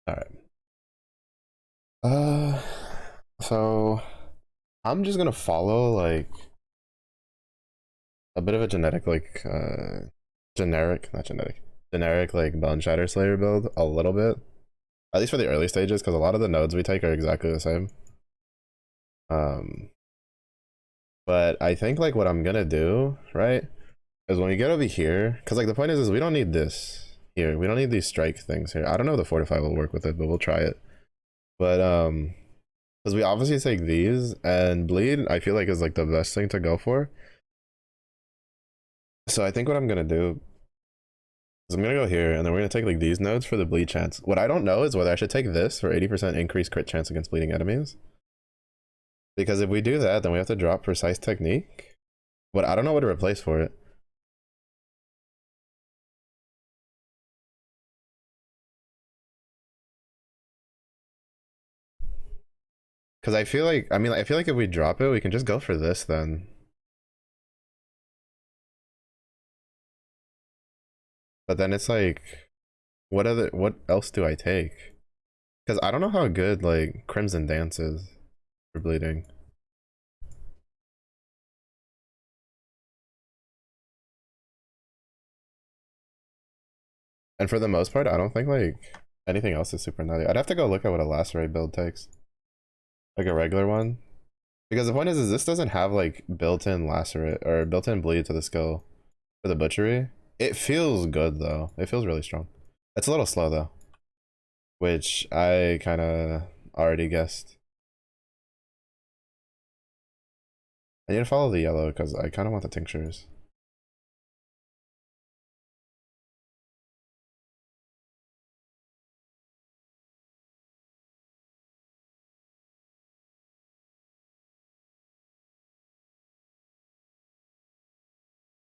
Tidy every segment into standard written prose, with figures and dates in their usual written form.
All right. Uh, so I'm just gonna follow like a bit of a generic like Bone Shatter Slayer build a little bit, at least for the early stages, because a lot of the nodes we take are exactly the same. Um, but I think like what I'm gonna do, right, is when we get over here, because like the point is we don't need this here. We don't need these strike things here. I don't know if the Fortify will work with it, but we'll try it. But because we obviously take these and bleed, I feel like is like the best thing to go for. So I think what I'm gonna do is I'm gonna go here and then we're gonna take like these nodes for the bleed chance. What I don't know is whether I should take this for 80% increased crit chance against bleeding enemies. Because if we do that, then we have to drop precise technique. But I don't know what to replace for it. Because I feel like, I feel like if we drop it, we can just go for this then. But then it's like, what else do I take? Because I don't know how good like Crimson Dance is for bleeding. And for the most part, I don't think like anything else is super nutty. I'd have to go look at what a lacerate build takes. Like a regular one. Because the point is this doesn't have like built-in lacerate or built-in bleed to the skill for the butchery. It feels good though. It feels really strong. It's a little slow though, which I kind of already guessed. I need to follow the yellow because I kind of want the tinctures.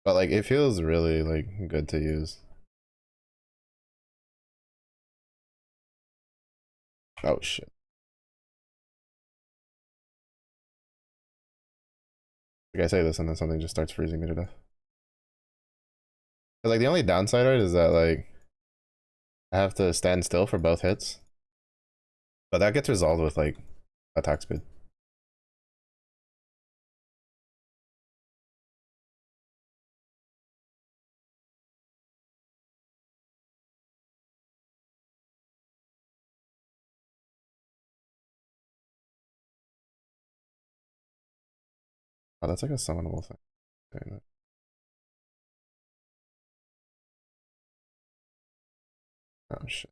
But like it feels really like good to use. Oh shit. Like I say this and then something just starts freezing me to death. But like the only downside of it is that like I have to stand still for both hits. But that gets resolved with like attack speed. Oh, that's like a summonable thing. Doing that. Oh shit.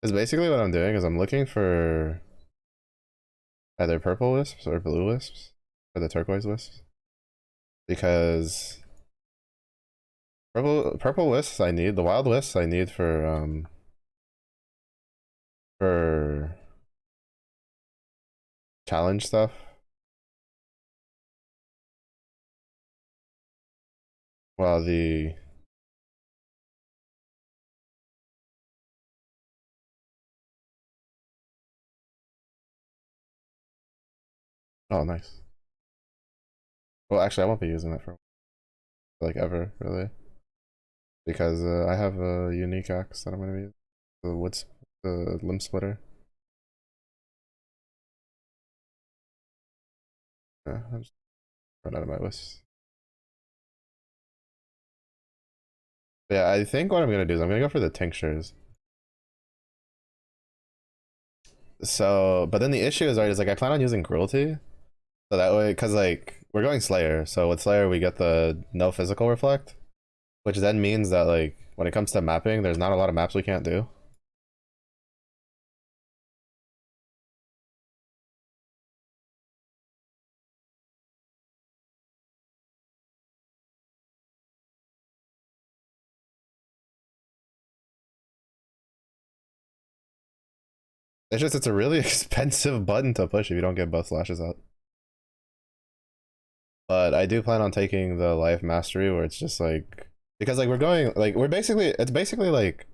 Because basically what I'm doing is I'm looking for either purple wisps or blue wisps, or the turquoise wisps. Because purple wisps I need, the wild wisps I need for challenge stuff. While the oh nice. Well actually I won't be using that for like ever really. Because I have a unique axe that I'm gonna use. The limb splitter. Yeah, I'm just run out of my wisps. Yeah, I think what I'm gonna do is I'm gonna go for the tinctures. So, but then the issue is, right, is like I plan on using cruelty, so that way, cause like we're going Slayer, so with Slayer we get the no physical reflect, which then means that like when it comes to mapping, there's not a lot of maps we can't do. It's just it's a really expensive button to push if you don't get both slashes out. But I do plan on taking the life mastery where it's just like because like we're going like we're basically it's basically like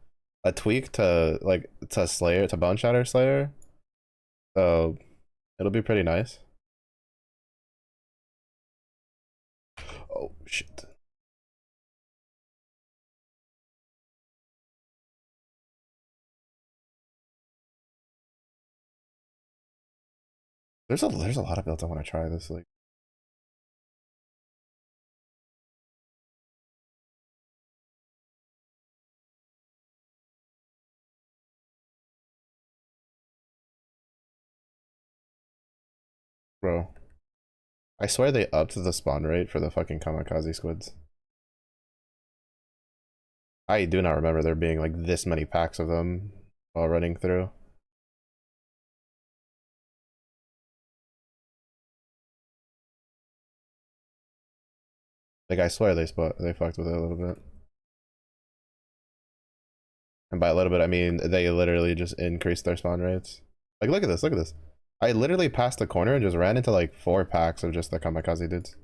a tweak to like to Slayer to Bone Shatter Slayer. So it'll be pretty nice. Oh shit. There's a lot of builds I want to try this like. Bro. I swear they upped the spawn rate for the fucking kamikaze squids. I do not remember there being like this many packs of them while running through. Like I swear they fucked with it a little bit. And by a little bit I mean they literally just increased their spawn rates. Like look at this, look at this. I literally passed the corner and just ran into like 4 packs of just the kamikaze dudes.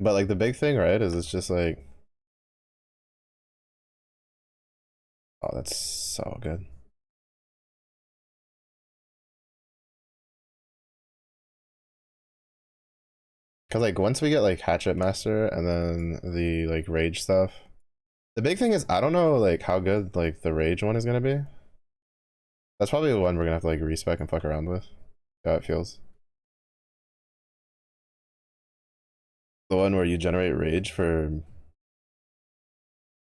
But like the big thing, right, is it's just like, oh, that's so good. Cause like once we get like Hatchet Master and then the like Rage stuff, the big thing is I don't know like how good like the Rage one is gonna be. That's probably the one we're gonna have to like respec and fuck around with. How it feels. The one where you generate Rage for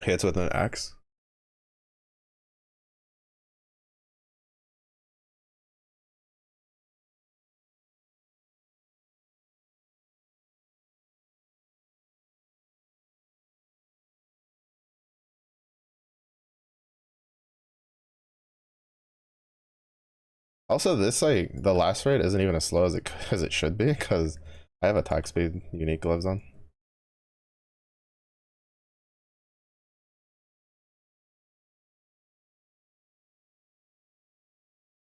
hits with an axe. Also, this like the lacerate isn't even as slow as it should be because I have attack speed unique gloves on.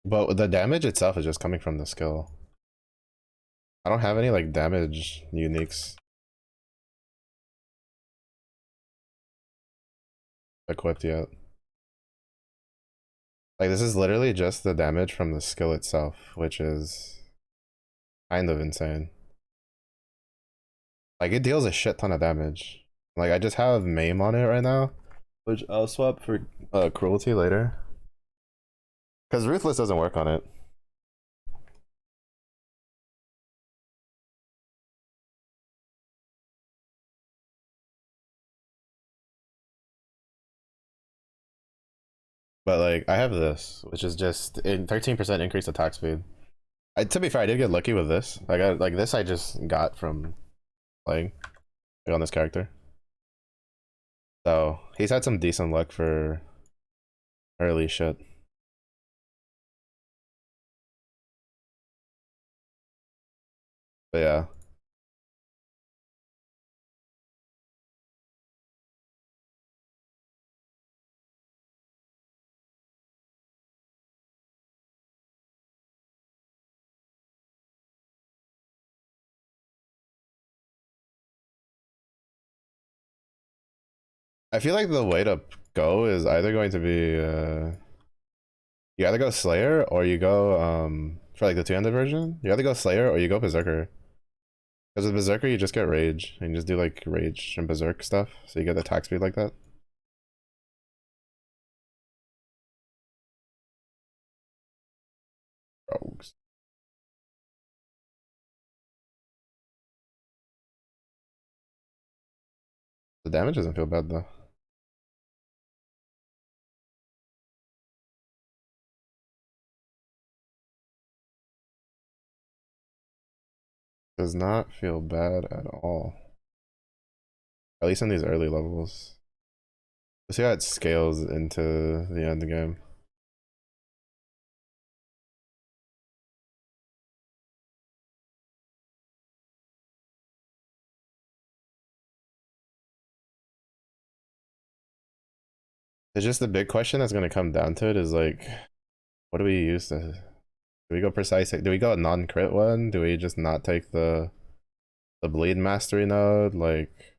But the damage itself is just coming from the skill. I don't have any like damage uniques equipped yet. Like this is literally just the damage from the skill itself, which is kind of insane. Like it deals a shit ton of damage. Like I just have maim on it right now, which I'll swap for cruelty later. Because ruthless doesn't work on it. But like I have this, which is just in 13% increased attack speed. To be fair, I did get lucky with this. I got like this. I just got from playing like, on this character. So he's had some decent luck for early shit. But yeah, I feel like the way to go is either going to be you either go Slayer or you go for like the two-handed version. You either go Slayer or you go Berserker. Because with Berserker you just get Rage and you just do like Rage and Berserk stuff, so you get attack speed like that. Rogues. The damage doesn't feel bad though. Does not feel bad at all. At least in these early levels. Let's see how it scales into the end game. It's just the big question that's gonna come down to it is like, what do we use to? Do we go precise? Do we go a non-crit one? Do we just not take the bleed mastery node? Like,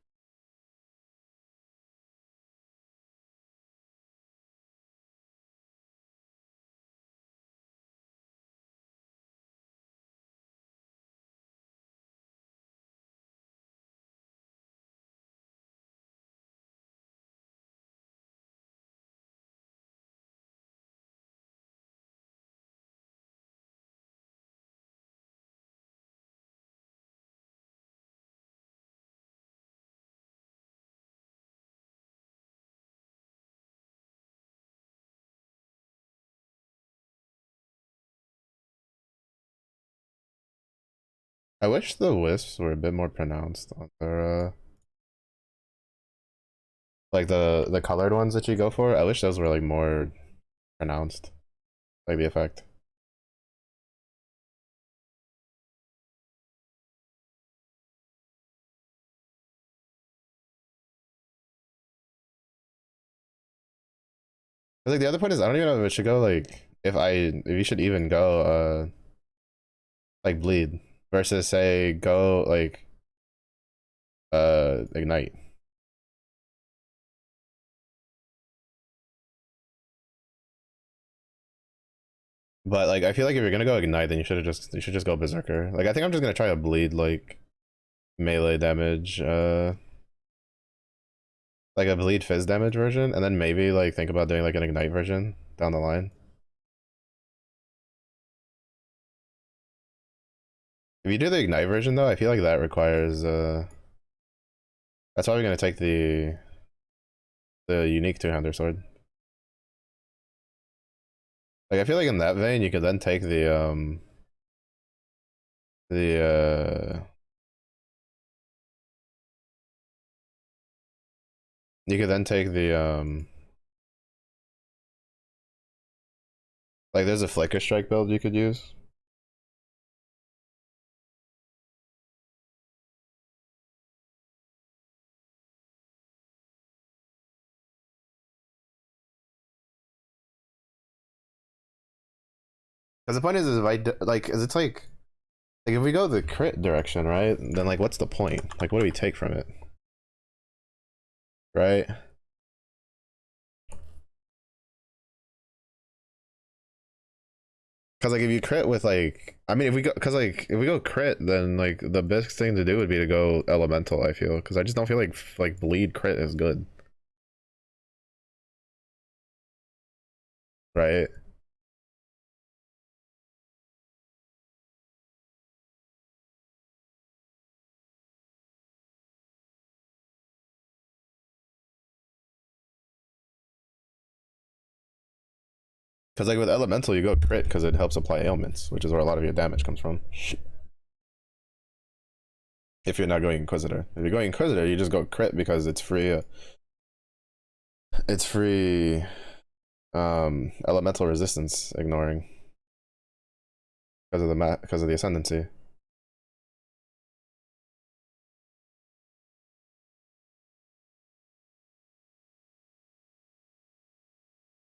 I wish the wisps were a bit more pronounced on their like the colored ones that you go for. I wish those were like more pronounced, like the effect. Like the other point is I don't even know if it should go like if you should even go like bleed versus say go like ignite. But like I feel like if you're gonna go ignite, then you should just go berserker. Like I think I'm just gonna try to bleed like melee damage, like a bleed fizz damage version, and then maybe like think about doing like an ignite version down the line. If you do the ignite version though, I feel like that requires that's probably gonna take the unique two-hander sword. Like I feel like in that vein you could then take the you could then take the like there's a flicker strike build you could use. Because the point is if like is it's like if we go the crit direction, right? Then like what's the point? Like what do we take from it? Right? Because like if you crit with like I mean if we go because like if we go crit then like the best thing to do would be to go elemental. I feel because I just don't feel like bleed crit is good, right? Because like with elemental you go crit because it helps apply ailments, which is where a lot of your damage comes from. If you're not going inquisitor, if you're going inquisitor, you just go crit because it's free. It's free elemental resistance ignoring because of because of the ascendancy.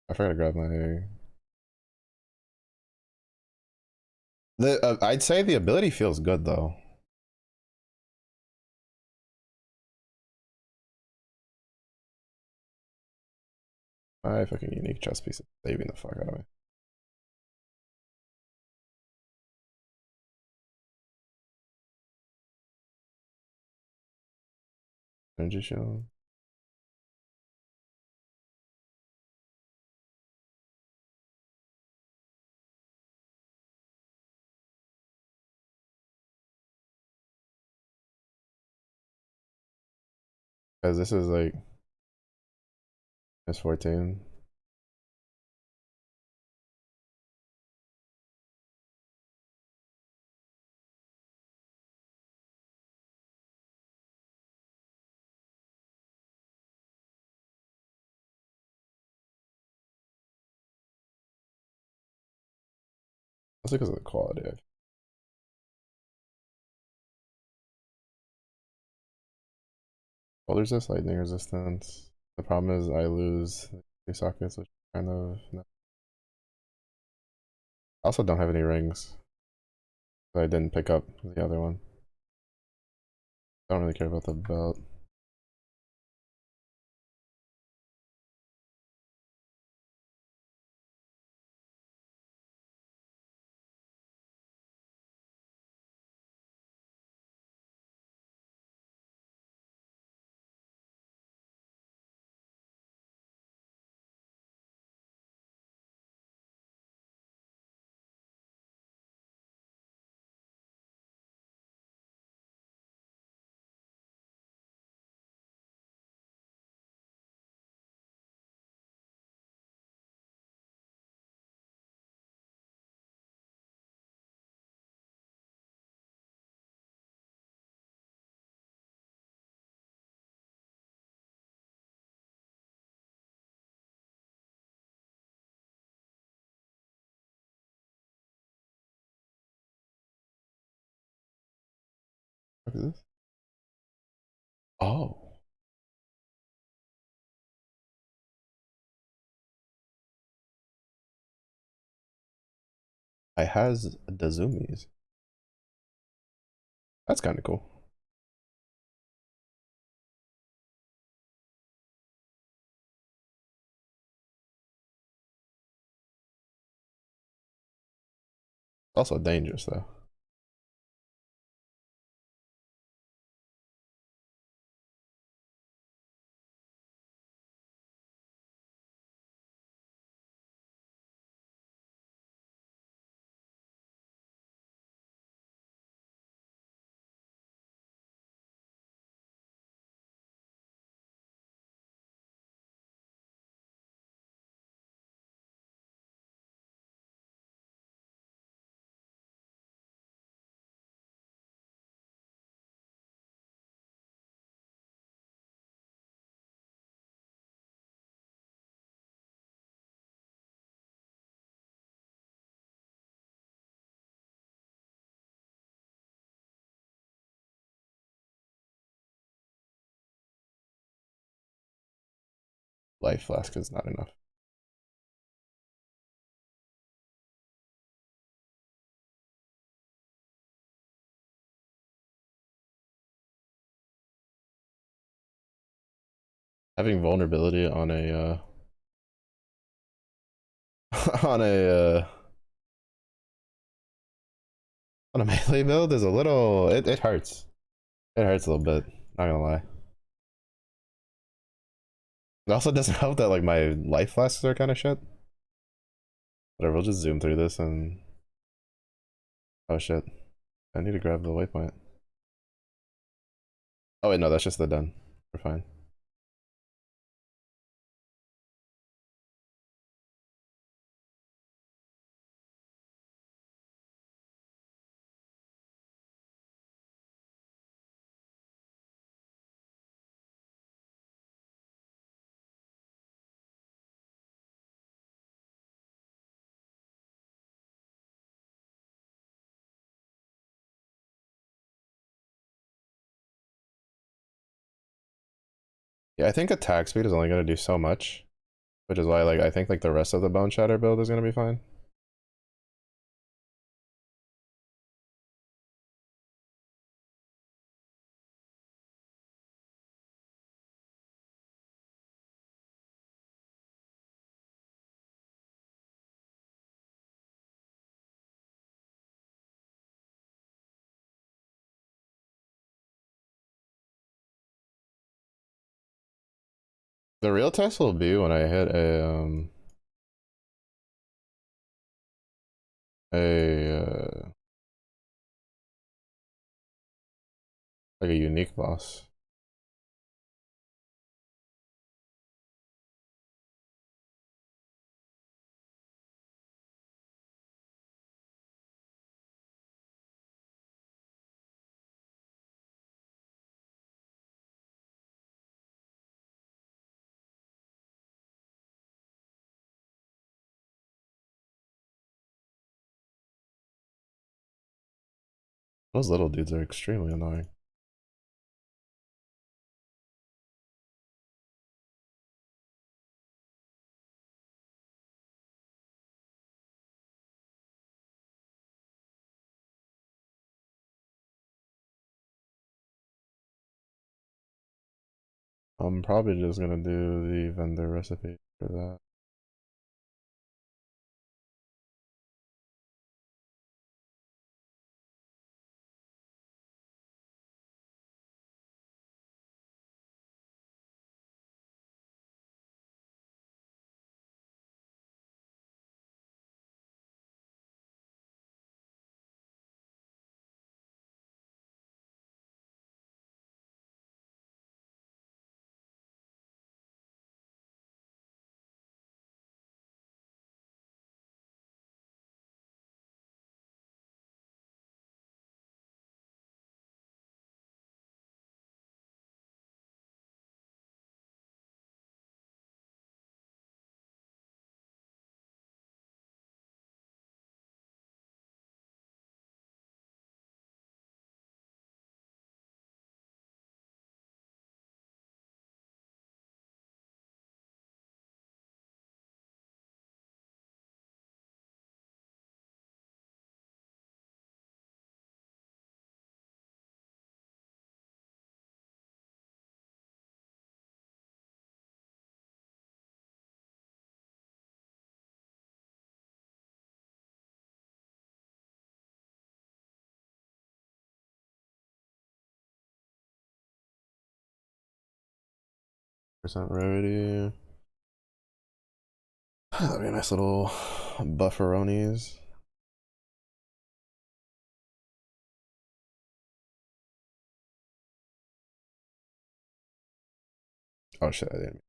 I forgot to grab my the I'd say the ability feels good though. My fucking unique chest piece is saving the fuck out of me. Energy shield. Because this is like S14. That's because of the quality. Cold resist, lightning resistance. The problem is I lose two sockets, which kind of. No. I also don't have any rings. So I didn't pick up the other one. I don't really care about the belt. What is this? Oh. I has the zoomies. That's kind of cool. Also dangerous though. Life flask is not enough. Having vulnerability on a on a on a melee build is a little it hurts. It hurts a little bit, not gonna lie. It also doesn't help that like my life flasks are kind of shit. Whatever, we'll just zoom through this and oh shit. I need to grab the waypoint. Oh wait, no, that's just the den. We're fine. Yeah, I think attack speed is only gonna do so much, which is why like I think like the rest of the Bone Shatter build is gonna be fine. The real test will be when I hit a like a unique boss. Those little dudes are extremely annoying. I'm probably just gonna do the vendor recipe for that. Percent rarity. That'd be a nice little bufferonis. Oh shit, I didn't.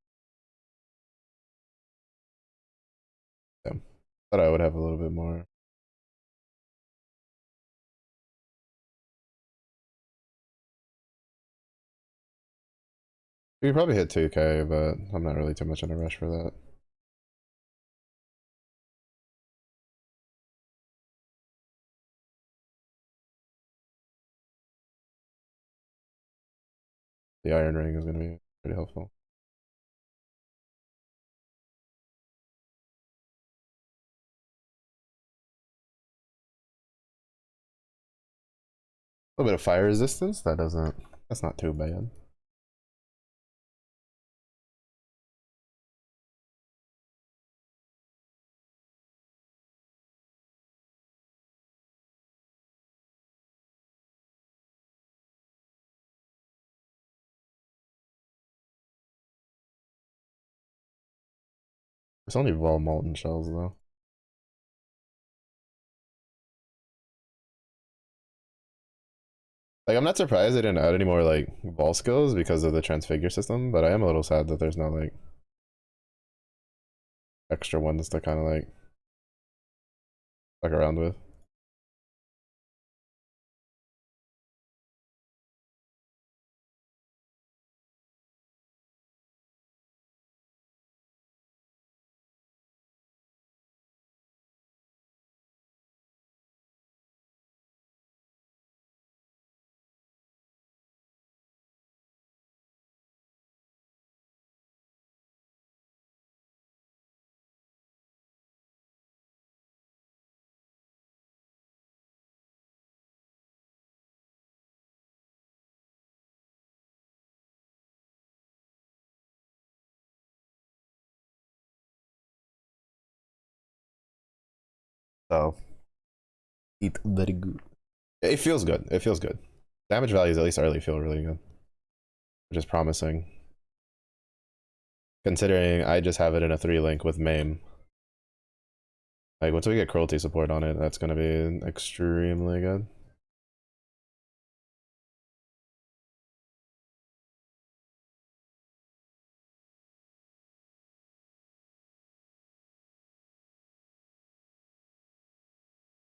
Damn. Thought I would have a little bit more. We could probably hit 2K, but I'm not really too much in a rush for that. The iron ring is gonna be pretty helpful. A little bit of fire resistance. That's not too bad. It's only raw molten shells though. Like I'm not surprised they didn't add any more like ball skills because of the transfigure system, but I am a little sad that there's no like extra ones to kind of like fuck around with. So eat very good. It feels good. It feels good. Damage values at least early feel really good, which is promising. Considering I just have it in a 3 link with MAME. Like once we get cruelty support on it, that's gonna be extremely good.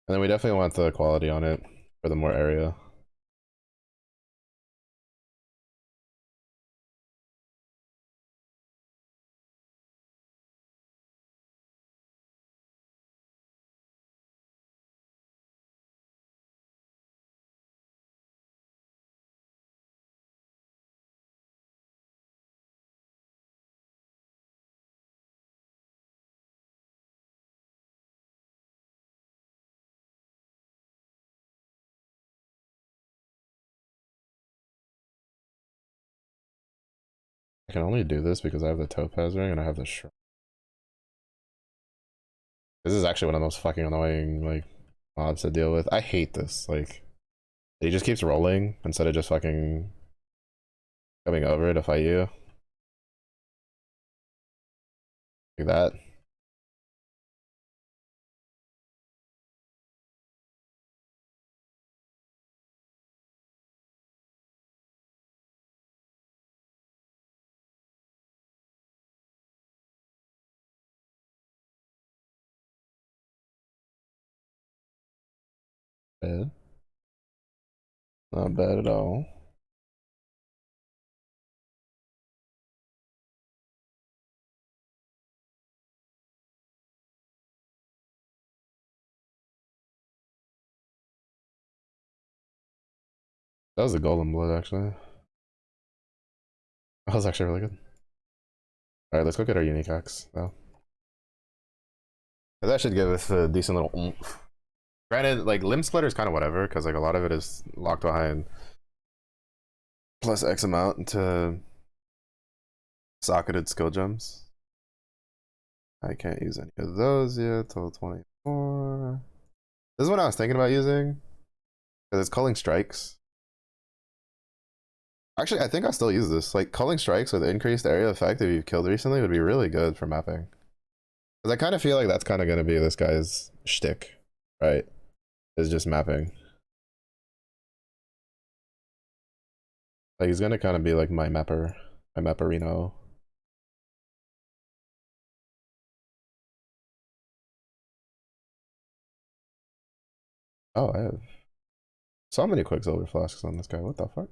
And then we definitely want the quality on it for the more area. I can only do this because I have the topaz ring and I have the shrine. This is actually one of the most fucking annoying like mobs to deal with. I hate this. Like he just keeps rolling instead of just fucking coming over to fight you. Like that. Bad. Not bad at all. That was a golden blood actually. That was actually really good. Alright, let's go get our unique axe though. That should give us a decent little oomph. Granted, like limb splitter is kind of whatever, because like a lot of it is locked behind plus X amount to socketed skill gems. I can't use any of those yet till 24. This is what I was thinking about using, because it's culling strikes. Actually, I think I'll still use this. Like culling strikes with increased area effect if you've killed recently would be really good for mapping. Because I kind of feel like that's kind of going to be this guy's shtick, right? Is just mapping. Like he's gonna kind of be like my mapperino. Oh, I have so many quicksilver flasks on this guy. What the fuck?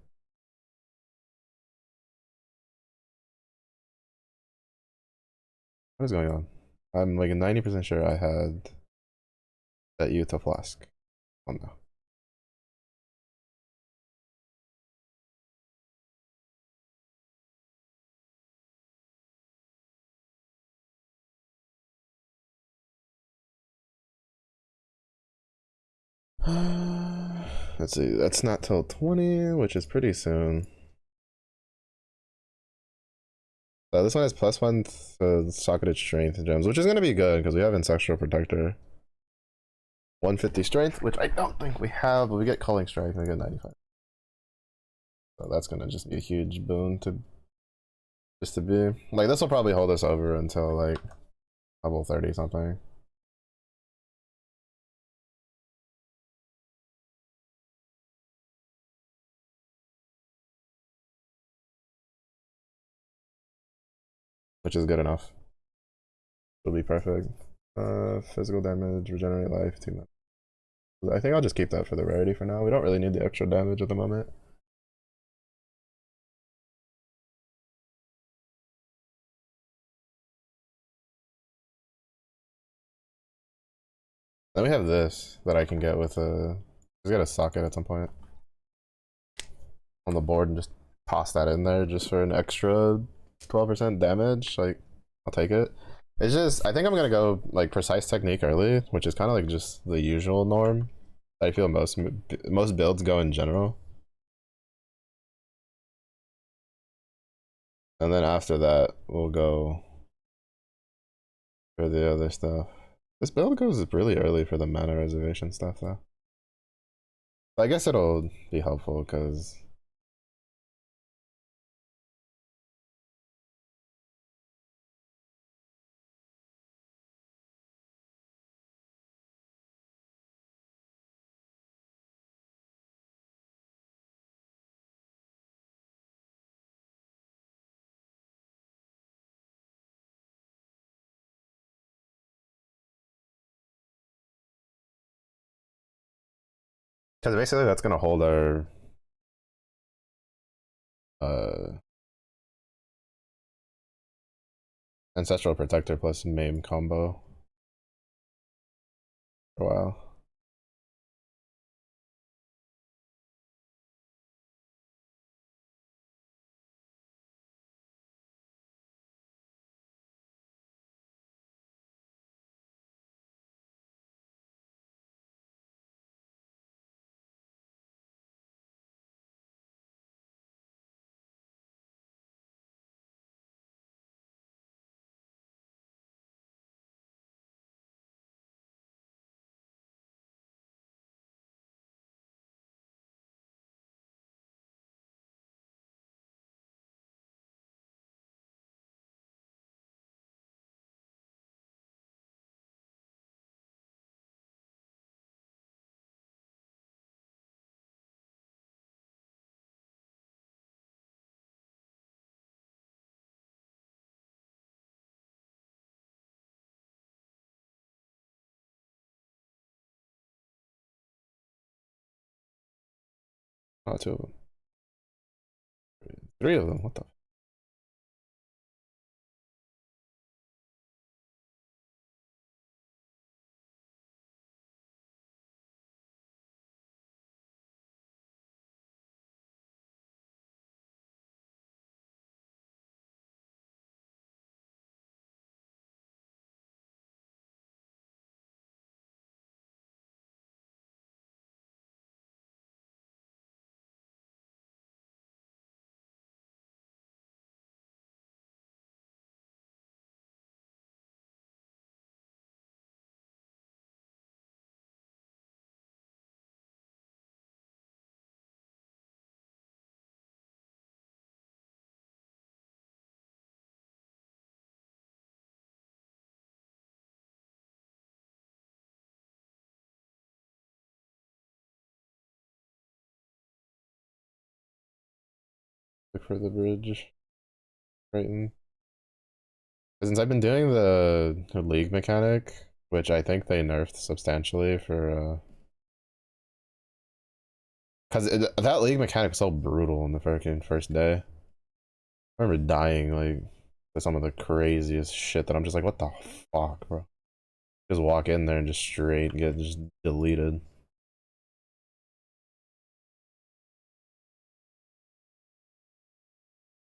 What is going on? I'm like 90% sure I had that Utah flask. Oh no. Let's see. That's not till 20, which is pretty soon. This one has +1 socketed strength gems, which is gonna be good because we have ancestral protector. 150 strength, which I don't think we have, but we get culling strength and we get 95. So that's gonna just be a huge boon to be like this will probably hold us over until like level 30 something. Which is good enough. It'll be perfect. Physical damage, regenerate life, 2 minutes. I think I'll just keep that for the rarity for now. We don't really need the extra damage at the moment. Then we have this that I can get with a. Just get a socket at some point on the board and just toss that in there just for an extra 12% damage. Like, I'll take it. It's just I think I'm gonna go like precise technique early, which is kind of like just the usual norm. I feel most builds go in general. And then after that, we'll go for the other stuff. This build goes really early for the mana reservation stuff, though. I guess it'll be helpful because basically that's gonna hold our uh ancestral protector plus maim combo for a while. Oh, two of them. Three of them. What the? Look for the bridge. Right. Since I've been doing the league mechanic, which I think they nerfed substantially for because that league mechanic was so brutal in the freaking first day. I remember dying like to some of the craziest shit that I'm just like, what the fuck, bro? Just walk in there and just straight get just deleted.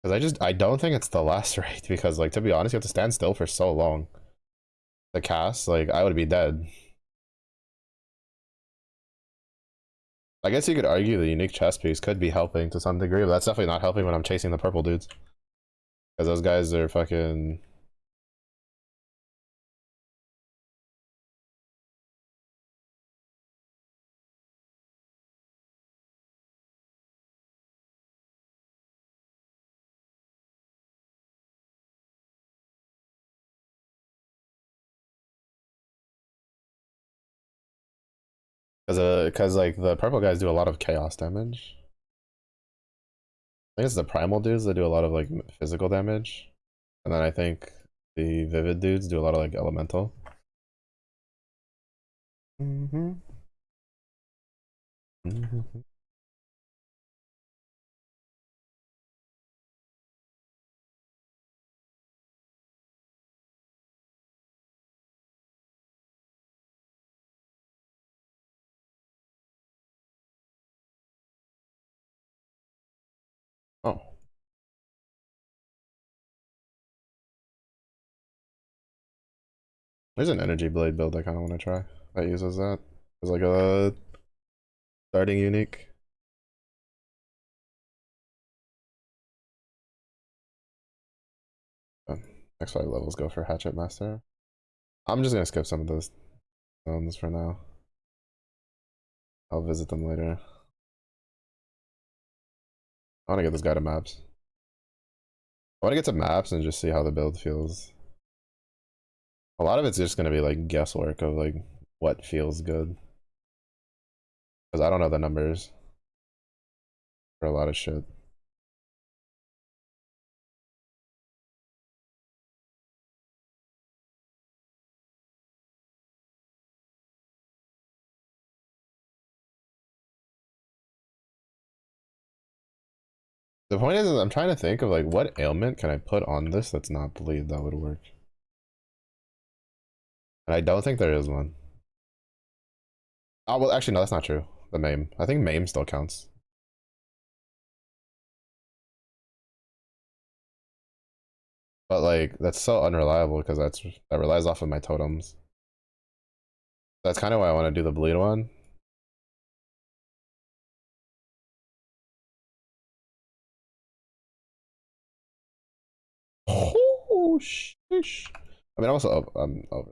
Because I don't think it's the lacerate because like to be honest, you have to stand still for so long. The cast, like I would be dead. I guess you could argue the unique chest piece could be helping to some degree, but that's definitely not helping when I'm chasing the purple dudes. Because those guys are fucking. Because like the purple guys do a lot of chaos damage. I think it's the primal dudes that do a lot of like physical damage, and then I think the vivid dudes do a lot of like elemental. Mm-hmm. Mm-hmm. Oh, there's an energy blade build I kind of want to try that uses that as like a starting unique. Next 5 levels go for Hatchet Master. I'm just gonna skip some of those zones for now. I'll visit them later. I want to get this guy to maps. I want to get to maps and just see how the build feels. A lot of it's just gonna be like guesswork of like what feels good because I don't know the numbers for a lot of shit. The point is, I'm trying to think of like what ailment can I put on this that's not bleed that would work. And I don't think there is one. Oh well, actually no, that's not true. The maim. I think maim still counts. But like that's so unreliable because that relies off of my totems. That's kind of why I want to do the bleed one. Oh shish. I mean, also over.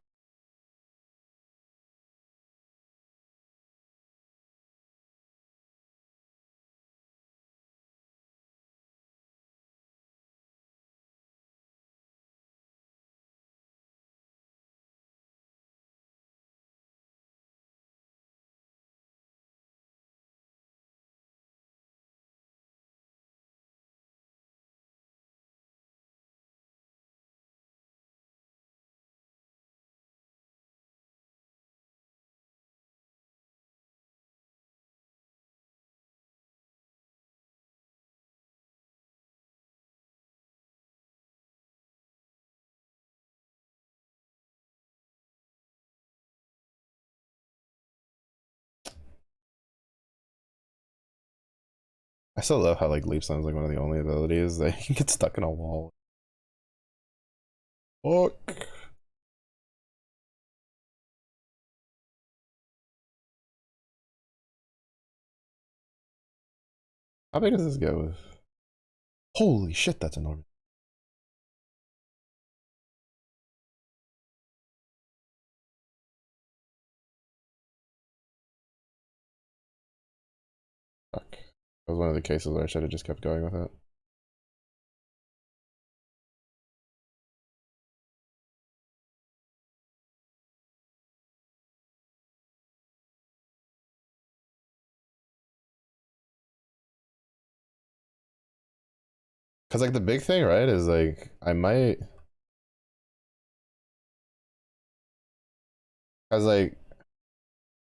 I still love how like leap sounds like one of the only abilities that you can get stuck in a wall. Fuck. How big does this get with? Holy shit, that's enormous. Fuck. That was one of the cases where I should have just kept going with it. Cause like the big thing, right, is like I might, cause like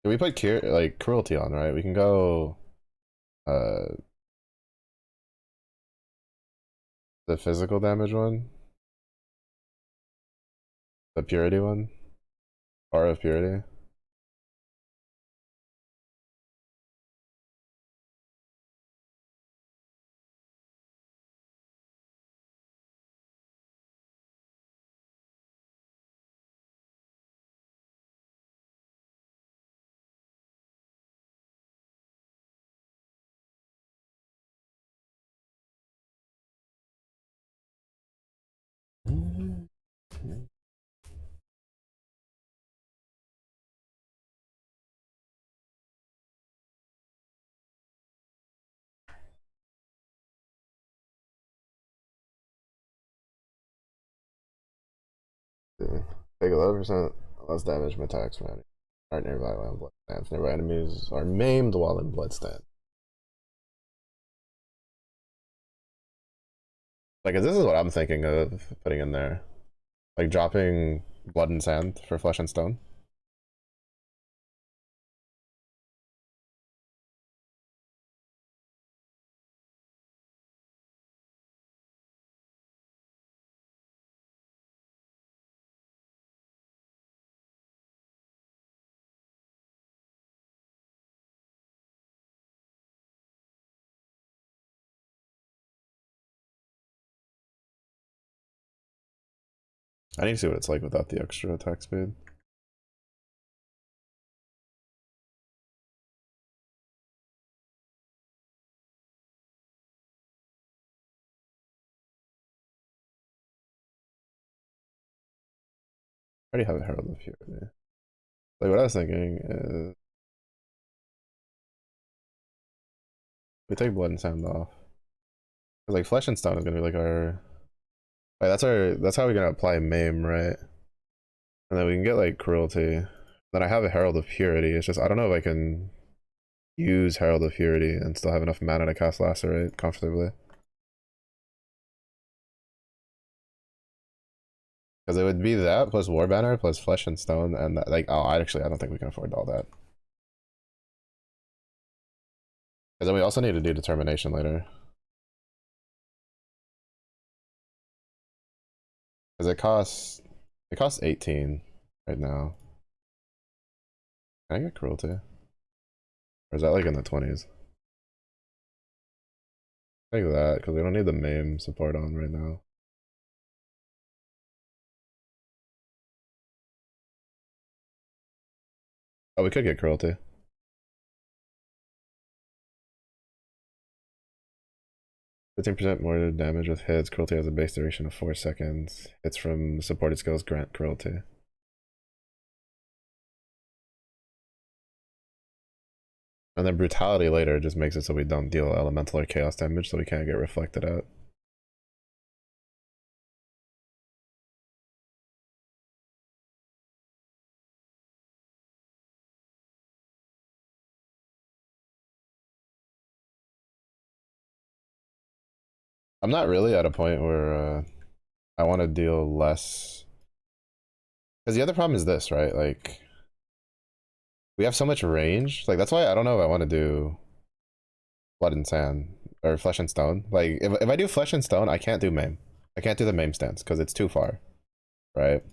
if we put like cruelty on, right, we can go uh the physical damage one, the purity one, R of purity. Take 11% less damage from attacks from are nearby while in blood stance. Nearby enemies are maimed while in blood stance. Like this is what I'm thinking of putting in there. Like dropping blood and sand for flesh and stone. I need to see what it's like without the extra attack speed. I already have a Herald of Purity. Like what I was thinking is we take blood and sand off. Cause like flesh and stone is gonna be like our like that's how we're gonna apply maim, right? And then we can get like cruelty. Then I have a Herald of Purity. It's just I don't know if I can use Herald of Purity and still have enough mana to cast lacerate comfortably. Because it would be that plus War Banner plus Flesh and Stone, and that, like, oh, I don't think we can afford all that. Because then we also need to do Determination later. Because it costs 18 right now. Can I get Cruelty? Or is that like in the 20s? Take that, because we don't need the MAME support on right now. Oh, we could get Cruelty. 15% more damage with hits. Cruelty has a base duration of 4 seconds. Hits from supported skills grant Cruelty. And then Brutality later just makes it so we don't deal elemental or chaos damage, so we can't get reflected out. I'm not really at a point where I want to deal less. Because the other problem is this, right? Like, we have so much range. Like, that's why I don't know if I want to do Blood and Sand or Flesh and Stone. Like, if I do Flesh and Stone, I can't do Maim. I can't do the Maim stance because it's too far, right?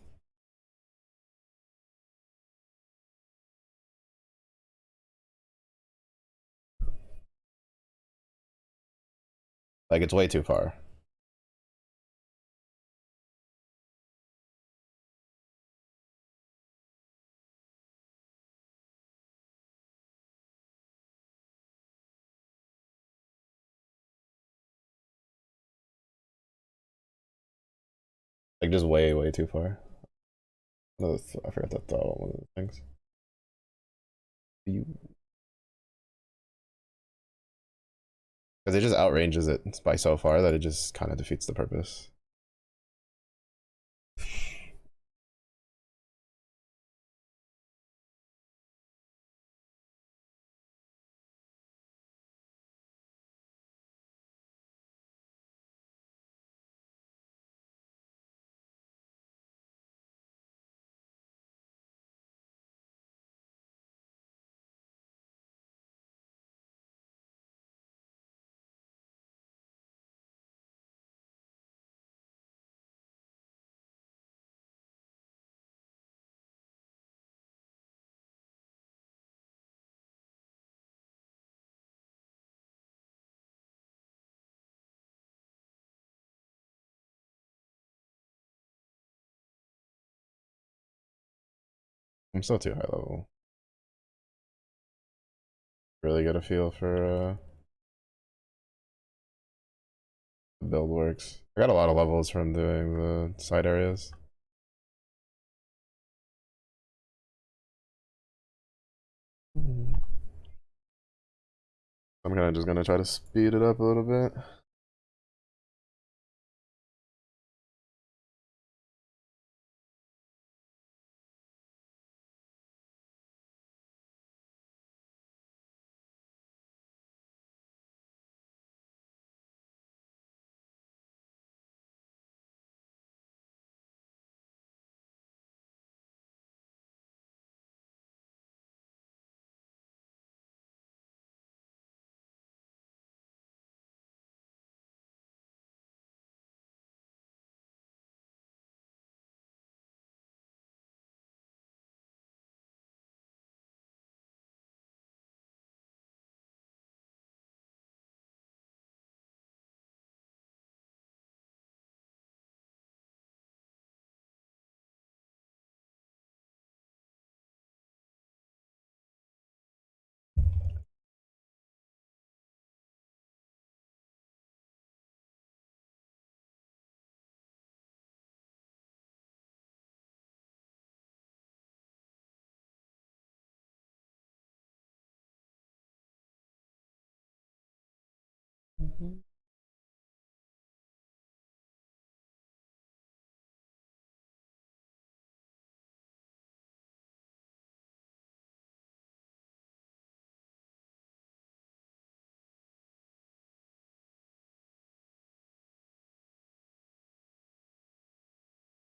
Like it's way too far. Like just way, way too far. No, I forgot to throw out one of the things. Because it just outranges it by so far that it just kind of defeats the purpose. I'm still too high level. Really get a feel for the build works. I got a lot of levels from doing the side areas. I'm kind of just gonna try to speed it up a little bit.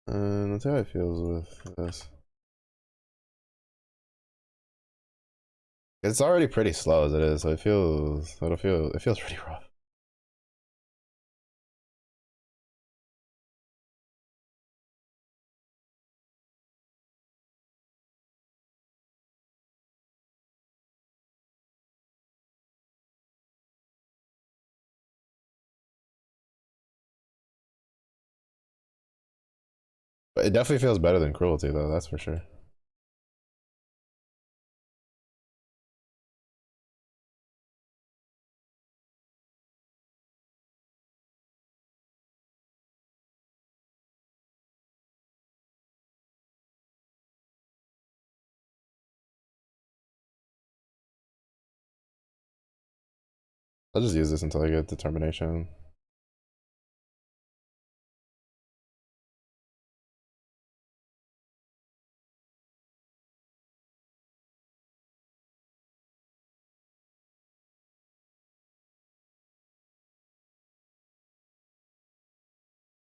And let's see how it feels with this. It's already pretty slow as it is, so it feels pretty rough. But it definitely feels better than Cruelty though, that's for sure. I'll just use this until I get determination.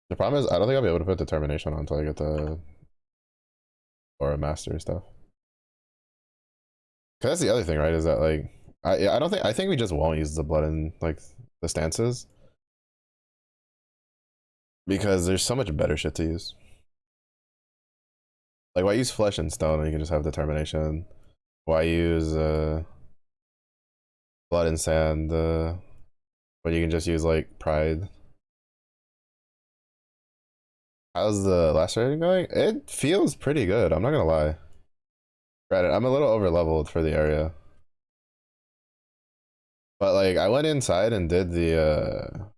The problem is I don't think I'll be able to put determination on until I get the or master stuff. Cause that's the other thing, right? Is that like I don't think I think we just won't use the blood in like the stances because there's so much better shit to use. Like why use flesh and stone and you can just have determination? Why use blood and sand? When you can just use like pride. How's the lacerating going? It feels pretty good. I'm not gonna lie. Granted, I'm a little over leveled for the area, but like I went inside and did the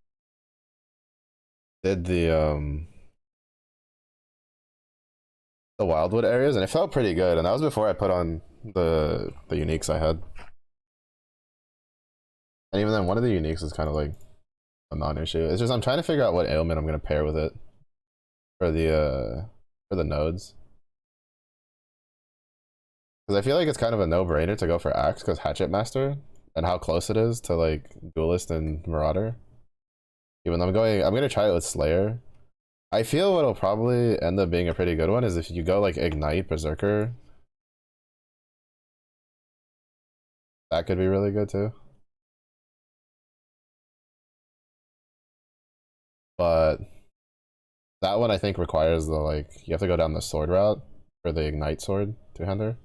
wildwood areas, and it felt pretty good. And that was before I put on the uniques I had. And even then, one of the uniques is kind of like a non-issue. It's just I'm trying to figure out what ailment I'm gonna pair with it for the nodes. Because I feel like it's kind of a no-brainer to go for Axe because Hatchet Master and how close it is to like Duelist and Marauder. Even though I'm gonna try it with Slayer. I feel what'll probably end up being a pretty good one is if you go like Ignite Berserker. That could be really good too. But that one I think requires the like you have to go down the sword route for the Ignite sword two-hander.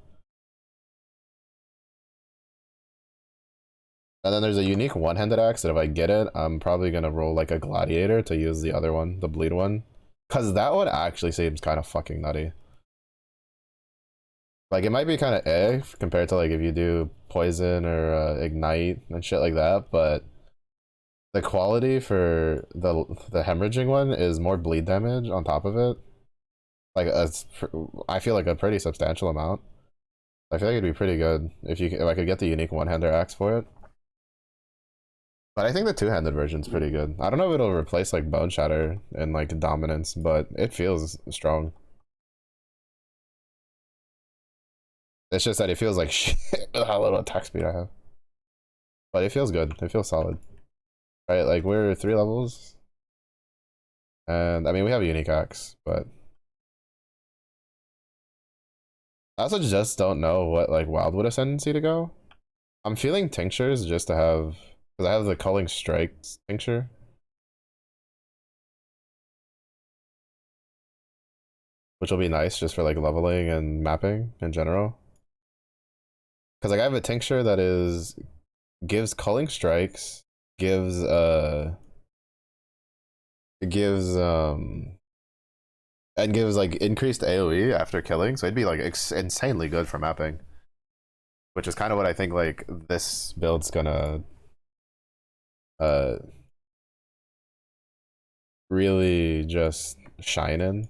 And then there's a unique one-handed axe that if I get it, I'm probably gonna roll like a gladiator to use the other one, the bleed one. Cause that one actually seems kind of fucking nutty. Like it might be kind of compared to like if you do poison or ignite and shit like that, but the quality for the hemorrhaging one is more bleed damage on top of it. Like I feel like a pretty substantial amount. I feel like it'd be pretty good if I could get the unique one-hander axe for it. But I think the two-handed version's pretty good. I don't know if it'll replace like Bone Shatter and like Dominance, but it feels strong. It's just that it feels like shit with how little attack speed I have. But it feels good. It feels solid. Right, like we're 3 levels. And I mean we have a unique axe, but I also just don't know what like Wildwood Ascendancy to go. I'm feeling tinctures just to have because I have the Culling Strike tincture. Which will be nice just for like leveling and mapping in general. Because like I have a tincture that is gives Culling Strikes, gives gives and gives like increased AoE after killing, so it'd be like insanely good for mapping. Which is kind of what I think like this build's gonna uh really just shine in.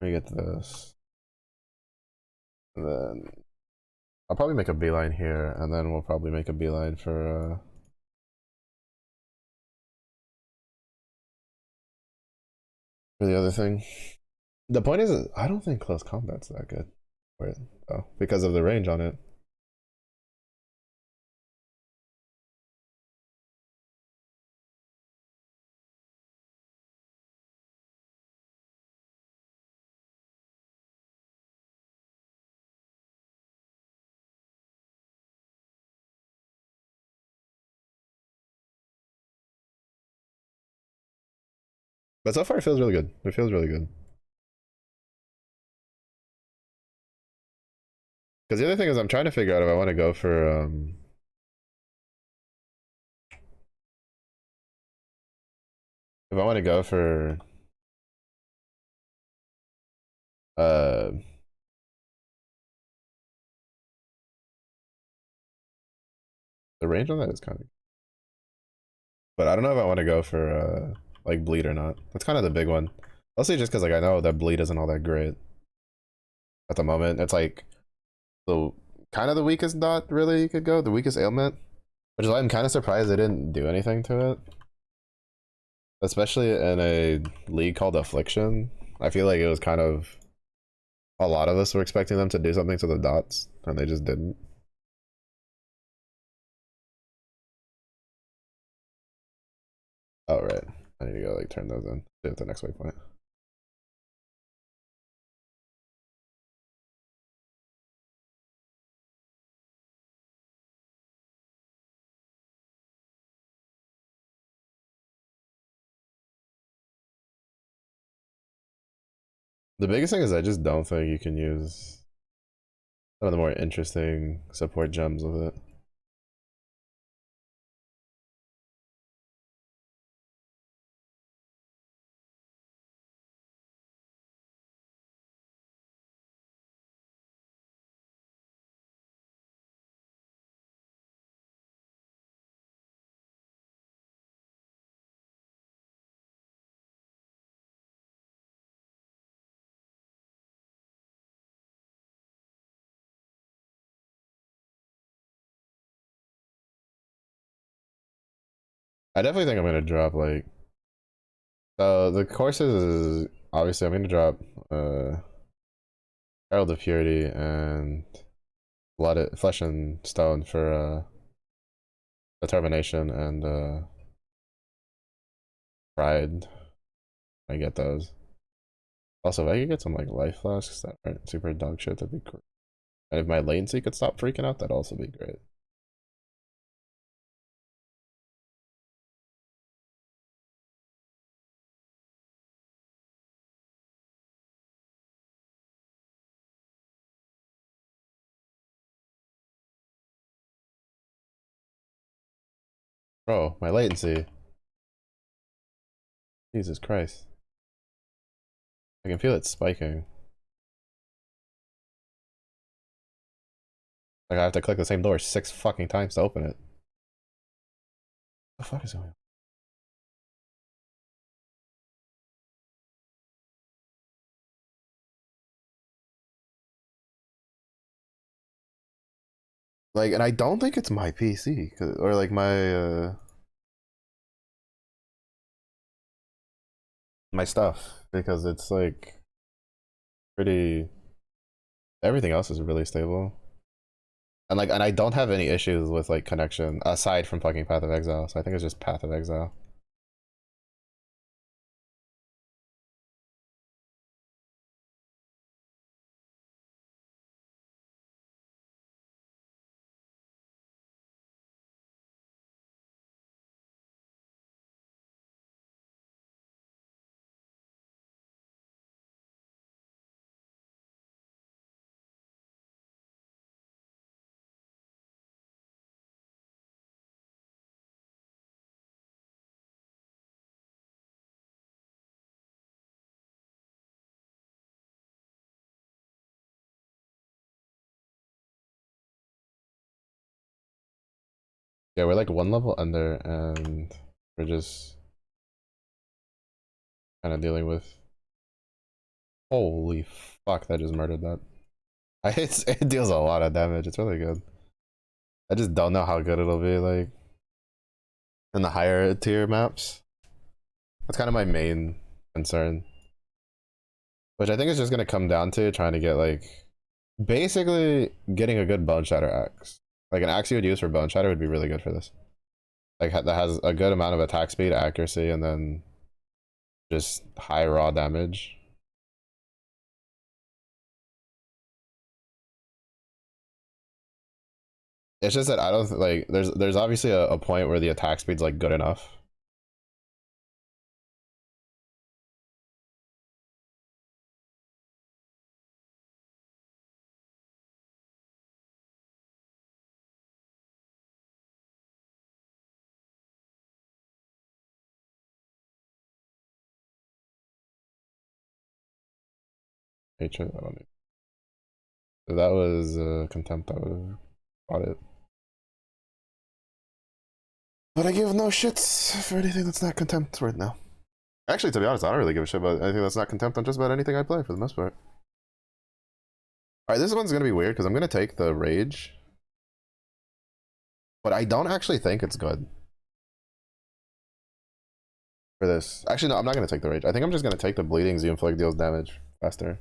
Let me get this. And then I'll probably make a beeline here, and then we'll probably make a beeline for the other thing. The point is, I don't think close combat's that good for it, though, because of the range on it. But so far, it feels really good. It feels really good. Because the other thing is, I'm trying to figure out if I want to go for if I want to go for uh the range on that is kind of, but I don't know if I want to go for like bleed or not. That's kind of the big one. Mostly just because like I know that bleed isn't all that great at the moment. It's like the kind of the weakest dot really you could go, the weakest ailment, which is why I'm kind of surprised they didn't do anything to it, especially in a league called Affliction. I feel like it was kind of a lot of us were expecting them to do something to the dots, and they just didn't. Oh right, I need to go like turn those in. Do it at the next waypoint. The biggest thing is I just don't think you can use One of the more interesting support gems with it. I definitely think I'm gonna drop like so the courses is obviously I'm gonna drop Herald of Purity and Flesh and Stone for Determination and Pride. I get those. Also, if I could get some like life flasks that aren't super dog shit, that'd be great. And if my latency could stop freaking out, that'd also be great. Bro, my latency. Jesus Christ. I can feel it spiking. Like I have to click the same door 6 fucking times to open it. What the fuck is going on? Like, and I don't think it's my PC or like my stuff because it's like pretty. Everything else is really stable, and I don't have any issues with like connection aside from fucking Path of Exile. So I think it's just Path of Exile. Yeah, we're like one level under, and we're just kind of dealing with. Holy fuck! That just murdered that. It deals a lot of damage. It's really good. I just don't know how good it'll be like in the higher tier maps. That's kind of my main concern, which I think is just gonna come down to trying to get like basically getting a good bone shatter axe. Like an axe you would use for bone shatter would be really good for this. Like that has a good amount of attack speed, accuracy, and then just high raw damage. It's just that I don't like. There's obviously a point where the attack speed's like good enough. Hatred. I don't know. If that was contempt, I would have bought it. But I give no shits for anything that's not contempt right now. Actually, to be honest, I don't really give a shit about anything that's not contempt on just about anything I play for the most part. All right, this one's gonna be weird because I'm gonna take the rage, but I don't actually think it's good for this. Actually, no, I'm not gonna take the rage. I think I'm just gonna take the bleeding. Inflict deals damage faster.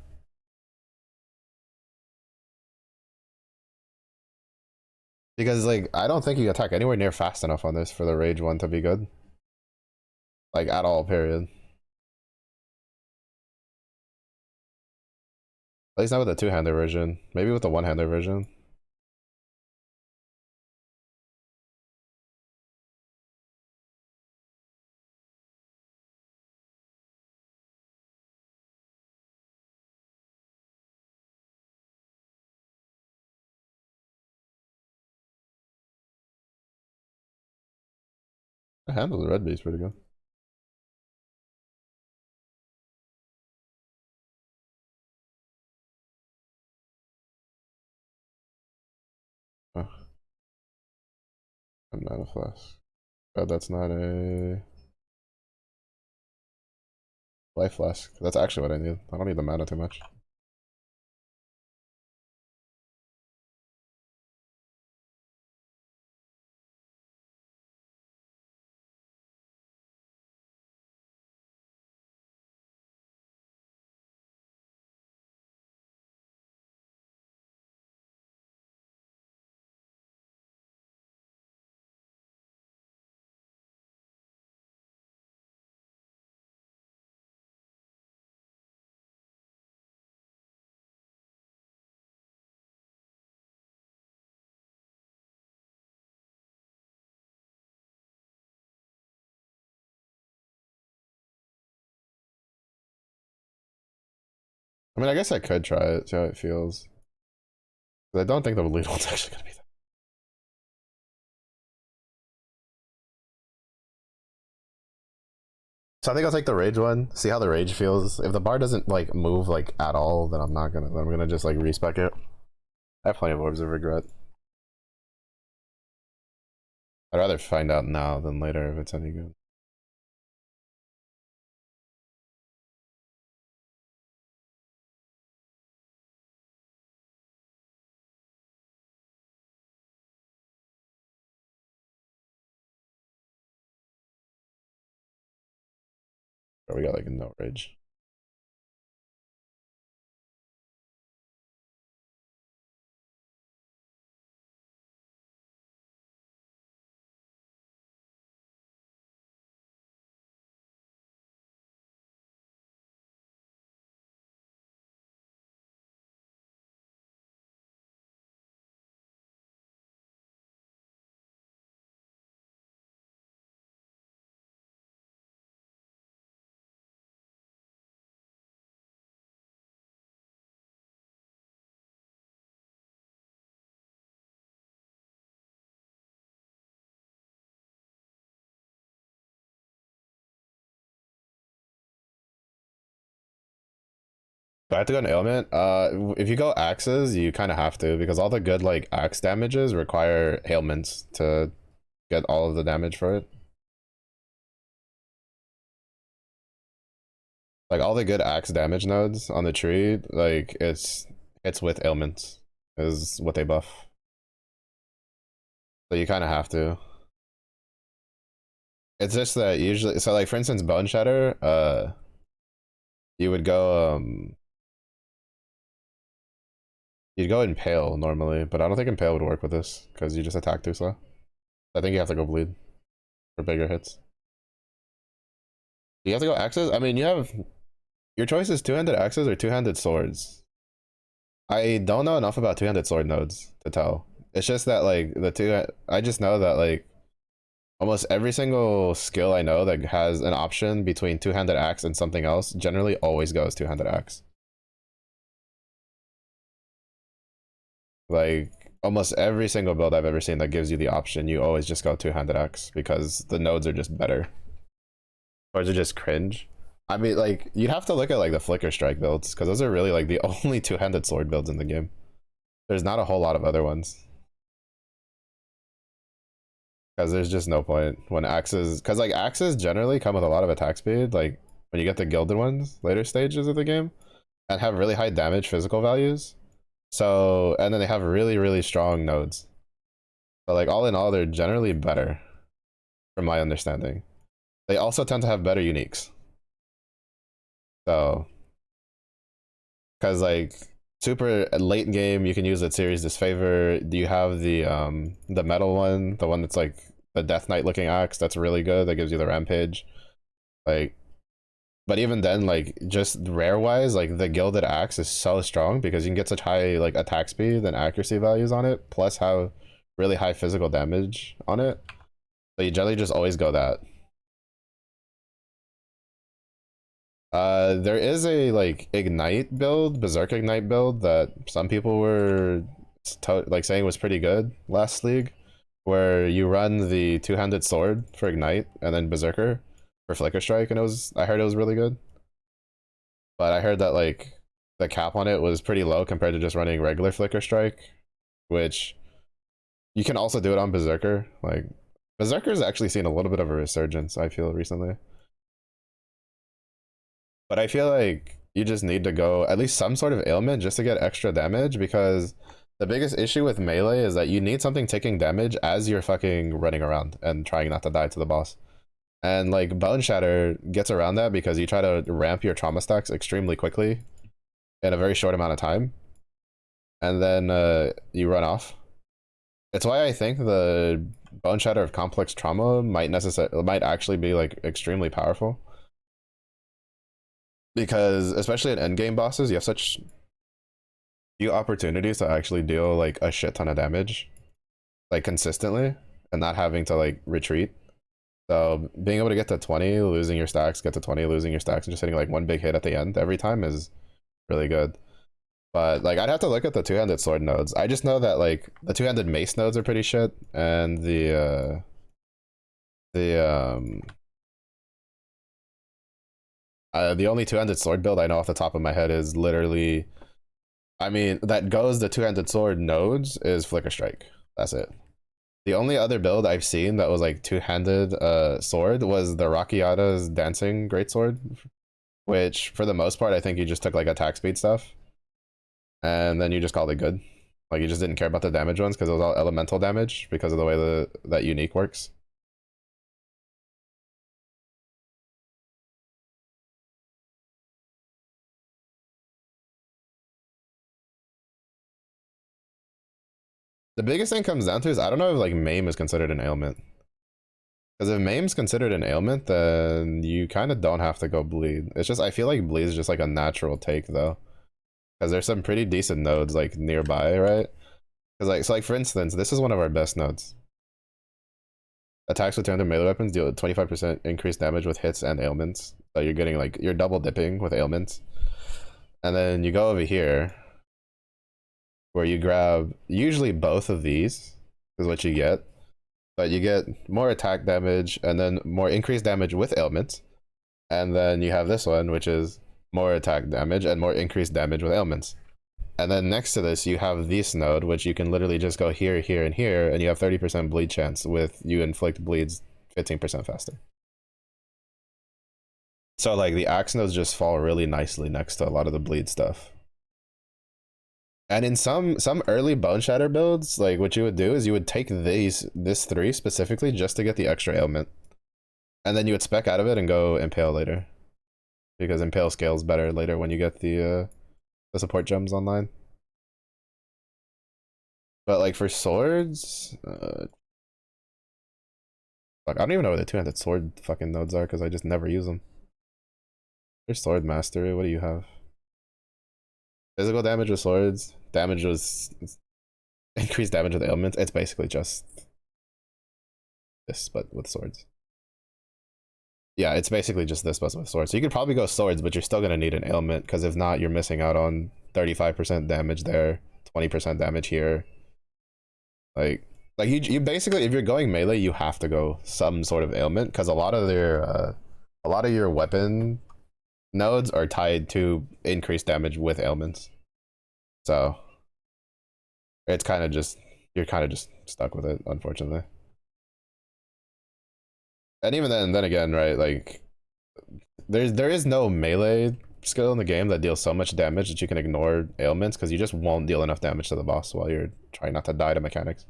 Because like I don't think you attack anywhere near fast enough on this for the rage one to be good. Like at all, period. At least not with the two-hander version. Maybe with the one-hander version. I handle the red beast pretty good. Oh, I'm not a flask. God, that's not a life flask. That's actually what I need. I don't need the mana too much. I mean, I guess I could try it, see how it feels. But I don't think the lead one's actually gonna be that. So I think I'll take the rage one, see how the rage feels. If the bar doesn't like move like at all, then I'm not gonna. Then I'm gonna just like respec it. I have plenty of orbs of regret. I'd rather find out now than later if it's any good. But we got like no rage. Do I have to go an ailment? If you go axes, you kind of have to because all the good like axe damages require ailments to get all of the damage for it. Like all the good axe damage nodes on the tree, like it's with ailments is what they buff. So you kind of have to. It's just that usually, so like for instance, Bone Shatter, you would go you'd go Impale normally, but I don't think Impale would work with this because you just attack too slow. I think you have to go bleed for bigger hits. You have to go axes. I mean, you have your choice is two-handed axes or two-handed swords. I don't know enough about two-handed sword nodes to tell. It's just that like the two, I just know that like almost every single skill I know that has an option between two-handed axe and something else generally always goes two-handed axe. Like almost every single build I've ever seen that gives you the option, you always just go two-handed axe because the nodes are just better. Or is it just cringe? I mean, like you'd have to look at like the flicker strike builds because those are really like the only two-handed sword builds in the game. There's not a whole lot of other ones because there's just no point when axes, because like axes generally come with a lot of attack speed. Like when you get the gilded ones later stages of the game and have really high damage physical values. So and then they have really strong nodes. So like all in all, they're generally better, from my understanding. They also tend to have better uniques. So because like super late game you can use it series disfavor. Do you have the metal one, the one that's like the death knight looking axe? That's really good. That gives you the rampage. Like but even then, like just rare wise, like the gilded axe is so strong because you can get such high like attack speed and accuracy values on it, plus have really high physical damage on it. So you generally just always go that. There is a like ignite build, berserk ignite build that some people were like saying was pretty good last league, where you run the two-handed sword for ignite and then berserker for flicker strike, and I heard it was really good. But I heard that like the cap on it was pretty low compared to just running regular flicker strike, which you can also do it on berserker. Like berserker's actually seen a little bit of a resurgence, I feel, recently. But I feel like you just need to go at least some sort of ailment just to get extra damage, because the biggest issue with melee is that you need something taking damage as you're fucking running around and trying not to die to the boss. And like Bone Shatter gets around that because you try to ramp your trauma stacks extremely quickly in a very short amount of time, and then you run off. It's why I think the Bone Shatter of complex trauma might actually be like extremely powerful, because especially in endgame bosses, you have such few opportunities to actually deal like a shit ton of damage, like consistently, and not having to like retreat. So being able to get to 20, losing your stacks, get to 20, losing your stacks, and just hitting like one big hit at the end every time is really good. But like I'd have to look at the two-handed sword nodes. I just know that like the two-handed mace nodes are pretty shit, and the only two-handed sword build I know off the top of my head is literally, I mean, that goes the two-handed sword nodes is Flicker Strike. That's it. The only other build I've seen that was like two-handed sword was the Rakiata's dancing greatsword, which for the most part I think you just took like attack speed stuff, and then you just called it good. Like you just didn't care about the damage ones because it was all elemental damage because of the way that unique works. The biggest thing comes down to is I don't know if like maim is considered an ailment. Because if maim's considered an ailment, then you kind of don't have to go bleed. It's just I feel like bleed is just like a natural take though, because there's some pretty decent nodes like nearby, right? Because like so like for instance, this is one of our best nodes. Attacks with 200 melee weapons deal 25% increased damage with hits and ailments. So you're getting like you're double dipping with ailments. And then you go over here where you grab usually both of these is what you get. But you get more attack damage and then more increased damage with ailments. And then you have this one, which is more attack damage and more increased damage with ailments. And then next to this, you have this node, which you can literally just go here, here, and here, and you have 30% bleed chance with you inflict bleeds 15% faster. So like the axe nodes just fall really nicely next to a lot of the bleed stuff. And in some early Bone Shatter builds, like what you would do is you would take this 3 specifically just to get the extra ailment. And then you would spec out of it and go Impale later. Because Impale scales better later when you get the support gems online. But like for swords, fuck, I don't even know where the two-handed sword fucking nodes are because I just never use them. There's sword mastery. What do you have? Physical damage with swords. Damage was increased damage with ailments. It's basically just this, but with swords. Yeah, it's basically just this, but with swords. So you could probably go swords, but you're still gonna need an ailment because if not, you're missing out on 35% damage there, 20% damage here. Like you basically, if you're going melee, you have to go some sort of ailment because a lot of your weapon nodes are tied to increased damage with ailments. So it's kind of just you're kind of just stuck with it, unfortunately. And even then again, right? Like there is no melee skill in the game that deals so much damage that you can ignore ailments because you just won't deal enough damage to the boss while you're trying not to die to mechanics.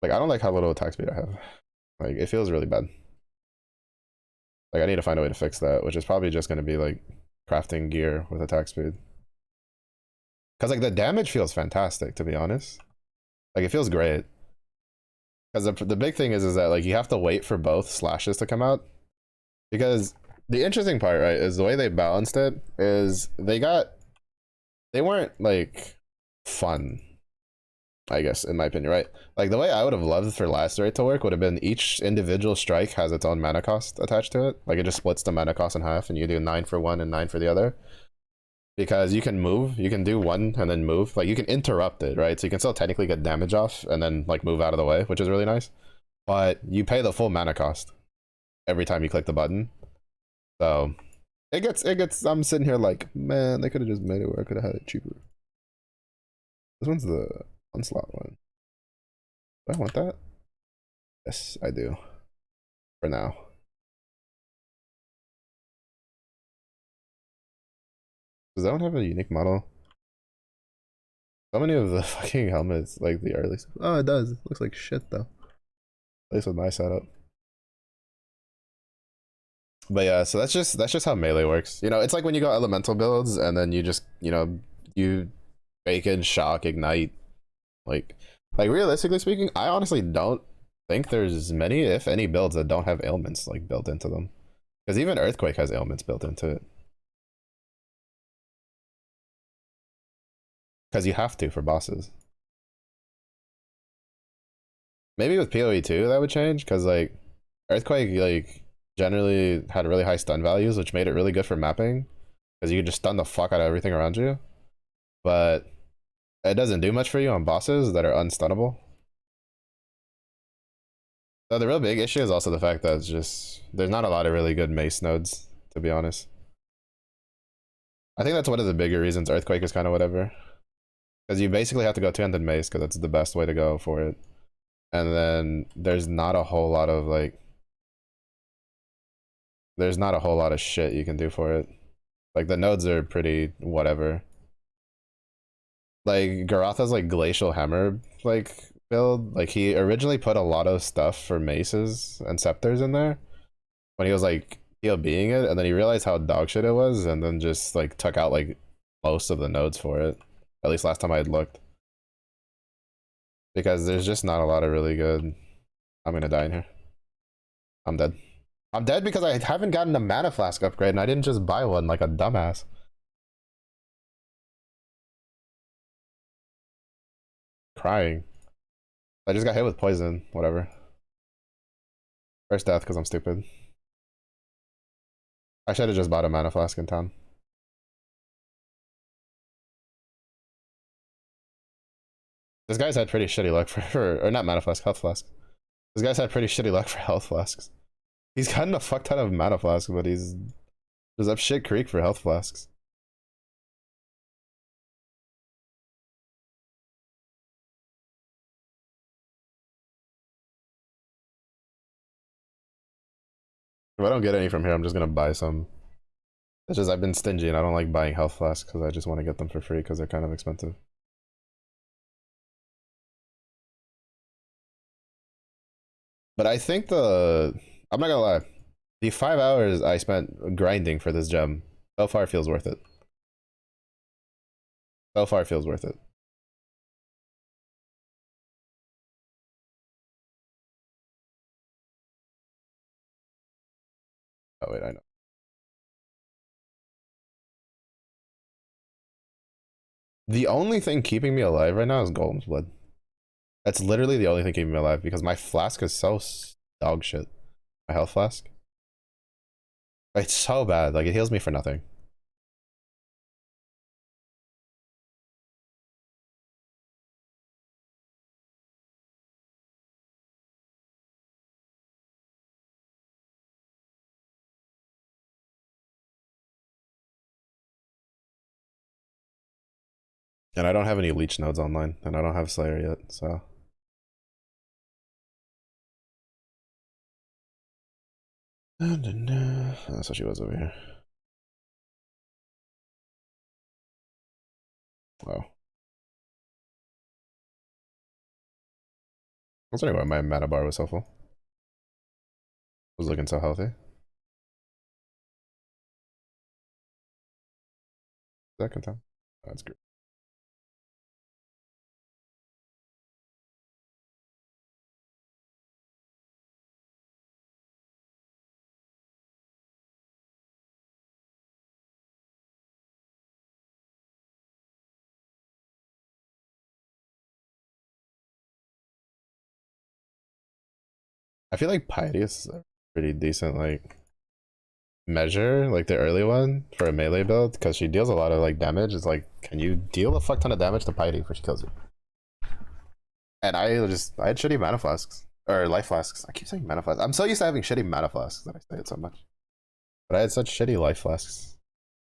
Like I don't like how little attack speed I have. Like it feels really bad. Like I need to find a way to fix that, which is probably just going to be like crafting gear with attack speed. Because like the damage feels fantastic, to be honest. Like it feels great. Because the big thing is that like you have to wait for both slashes to come out. Because the interesting part, right, is the way they balanced it is they weren't like fun, I guess, in my opinion, right? Like the way I would have loved for lacerate to work would have been each individual strike has its own mana cost attached to it. Like it just splits the mana cost in half and you do 9 for one and 9 for the other. because you can move, you can do one and then move. Like you can interrupt it, right? So you can still technically get damage off and then like move out of the way, which is really nice. But you pay the full mana cost every time you click the button. So it gets I'm sitting here like, man, they could have just made it where I could have had it cheaper. This one's the onslaught one. Do I want that? Yes, I do. For now. Does that one have a unique model? So many of the fucking helmets, like the early. Oh, it does. It looks like shit though. At least with my setup. But yeah, so that's just how melee works. You know, it's like when you go elemental builds and then you just, you know, you bake in shock, ignite. Like like realistically speaking, I honestly don't think there's many, if any, builds that don't have ailments like built into them. Because even Earthquake has ailments built into it. Because you have to for bosses. Maybe with PoE 2 that would change, because like Earthquake like generally had really high stun values, which made it really good for mapping. Because you could just stun the fuck out of everything around you. But it doesn't do much for you on bosses that are unstunnable. So the real big issue is also the fact that it's just there's not a lot of really good mace nodes, to be honest. I think that's one of the bigger reasons Earthquake is kind of whatever. Because you basically have to go two-handed mace because that's the best way to go for it. And then there's not a whole lot of like there's not a whole lot of shit you can do for it. Like the nodes are pretty whatever. Like Garatha's like glacial hammer like build, like he originally put a lot of stuff for maces and scepters in there when he was like being it, and then he realized how dog shit it was, and then just like took out like most of the nodes for it. At least last time I had looked. Because there's just not a lot of really good. I'm gonna die in here. I'm dead. I'm dead because I haven't gotten a mana flask upgrade and I didn't just buy one like a dumbass. Crying. I just got hit with poison. Whatever. First death because I'm stupid. I should have just bought a mana flask in town. This guy's had pretty shitty luck or not mana flask, health flask. This guy's had pretty shitty luck for health flasks. He's gotten a fuck ton of mana flasks, but he's up shit creek for health flasks. If I don't get any from here, I'm just gonna buy some. It's just I've been stingy and I don't like buying health flasks because I just want to get them for free because they're kind of expensive. But I think I'm not gonna lie, the 5 hours I spent grinding for this gem so far feels worth it. So far feels worth it. Oh wait, I know. The only thing keeping me alive right now is Golem's Blood. That's literally the only thing keeping me alive because my flask is so dog shit. My health flask. It's so bad. Like it heals me for nothing. And I don't have any leech nodes online, and I don't have Slayer yet, so. That's what she was over here. Oh. I was wondering why my mana bar was so full. I was looking so healthy. Second time. That's great. I feel like Piety is a pretty decent like measure, like the early one for a melee build, because she deals a lot of like damage. It's like, can you deal a fuck ton of damage to Piety before she kills you? And I had shitty mana flasks or life flasks. I keep saying mana flasks. I'm so used to having shitty mana flasks that I say it so much. But I had such shitty life flasks.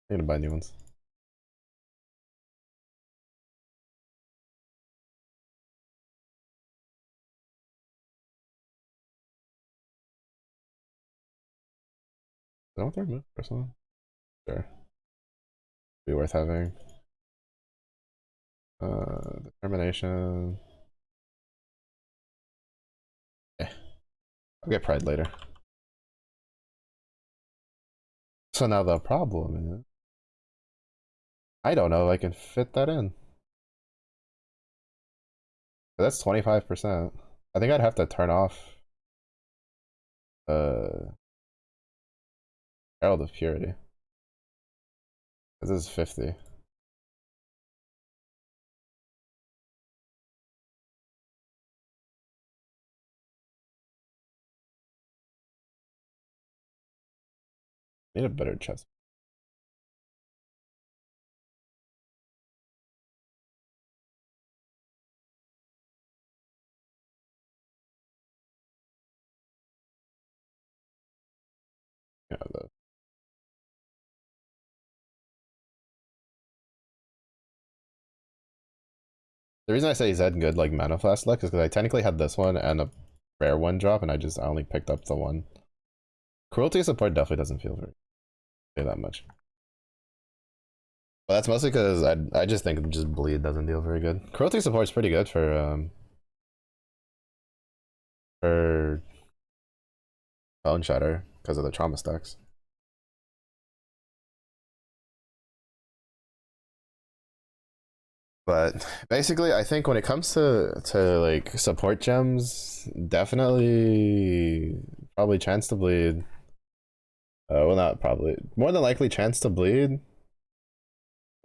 I need to buy new ones. Don't they move personally? Sure. Be worth having. Determination. Yeah. I'll get pride later. So now the problem is I don't know if I can fit that in. That's 25%. I think I'd have to turn off Herald of Purity. This is 50. Need a better chest. Yeah, the reason I say Zed good like Mana Flask luck is because I technically had this one and a rare one drop, and I only picked up the one. Cruelty support definitely doesn't feel very that much. But that's mostly because I just think just bleed doesn't deal very good. Cruelty support's pretty good for Bone Shatter because of the trauma stacks. But basically, I think when it comes to like support gems, definitely probably chance to bleed. Well, not probably. More than likely, chance to bleed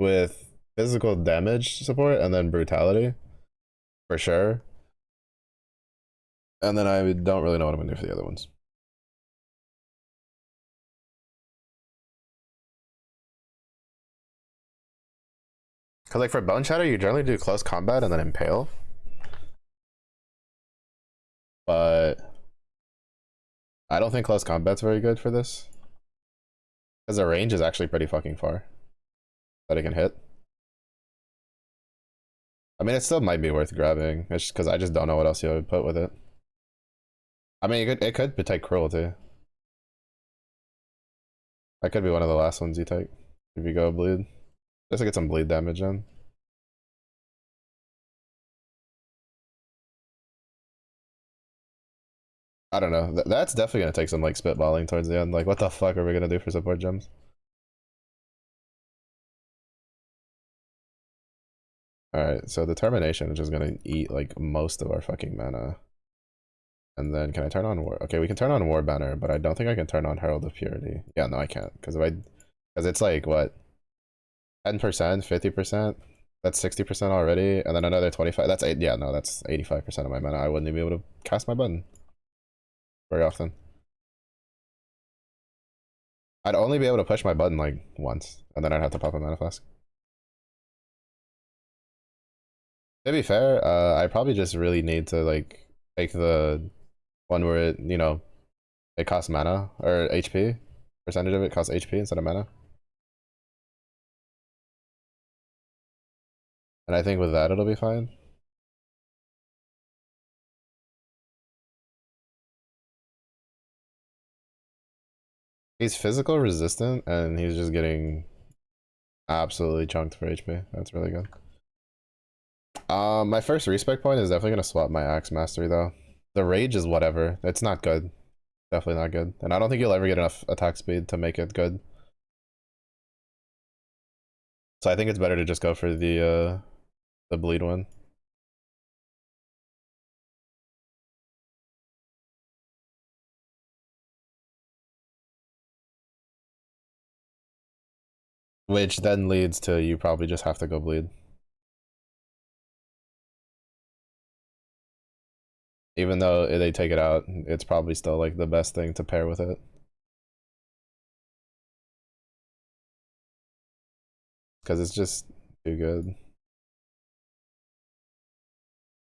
with physical damage support and then brutality for sure. And then I don't really know what I'm gonna do for the other ones. Cause like for Bone Shatter, you generally do close combat and then impale. But I don't think close combat's very good for this. Because the range is actually pretty fucking far that it can hit. I mean, it still might be worth grabbing. It's just because I just don't know what else you would put with it. I mean, it could take cruelty. That could be one of the last ones you take if you go bleed, just to get some bleed damage in. I don't know. That's definitely gonna take some like spitballing towards the end. Like, what the fuck are we gonna do for support gems? All right, so determination is just gonna eat like most of our fucking mana. And then can I turn on war? Okay, we can turn on war banner, but I don't think I can turn on herald of purity. Yeah, no, I can't because because it's like what 10%, 50%. That's 60% already, and then another 25. That's eight. Yeah, no, that's 85% of my mana. I wouldn't even be able to cast my button very often. I'd only be able to push my button like once, and then I'd have to pop a mana flask. To be fair, I probably just really need to like take the one where it costs mana or HP. Percentage of it costs HP instead of mana. And I think with that it'll be fine. He's physical resistant and he's just getting absolutely chunked for HP. That's really good. My first respec point is definitely gonna swap my axe mastery though. The rage is whatever. It's not good. Definitely not good. And I don't think you'll ever get enough attack speed to make it good. So I think it's better to just go for the bleed one. Which then leads to you probably just have to go bleed. Even though they take it out, it's probably still like the best thing to pair with it. because it's just too good.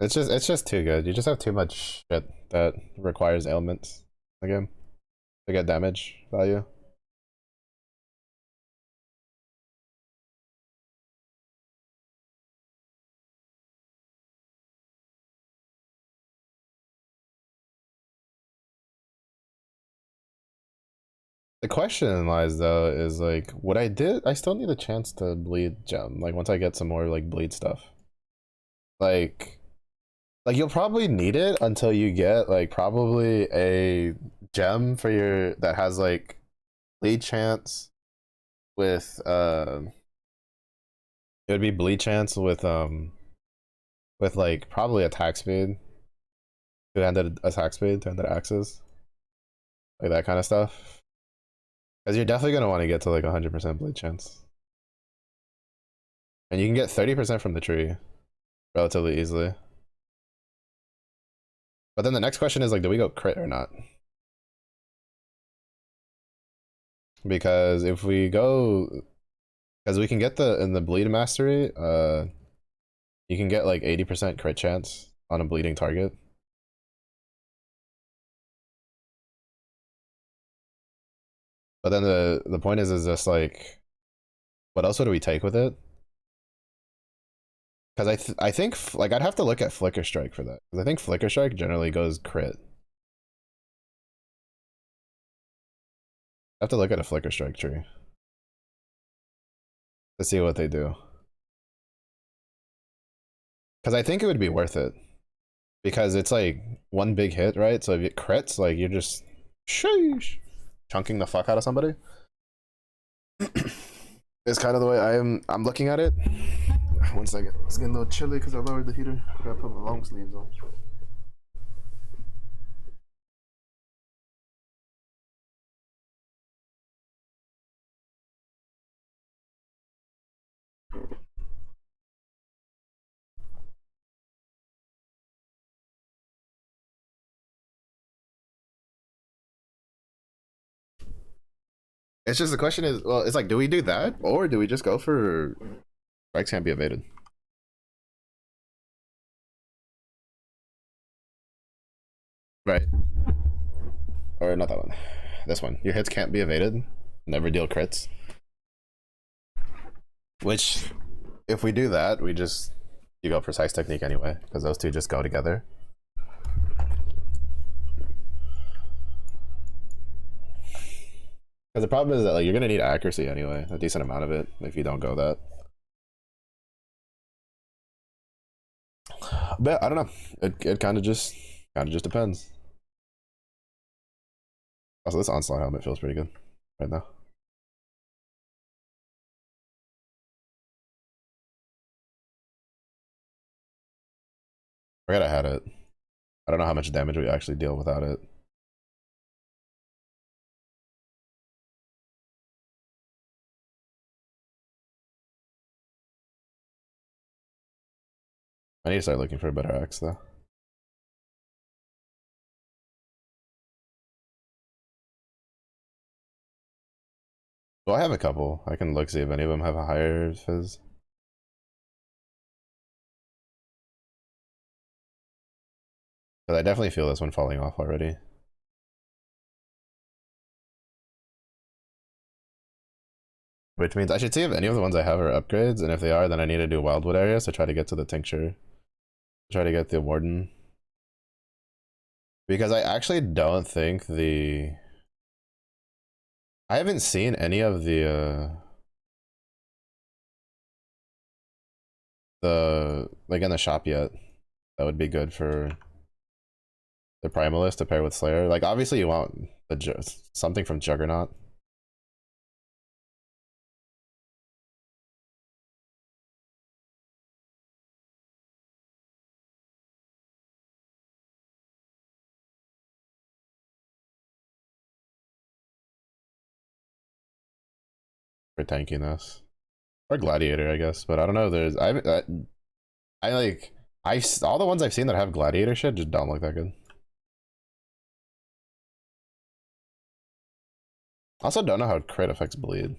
It's just too good. You just have too much shit that requires ailments again to get damage value. The question lies though is like what I still need a chance to bleed gem, like once I get some more like bleed stuff. Like you'll probably need it until you get like probably a gem for your that has like bleed chance with it would be bleed chance with like probably attack speed, two-handed attack speed, two-handed axes, like that kind of stuff. Because you're definitely gonna want to get to like 100% bleed chance, and you can get 30% from the tree relatively easily. But then the next question is like, do we go crit or not? Because if we go, because we can get the in the bleed mastery, you can get like 80% crit chance on a bleeding target. But then the point is just like, what else would we take with it? Because I think like I'd have to look at Flicker Strike for that. Because I think Flicker Strike generally goes crit. I have to look at a Flicker Strike tree to see what they do. Because I think it would be worth it. Because it's like one big hit, right? So if it crits, like you're just sheesh, chunking the fuck out of somebody. It's kind of the way I'm looking at it. One second. It's getting a little chilly because I lowered the heater. I gotta put my long sleeves on. It's just the question is, well, it's like, do we do that or do we just go for strikes can't be evaded? Right. Or not that one. This one. Your hits can't be evaded. Never deal crits. Which, if we do that, you go precise technique anyway, because those two just go together. Because the problem is that like you're gonna need accuracy anyway, a decent amount of it, if you don't go that. But I don't know. It kind of just depends. Also, this onslaught helmet feels pretty good right now. Forgot I had it. I don't know how much damage we actually deal without it. I need to start looking for a better axe though. Well, I have a couple. I can look see if any of them have a higher fizz. But I definitely feel this one falling off already. Which means I should see if any of the ones I have are upgrades, and if they are, then I need to do Wildwood areas to try to get to the tincture. Try to get the Warden. Because I actually don't think I haven't seen any of the like in the shop yet. That would be good for the Primalist to pair with Slayer. Like obviously you want something from Juggernaut. For tankiness. Or Gladiator, I guess. But I don't know. I like all the ones I've seen that have Gladiator shit just don't look that good. Also, don't know how crit affects bleed.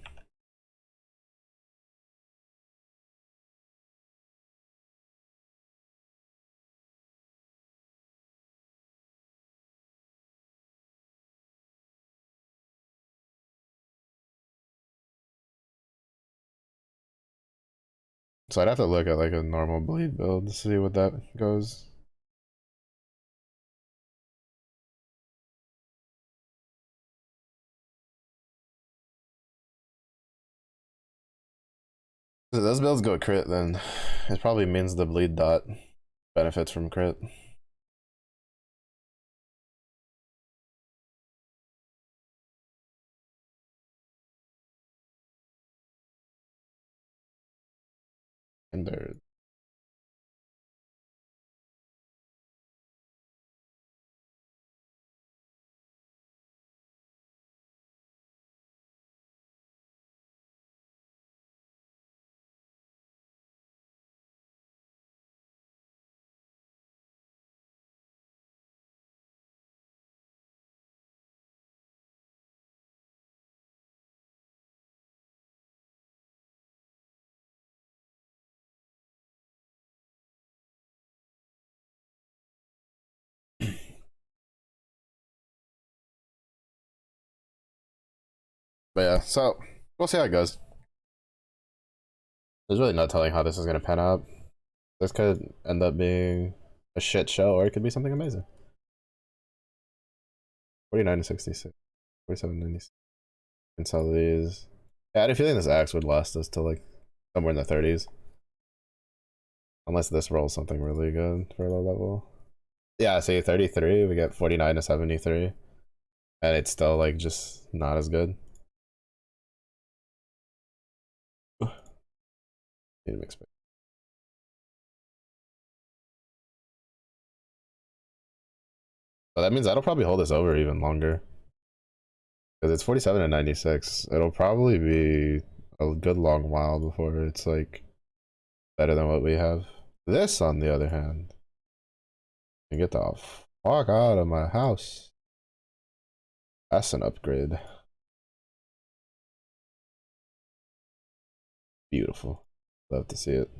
So I'd have to look at like a normal bleed build to see what that goes. If those builds go crit, then it probably means the bleed dot benefits from crit. And they're but yeah, so we'll see how it goes. There's really no telling how this is gonna pan out. This could end up being a shit show, or it could be something amazing. 49 to 66, 47 96. And sell these. Yeah, I had a feeling this axe would last us to like somewhere in the 30s. Unless this rolls something really good for low level. Yeah, see 33, we get 49 to 73. And it's still like just not as good. Need to mix it. But that means that'll probably hold us over even longer. Because it's 47 and 96. It'll probably be a good long while before it's like better than what we have. This, on the other hand, can get the fuck out of my house. That's an upgrade. Beautiful. Love to see it.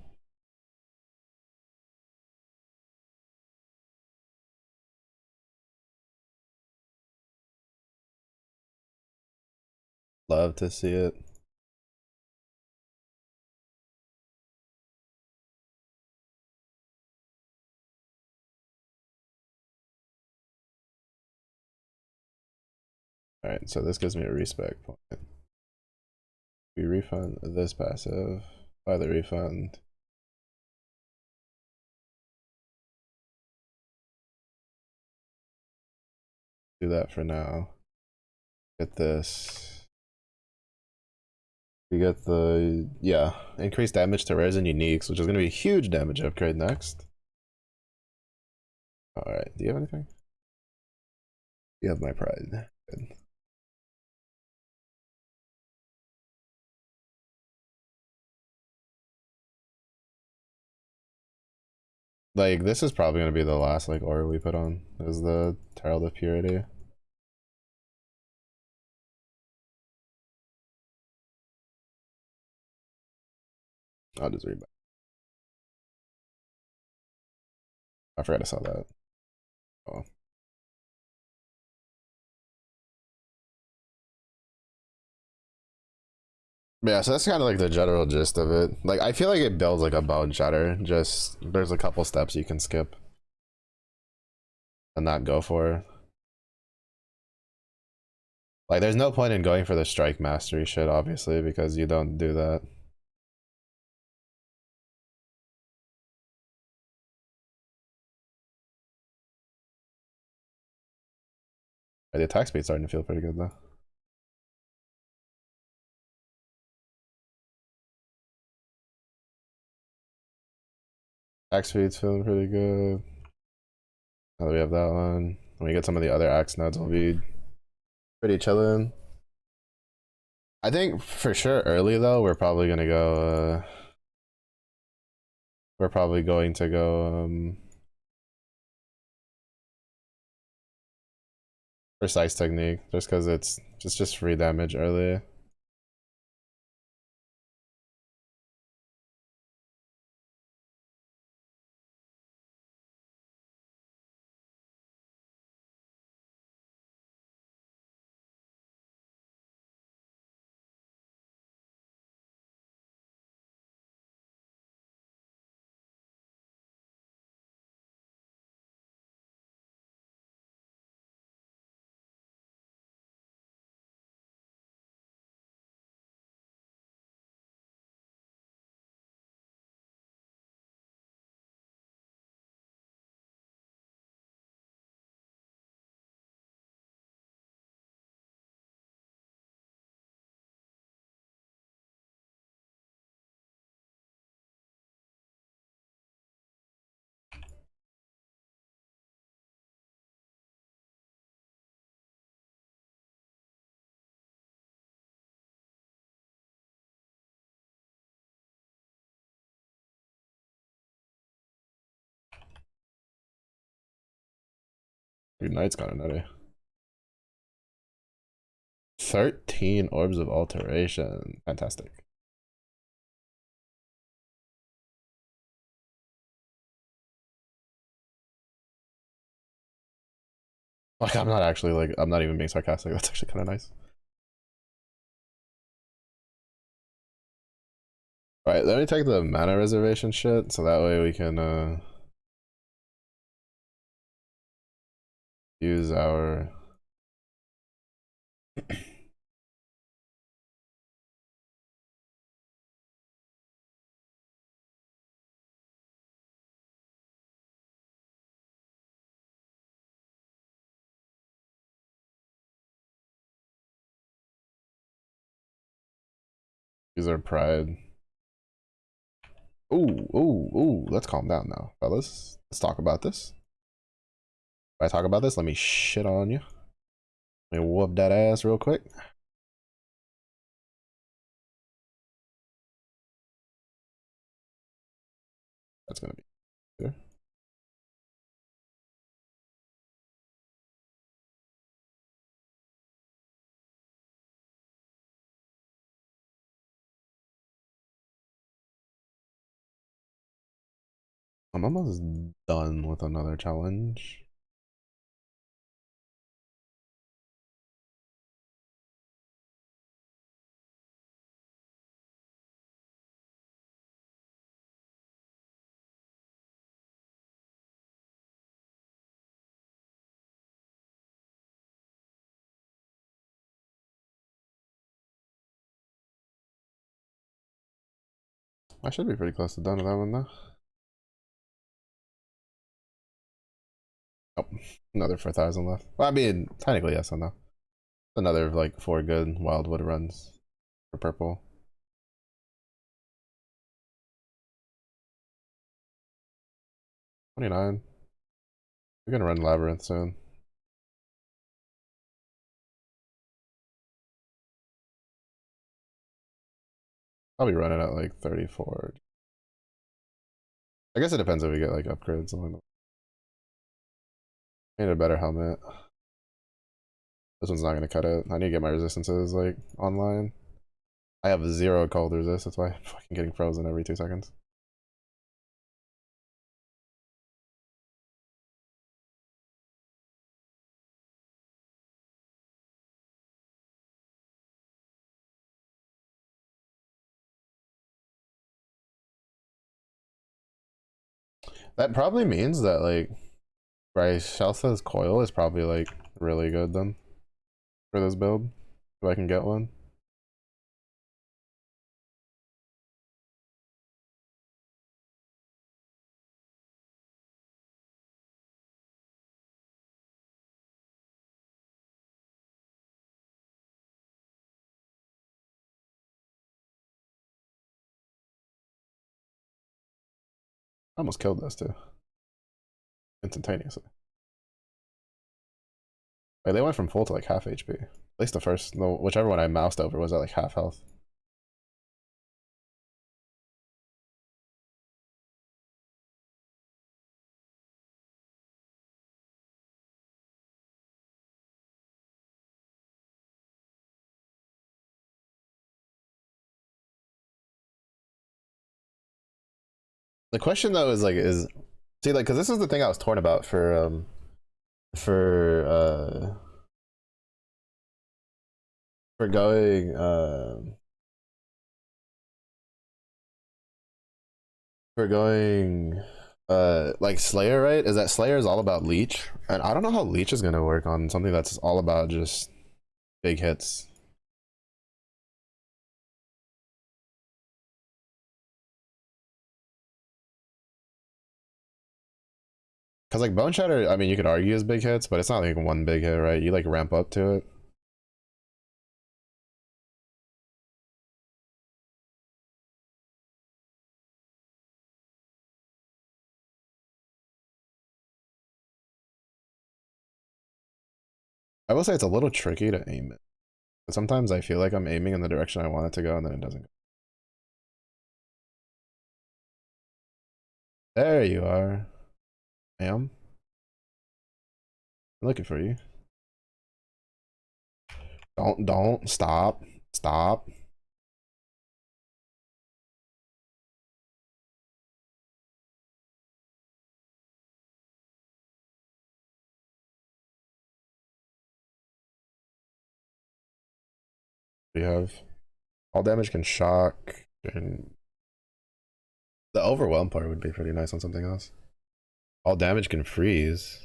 Love to see it. Alright, so this gives me a respec point. We refund this passive. Buy the refund. Do that for now. Get this. We get the, yeah, increased damage to rares and uniques, which is going to be a huge damage upgrade next. Alright, do you have anything? You have my pride. Good. Like, this is probably going to be the last, like, aura we put on, is the Herald of Purity. I'll just read back. I forgot I saw that. Oh. But yeah, so that's kind of like the general gist of it. Like, I feel like it builds like a bone shatter. Just, there's a couple steps you can skip and not go for. Like, there's no point in going for the strike mastery shit, obviously, because you don't do that. The attack speed's starting to feel pretty good, though. Axe speed's feeling pretty good. Now that we have that one, when we get some of the other axe nodes, we'll be pretty chilling. I think for sure early though, we're probably gonna go. We're probably going to go precise technique, just because it's just free damage early. Your knight's kind of nutty. 13 orbs of alteration. Fantastic. Like, I'm not actually, like, I'm not even being sarcastic. That's actually kind of nice. All right, let me take the mana reservation shit, so that way we can use our pride. Ooh, let's calm down now, fellas. Let's talk about this. If I talk about this, let me shit on you. Let me whoop that ass real quick. That's gonna be there. I'm almost done with another challenge. I should be pretty close to done with that one though. Oh, another 4,000 left. Well, I mean, technically yes and no. Another like 4 good wildwood runs for purple. 29. We're gonna run labyrinth soon. I'll be running at like 34. I guess it depends if we get like upgrades. I need a better helmet. This one's not gonna cut it. I need to get my resistances like online. I have 0 cold resist. That's why I'm fucking getting frozen every 2 seconds. That probably means that like Bryshelsa's coil is probably like really good then for this build. If I can get one. I almost killed this too. Instantaneously. Like they went from full to like half HP. At least the first, no, whichever one I moused over was at like half health. The question though is see like because this is the thing I was torn about for for going like Slayer, right? Is that Slayer is all about leech, and I don't know how leech is gonna work on something that's all about just big hits. Because like Bone Shatter, I mean, you could argue is big hits, but it's not like one big hit, right? You like ramp up to it. I will say it's a little tricky to aim it. But sometimes I feel like I'm aiming in the direction I want it to go, and then it doesn't go. There you are. Ma'am. I'm looking for you. Don't stop. Stop. We have all damage can shock, and the overwhelm part would be pretty nice on something else. All damage can freeze.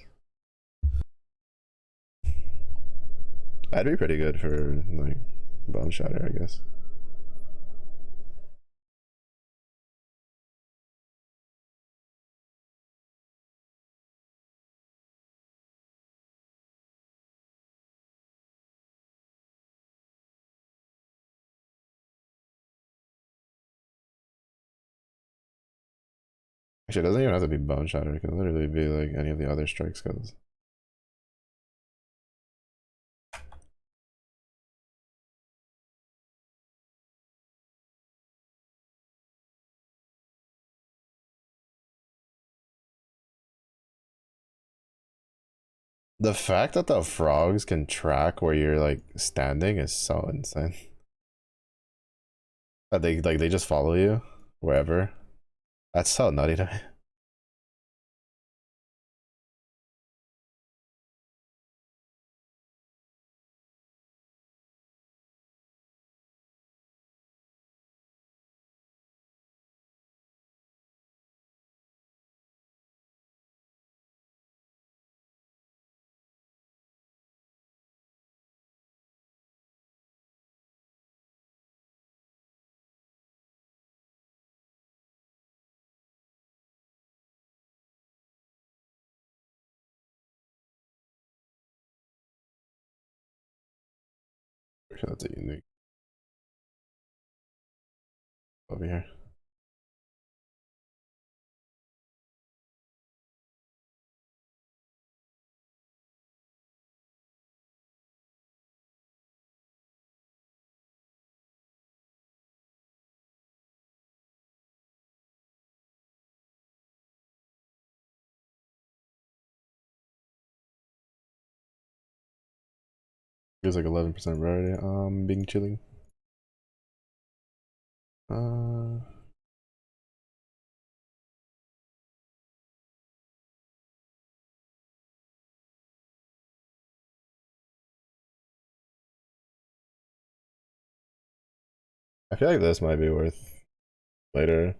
That'd be pretty good for like bone shatter, I guess. Actually, it doesn't even have to be bone shatter. It could literally be like any of the other strike skills. The fact that the frogs can track where you're like standing is so insane. That they just follow you wherever. That's so nutty to me. Sure, that's a unique over here. Feels like 11% rarity. Being chilling. Uh, I feel like this might be worth later.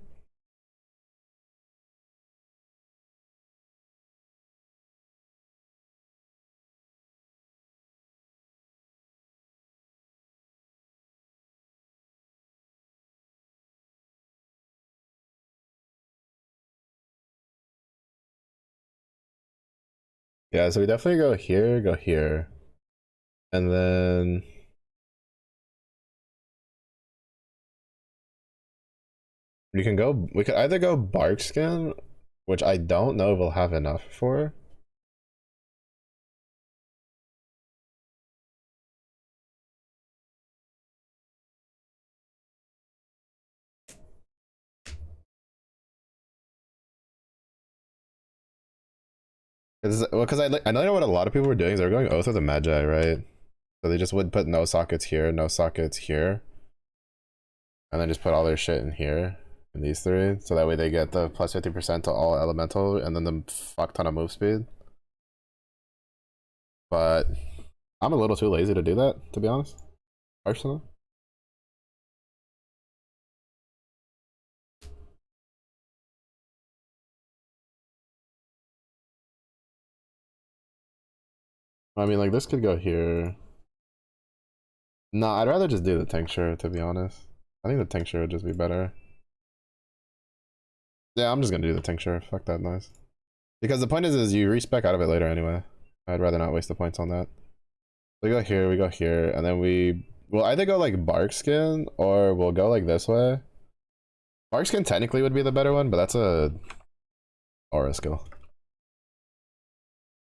Yeah, so we definitely go here, and then we can go. We could either go bark skin, which I don't know if we'll have enough for. Because I know what a lot of people were doing is they were going Oath of the Magi, right? So they just would put no sockets here, no sockets here, and then just put all their shit in here, in these three, so that way they get the plus 50% to all elemental and then the fuck ton of move speed. But I'm a little too lazy to do that, to be honest, personally. I mean, like, this could go here. No, I'd rather just do the tincture, to be honest. I think the tincture would just be better. Yeah, I'm just gonna do the tincture. Fuck that noise. Because the point is you respec out of it later anyway. I'd rather not waste the points on that. We go here, and then we'll either go like bark skin or we'll go like this way. Bark skin technically would be the better one, but that's a aura skill.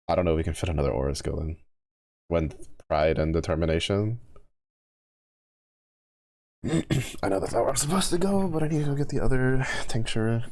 I don't know if we can fit another aura skill in. When pride and determination. I know that's not where I'm supposed to go, but I need to go get the other tincture.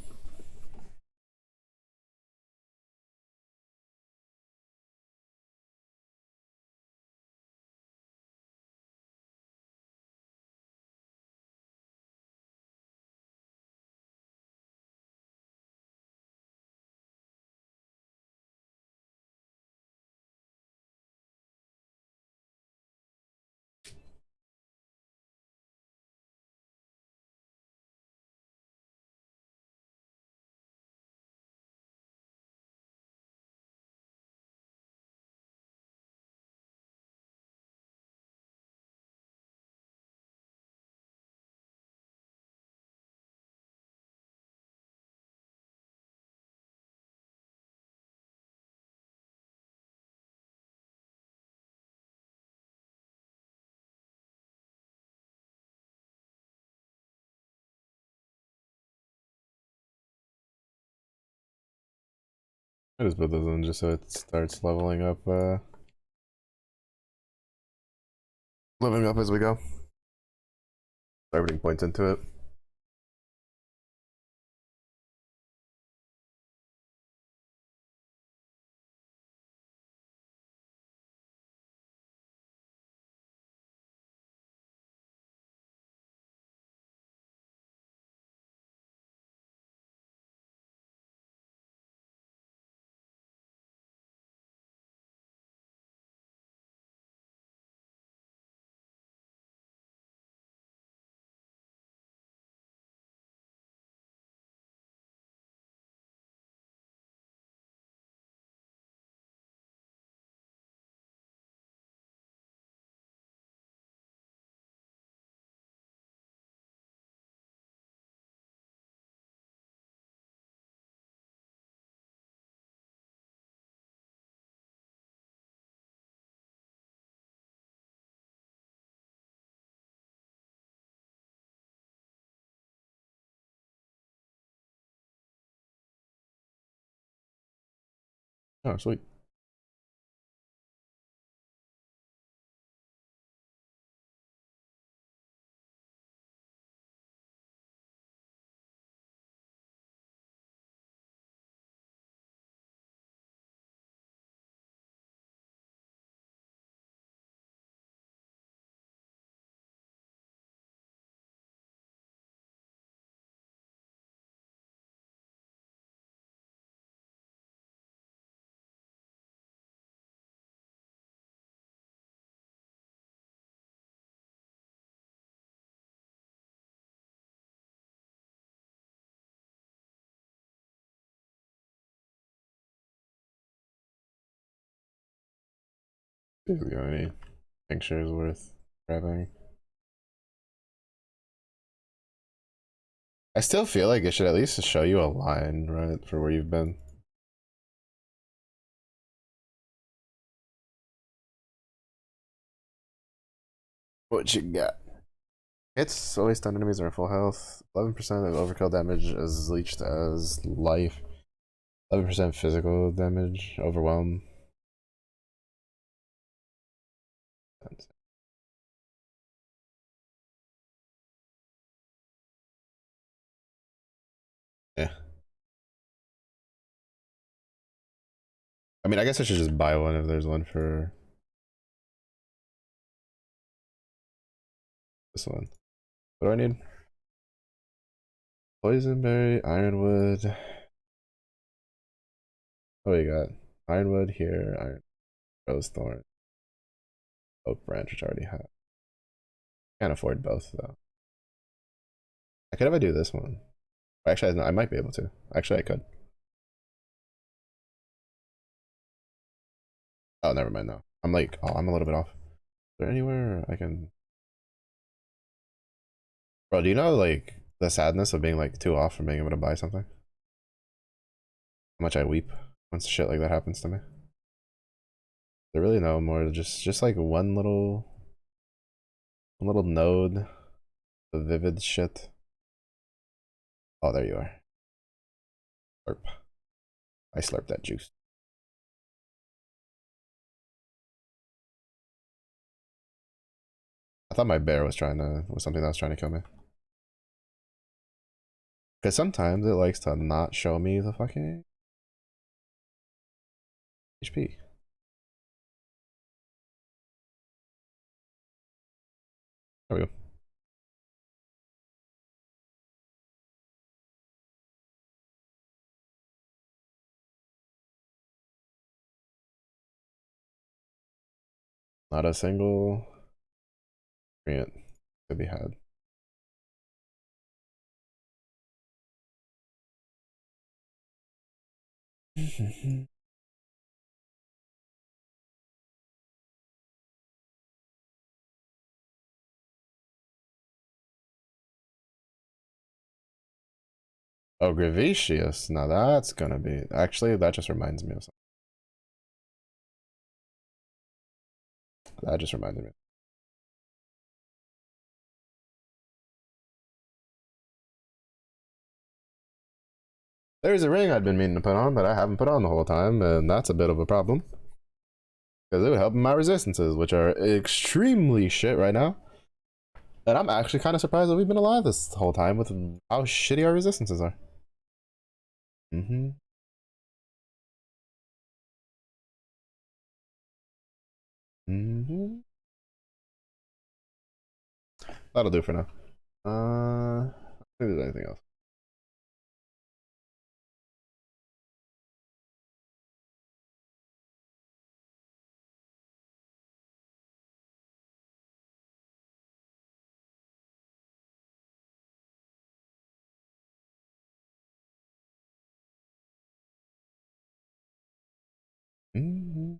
I just put those in just so it starts leveling up as we go. Everything points into it. Oh, sweet. Do we got any pictures worth grabbing? I still feel like it should at least show you a line, right, for where you've been. What you got? It's always stun enemies are full health. 11% of overkill damage is leached as life. 11% physical damage. Overwhelm. Yeah. I mean, I guess I should just buy one if there's one for this one. What do I need? Poisonberry, ironwood. Oh, you got ironwood here, iron rose thorn, oak branch, which I already have. Can't afford both though. I could if I do this one. Actually, I might be able to. Actually, I could. Oh, never mind. No, I'm like, oh, I'm a little bit off. Is there anywhere I can? Bro, do you know like the sadness of being like too off from being able to buy something? How much I weep once shit like that happens to me. There really no more. Just like one little node of vivid shit. Oh, there you are. Slurp. I slurped that juice. I thought my bear was something that was trying to kill me. Because sometimes it likes to not show me the fucking HP. There we go. Not a single variant to be had. Oh, Gravicious. Now that's gonna be. Actually, that just reminds me of something. That just reminded me. There's a ring I'd been meaning to put on that I haven't put on the whole time, and that's a bit of a problem. Because it would help my resistances, which are extremely shit right now. And I'm actually kind of surprised that we've been alive this whole time with how shitty our resistances are. Mm-hmm. Mm-hmm. That'll do for now. I think there's anything else. Mm-hmm.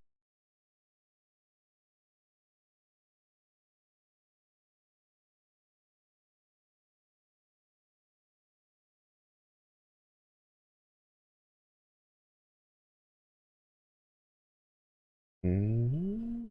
Mm-hmm.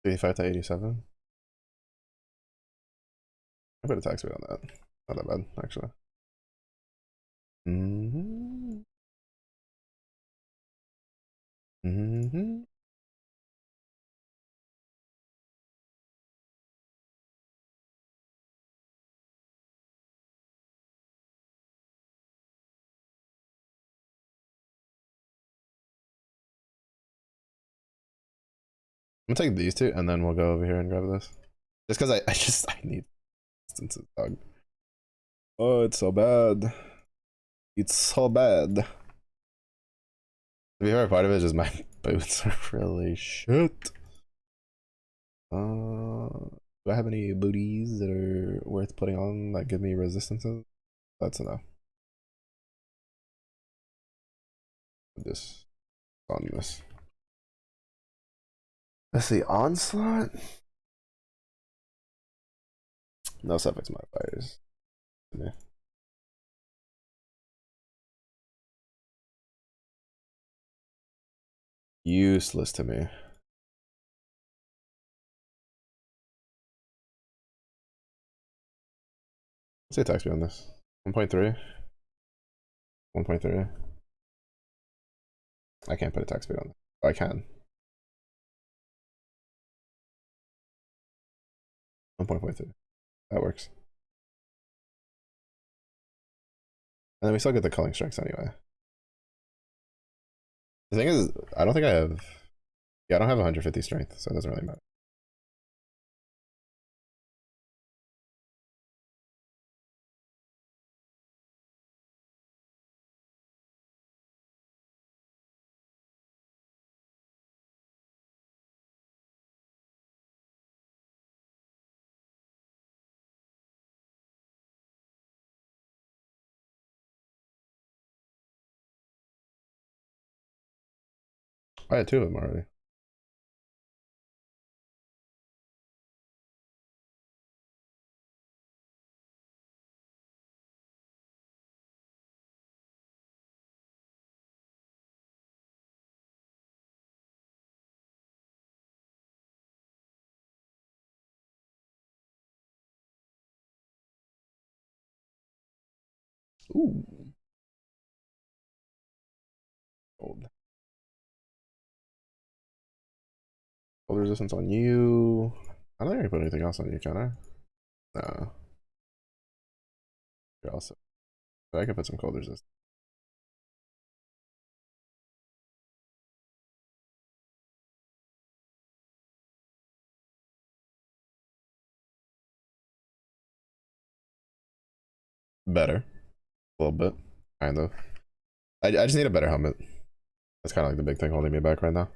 $85 to 87. I put a tax rate on that. Not that bad, actually. Mm-hmm. Mm-hmm. I'm gonna take these two and then we'll go over here and grab this. Just because I need instances, dog. Oh, it's so bad. It's so bad. To be fair, part of it is just my boots are really shit. Do I have any booties that are worth putting on that give me resistances? That's enough. This on this. Let's see, onslaught. No suffix modifiers. Yeah. Useless to me. Let's say attack speed on this. 1.3. 1.3. I can't put attack speed on this. Oh, I can. 1.3. That works. And then we still get the culling strikes anyway. The thing is, I don't think I have. Yeah, I don't have 150 strength, so it doesn't really matter. I had two of them already. Ooh. Gold. Gold resistance on you. I don't think I can put anything else on you, can I? No. You're also. But I can put some cold resistance. Better. A little bit. Kind of. I just need a better helmet. That's kind of like the big thing holding me back right now.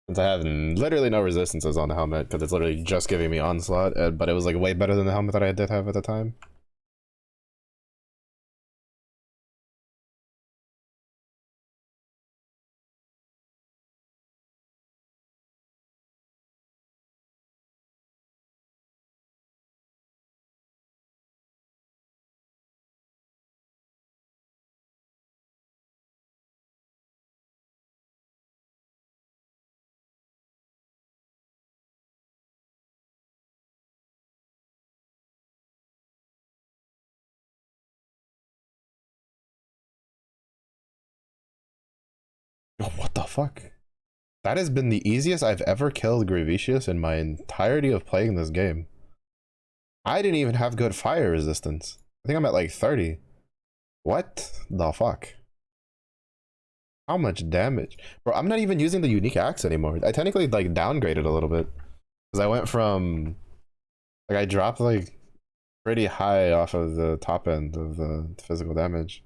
Since I have literally no resistances on the helmet, because it's literally just giving me onslaught, but it was like way better than the helmet that I did have at the time. fuck? That has been the easiest I've ever killed Gravicius in my entirety of playing this game. I didn't even have good fire resistance. I think I'm at like 30. What the fuck? How much damage? Bro, I'm not even using the unique axe anymore. I technically like downgraded a little bit. Because I went from like I dropped like pretty high off of the top end of the physical damage.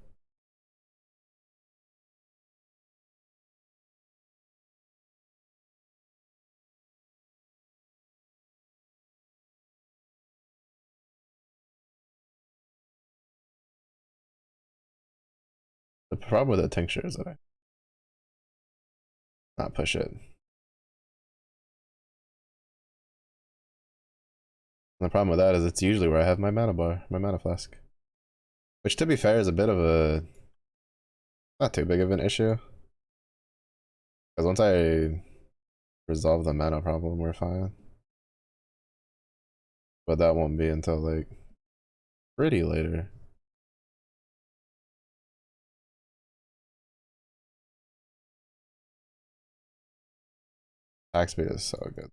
The problem with the tincture is that I not push it. And the problem with that is it's usually where I have my mana bar, my mana flask. Which to be fair is a bit of a not too big of an issue. Because once I resolve the mana problem, we're fine. But that won't be until like pretty later. Attack speed is so good.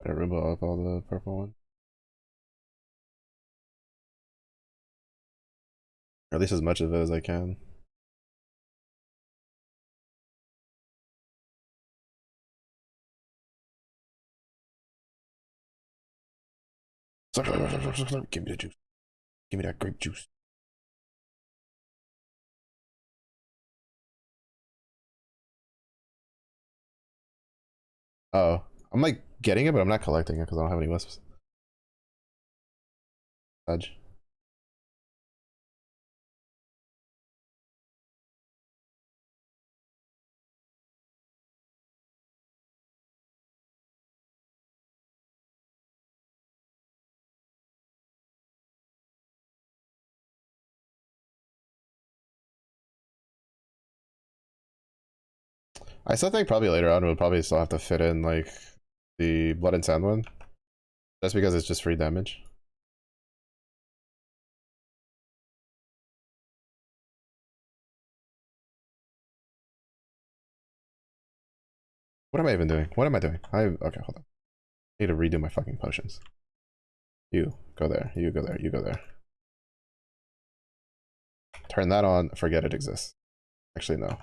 I ribble up all the purple one. Or at least as much of it as I can. Give me the juice. Give me that grape juice. Oh, I'm like getting it, but I'm not collecting it because I don't have any wisps. Edge. I still think probably later on we'll probably still have to fit in like the blood and sand one. Just because it's just free damage. What am I even doing? What am I doing? Okay, hold on. I need to redo my fucking potions. You go there, you go there, you go there. Turn that on, forget it exists. Actually, no.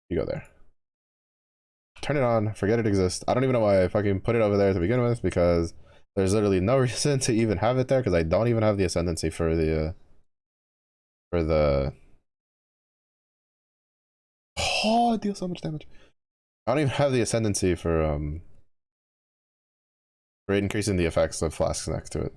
You go there. Turn it on, forget it exists. I don't even know why I fucking put it over there to begin with because there's literally no reason to even have it there because I don't even have the ascendancy for the oh, it deals so much damage. I don't even have the ascendancy for increasing the effects of flasks next to it.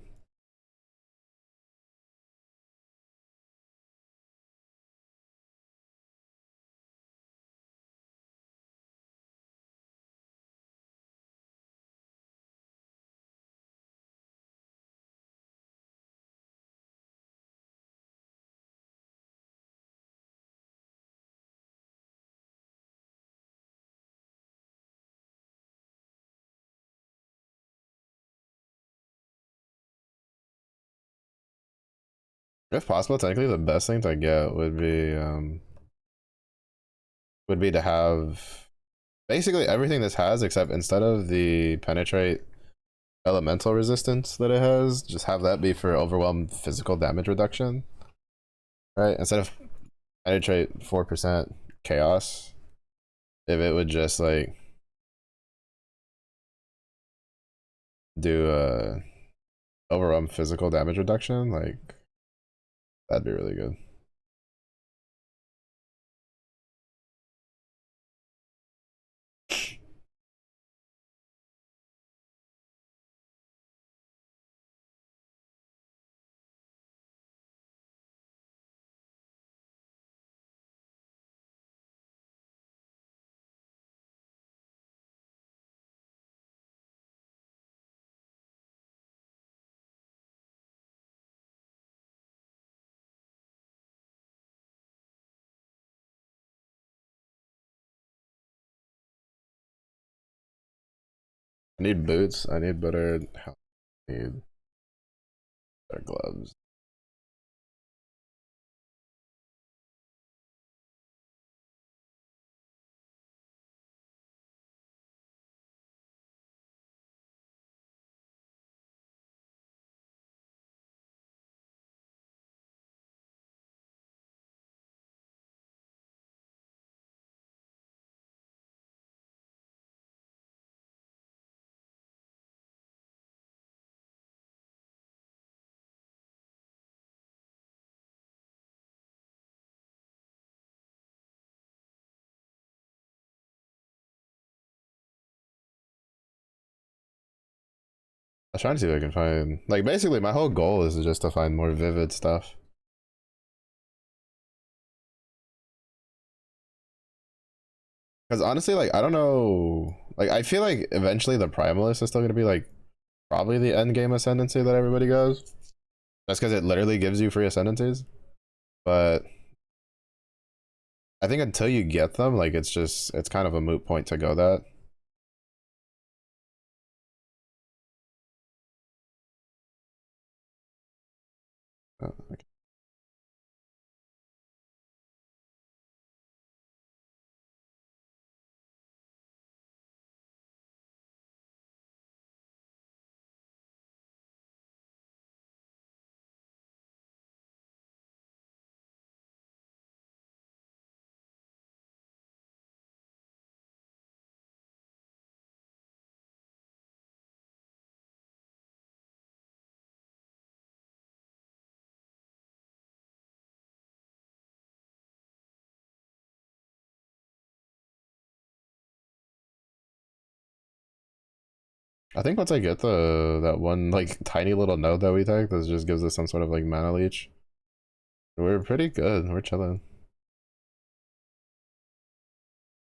If possible, technically the best thing to get would be to have basically everything this has except instead of the penetrate elemental resistance that it has, just have that be for overwhelm physical damage reduction. Right? Instead of penetrate 4% chaos, if it would just like do overwhelm physical damage reduction, like that'd be really good. I need boots. I need better. I need better gloves. I was trying to see if I can find, like, basically my whole goal is just to find more vivid stuff. Because honestly, like, I don't know, like, I feel like eventually the primalist is still gonna be like probably the end game ascendancy that everybody goes. That's because it literally gives you free ascendancies. But I think until you get them, like, it's kind of a moot point to go that. Okay. I think once I get the that one like tiny little node that we take, this just gives us some sort of like mana leech. We're pretty good. We're chilling.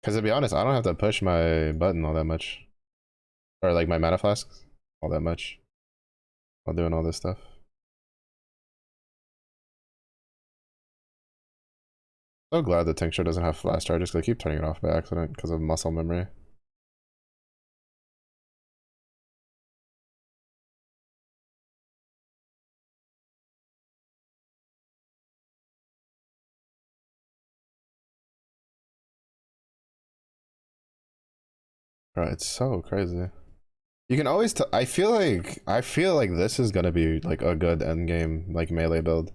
Because to be honest, I don't have to push my button all that much, or like my mana flasks all that much while doing all this stuff. So glad the tincture doesn't have flash charges because I keep turning it off by accident because of muscle memory. Bro, it's so crazy. You can always tell. I feel like this is gonna be like a good end game like melee build.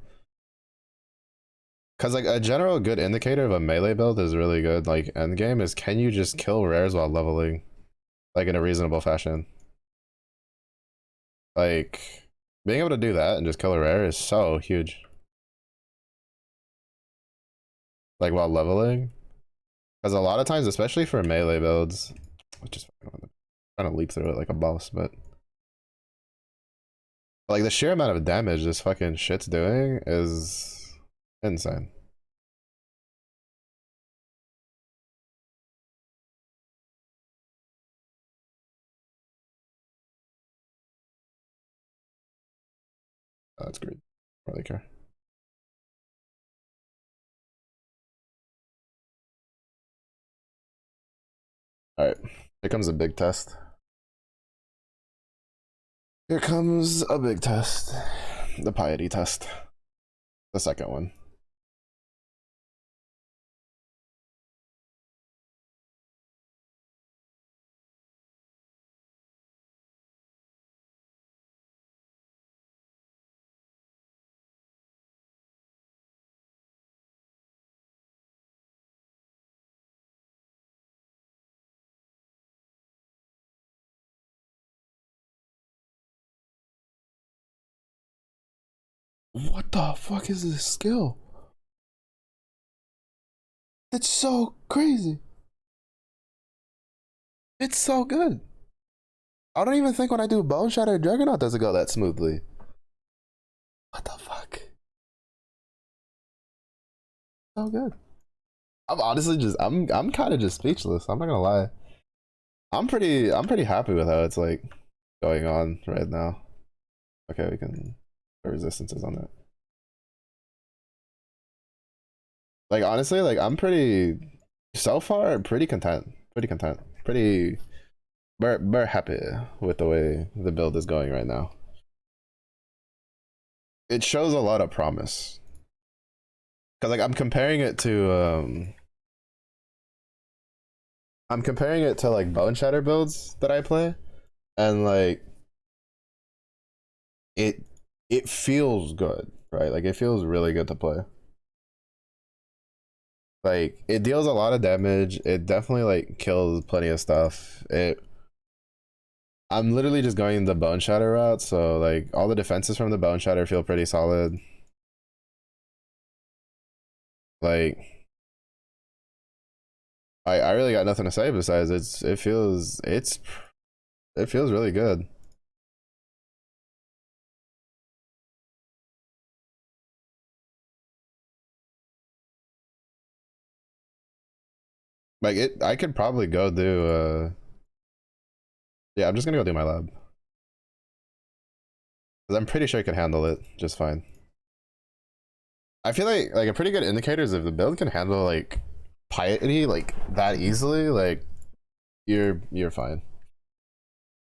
Cause like a general good indicator of a melee build is really good. Like end game is can you just kill rares while leveling, like in a reasonable fashion. Like being able to do that and just kill a rare is so huge. Like while leveling, because a lot of times, especially for melee builds, which is trying to leap through it like a boss, but like the sheer amount of damage this fucking shit's doing is insane. That's great. I don't really care. All right, here comes a big test. Here comes a big test. The piety test. The second one. What the fuck is this skill? It's so crazy. It's so good. I don't even think when I do Bone Shatter Juggernaut does it go that smoothly. What the fuck? So good. I'm honestly just I'm kind of just speechless. I'm not gonna lie. I'm pretty happy with how it's like going on right now. Okay, we can put resistances on that. Like honestly, like I'm pretty so far pretty content. Pretty content. Pretty we're happy with the way the build is going right now. It shows a lot of promise. Cause like I'm comparing it to like bone shatter builds that I play, and like it it feels good, right? Like it feels really good to play. Like it deals a lot of damage. It definitely like kills plenty of stuff. It I'm literally just going the bone shatter route, so like all the defenses from the bone shatter feel pretty solid. Like I really got nothing to say besides it feels really good. Like it I could probably go do yeah, I'm just gonna go do my lab. Cause I'm pretty sure I can handle it just fine. I feel like a pretty good indicator is if the build can handle like piety like that easily, like you're fine.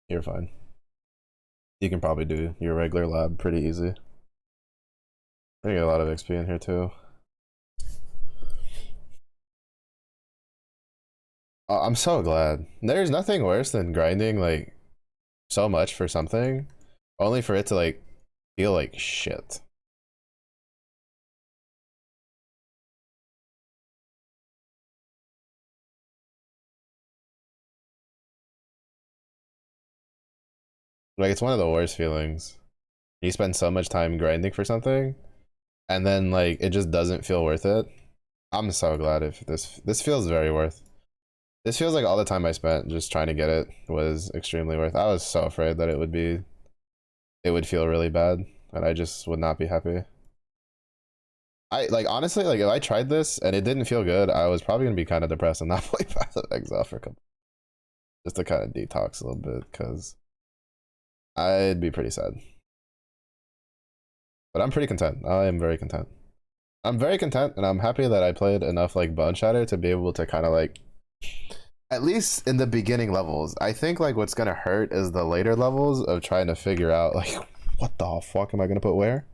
You're fine. You can probably do your regular lab pretty easy. I get a lot of XP in here too. I'm so glad. There's nothing worse than grinding like so much for something, only for it to like feel like shit. Like it's one of the worst feelings. You spend so much time grinding for something, and then like it just doesn't feel worth it. I'm so glad if this feels very worth. This feels like all the time I spent just trying to get it was extremely worth. I was so afraid that it would feel really bad, and I just would not be happy. I like honestly like if I tried this and it didn't feel good, I was probably gonna be kind of depressed and not play Path of Exile for a couple, just to kind of detox a little bit, because I'd be pretty sad. But I'm pretty content. I am very content. I'm very content, and I'm happy that I played enough like Bone Shatter to be able to kind of like, at least in the beginning levels. I think like what's gonna hurt is the later levels of trying to figure out like what the fuck am I gonna put where,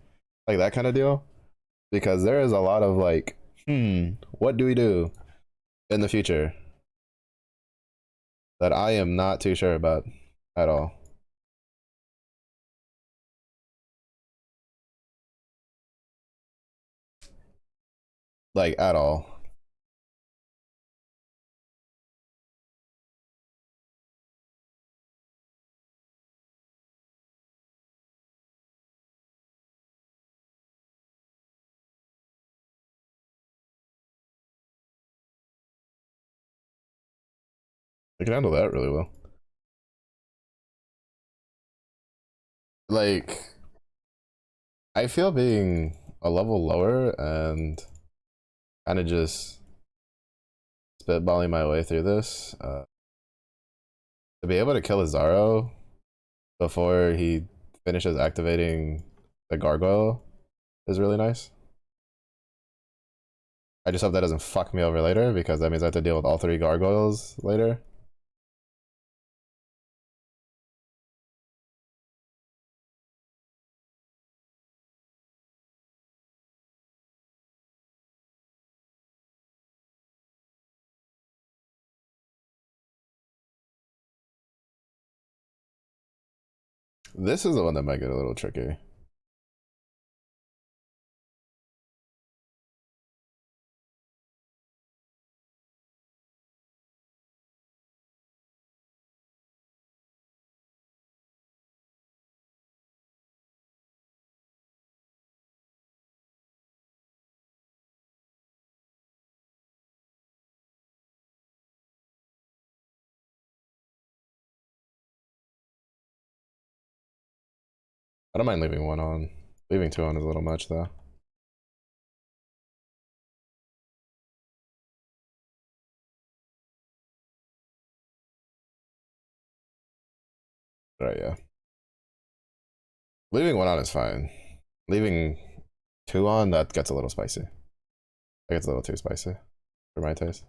like that kind of deal, because there is a lot of like, what do we do in the future that I am not too sure about at all. Like at all. I can handle that really well. Like I feel being a level lower and kind of just spitballing my way through this, to be able to kill Azaro before he finishes activating the gargoyle is really nice. I just hope that doesn't fuck me over later, because that means I have to deal with all three gargoyles later. This is the one that might get a little tricky. I don't mind leaving one on. Leaving two on is a little much though. Right, yeah. Leaving one on is fine. Leaving two on, that gets a little spicy. That gets a little too spicy for my taste.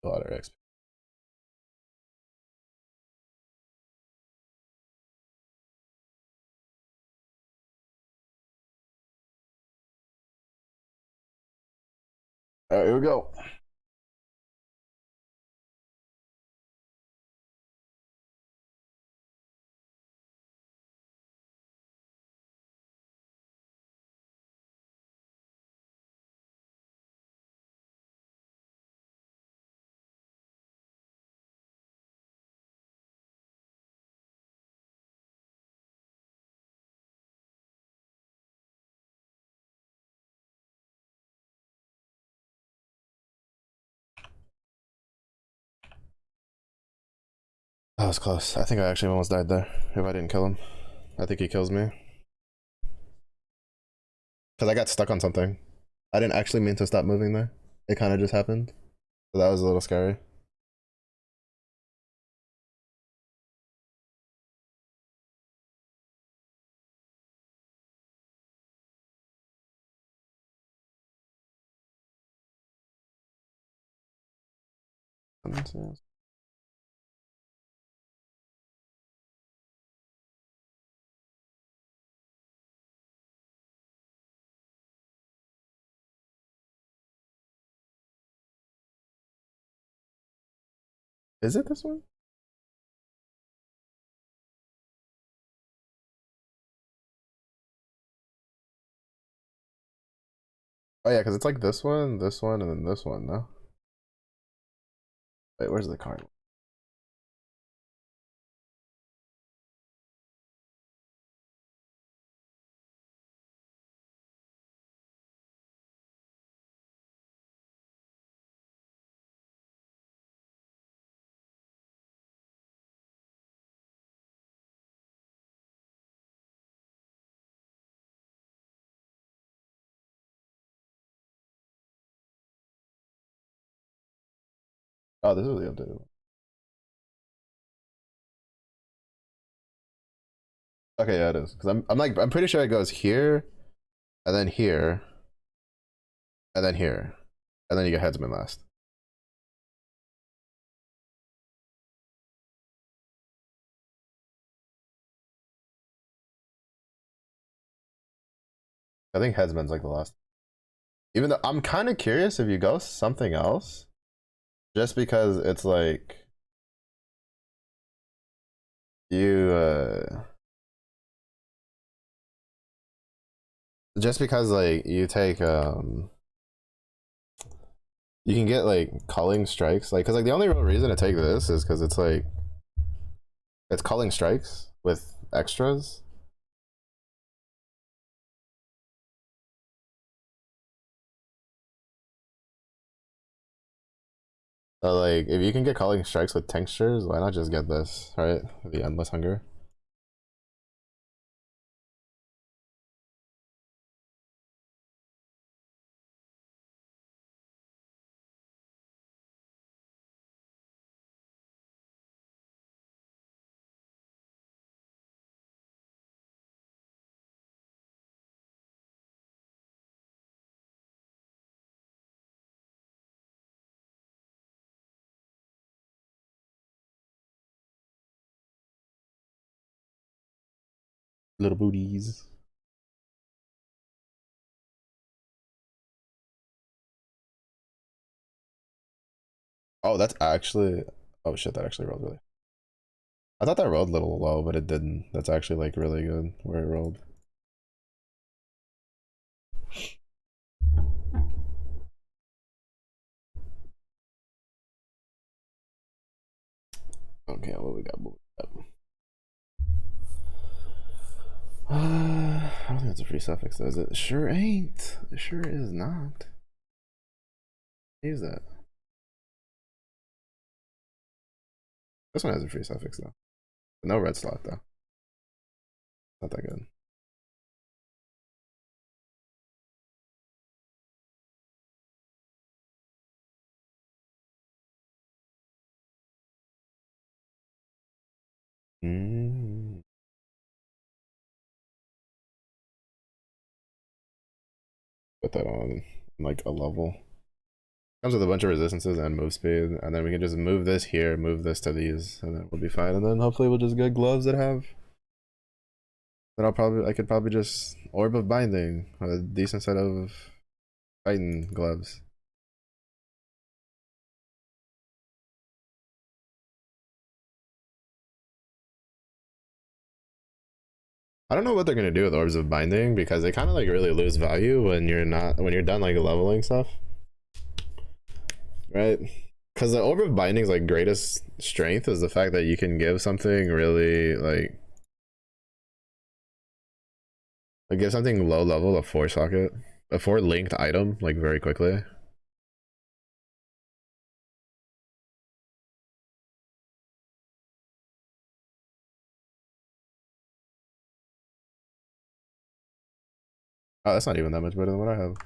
A lot of XP. All right, here we go. That was close. I think I actually almost died there if I didn't kill him. I think he kills me. Because I got stuck on something. I didn't actually mean to stop moving there. It kind of just happened. So that was a little scary. Is it this one? Oh yeah, because it's like this one, and then this one, no? Wait, where's the card? Oh, this is the updated one. Okay, yeah, it is. Because I'm pretty sure it goes here, and then here, and then here, and then you get headsman last. I think headsman's like the last. Even though I'm kind of curious if you go something else, just because it's like you just because like you take you can get like calling strikes, like because like the only real reason to take this is because it's like it's calling strikes with extras. So like if you can get calling strikes with tinctures, why not just get this, right? The endless hunger. Little booties. Oh, that's actually. Oh shit, that actually rolled really. I thought that rolled a little low, but it didn't. That's actually like really good where it rolled. Okay, what we got? What we got? I don't think that's a free suffix, though, is it? Sure ain't. It sure is not. Use that. This one has a free suffix, though. But no red slot, though. Not that good. Mm. Put that on like a level. Comes with a bunch of resistances and move speed, and then we can just move this here, move this to these, and then we'll be fine. And then hopefully we'll just get gloves that have. Then I could probably just orb of binding, a decent set of Titan gloves. I don't know what they're gonna do with orbs of binding because they kind of like really lose value when you're done like leveling stuff, right? Because the orb of binding's like greatest strength is the fact that you can give something really like give something low level a 4 socket, a 4 linked item like very quickly. Oh, that's not even that much better than what I have.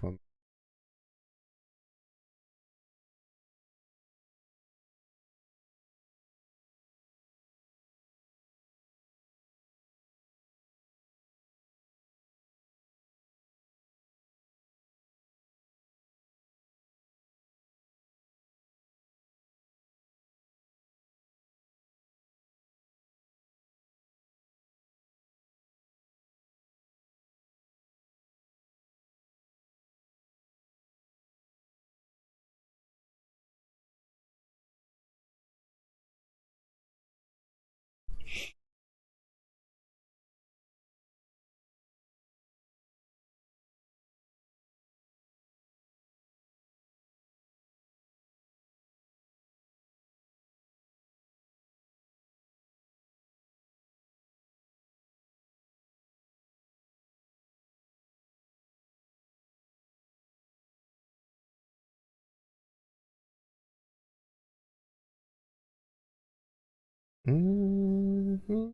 Mm-hmm.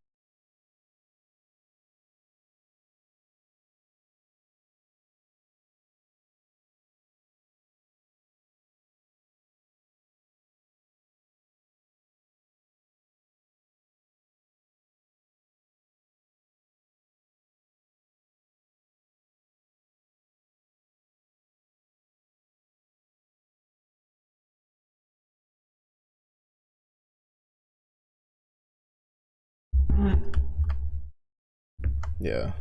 Yeah.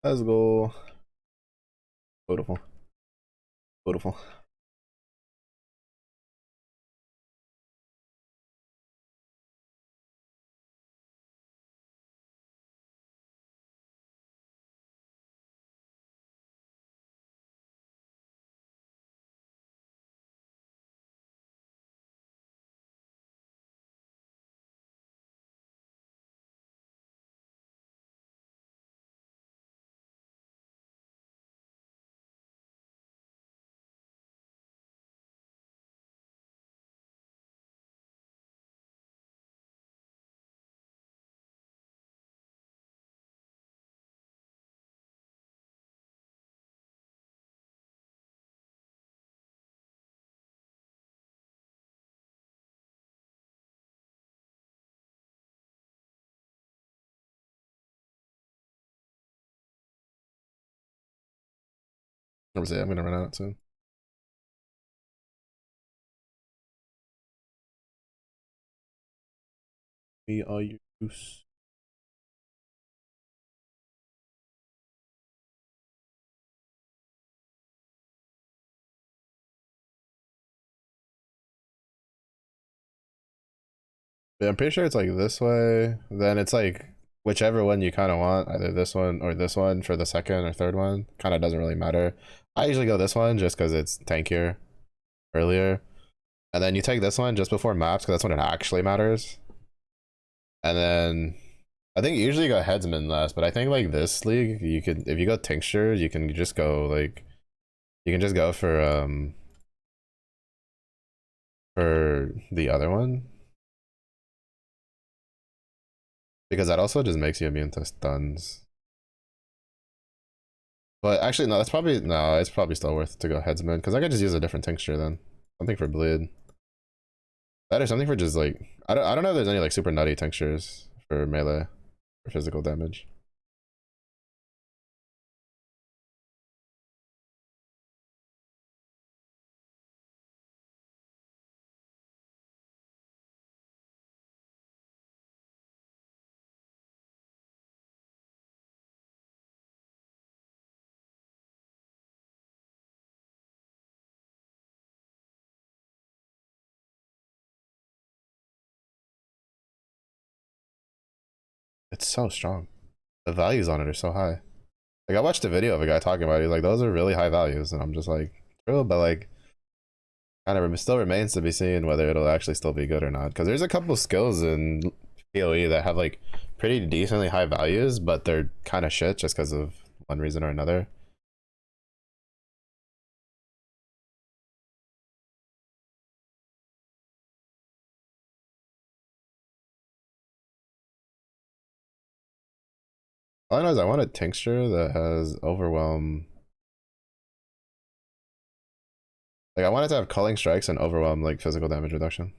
Let's go. Beautiful. Beautiful. I'm gonna run out soon. We are use. Yeah, I'm pretty sure it's like this way. Then it's like whichever one you kind of want, either this one or this one for the second or third one. Kind of doesn't really matter. I usually go this one just because it's tankier earlier. And then you take this one just before maps because that's when it actually matters. And then I think usually you go headsman last, but I think like this league, you could if you go tincture, you can just go like you can just go for the other one. Because that also just makes you immune to stuns. But actually, no, it's probably still worth to go headsman because I could just use a different tincture then. Something for bleed. That is something for just like I don't know if there's any like super nutty tinctures for melee or physical damage. It's so strong. The values on it are so high. Like I watched a video of a guy talking about it. He's like, those are really high values, and I'm just like, true, but like, kind of still remains to be seen whether it'll actually still be good or not. Because there's a couple skills in PoE that have like pretty decently high values, but they're kind of shit just because of one reason or another. All I know is I want a tincture that has overwhelm. Like I want it to have culling strikes and overwhelm like physical damage reduction.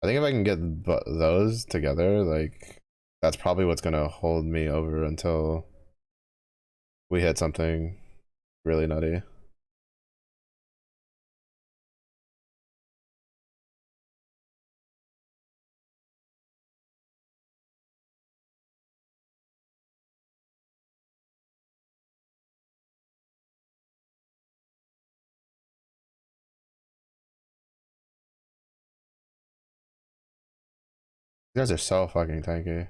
I think if I can get those together, like that's probably what's gonna hold me over until we hit something really nutty. You guys are so fucking tanky.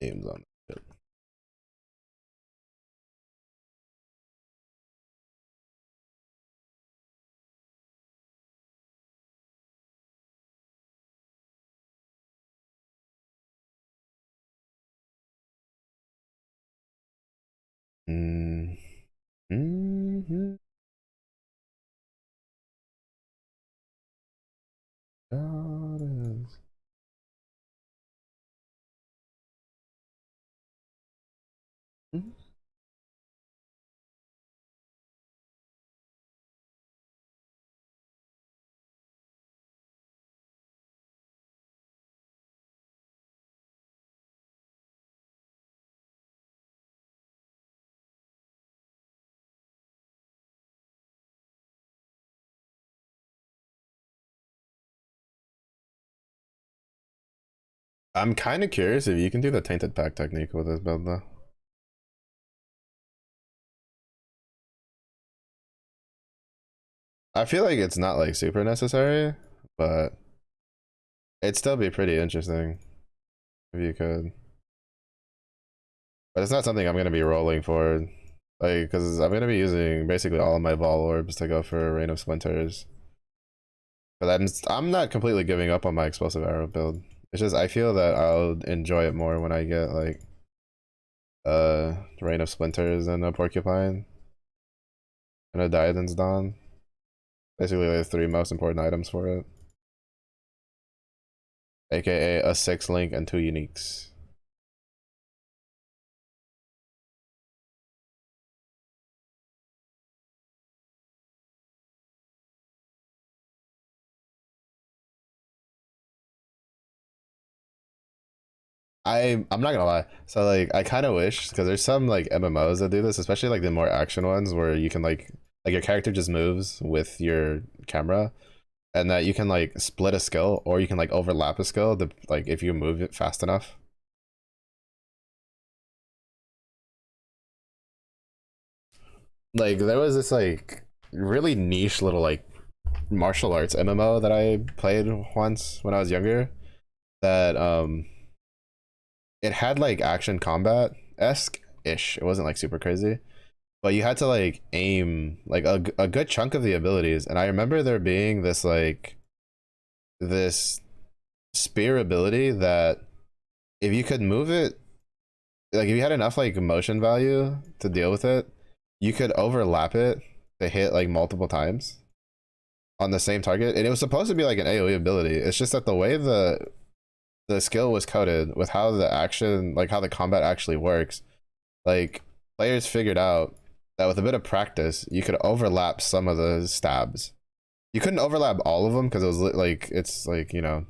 Games on it. Mm -hmm. God is. Mm. I'm kind of curious if you can do the tainted pack technique with this build though. I feel like it's not like super necessary, but it'd still be pretty interesting if you could. But it's not something I'm gonna be rolling for, like, because I'm gonna be using basically all of my Vol orbs to go for a Rain of Splinters. But I'm not completely giving up on my explosive arrow build. It's just I feel that I'll enjoy it more when I get like Rain of Splinters and a Porcupine and a Diadem's Dawn. Basically like the three most important items for it. AKA a 6 link and 2 uniques. I'm not gonna lie. So like I kind of wish because there's some like MMOs that do this, especially like the more action ones where you can like your character just moves with your camera, and that you can like split a skill or you can like overlap a skill to like if you move it fast enough. Like there was this like really niche little like martial arts MMO that I played once when I was younger that it had like action combat esque ish. It wasn't like super crazy, but you had to like aim like a good chunk of the abilities. And I remember there being this spear ability that if you could move it, like if you had enough like motion value to deal with it, you could overlap it to hit like multiple times. on the same target, and it was supposed to be like an AoE ability. It's just that the way the skill was coded with how the action, like how the combat actually works, like players figured out that with a bit of practice, you could overlap some of the stabs. You couldn't overlap all of them because it was like it's like, you know,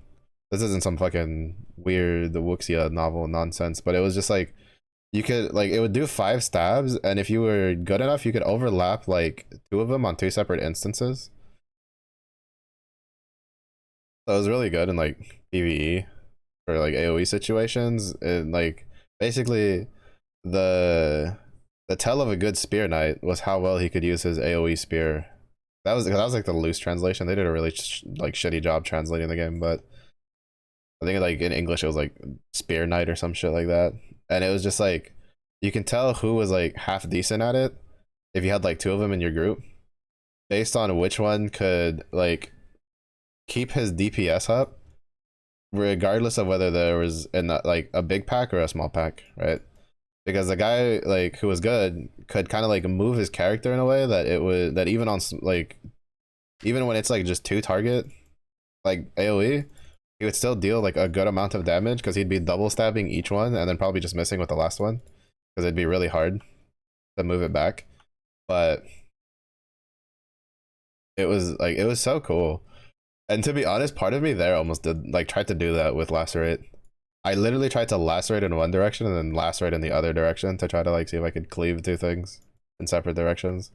this isn't some fucking weird the Wuxia novel nonsense, but it was just like you could like it would do 5 stabs, and if you were good enough, you could overlap like 2 of them on 2 separate instances. So it was really good in like PvE for like AoE situations, and like basically the the tell of a good spear knight was how well he could use his AoE spear. That was like the loose translation. They did a really like shitty job translating the game, but I think like in English it was like spear knight or some shit like that. And it was just like you can tell who was like half decent at it if you had like 2 of them in your group based on which one could like keep his DPS up regardless of whether there was in that, like a big pack or a small pack, right? Because the guy like who was good could kind of like move his character in a way that it would that even on like even when it's like just 2 target like AoE, he would still deal like a good amount of damage because he'd be double stabbing each one and then probably just missing with the last one because it'd be really hard to move it back. But it was so cool. And to be honest, part of me there almost did like tried to do that with lacerate. I literally tried to lacerate in one direction and then lacerate in the other direction to try to like see if I could cleave 2 things in separate directions.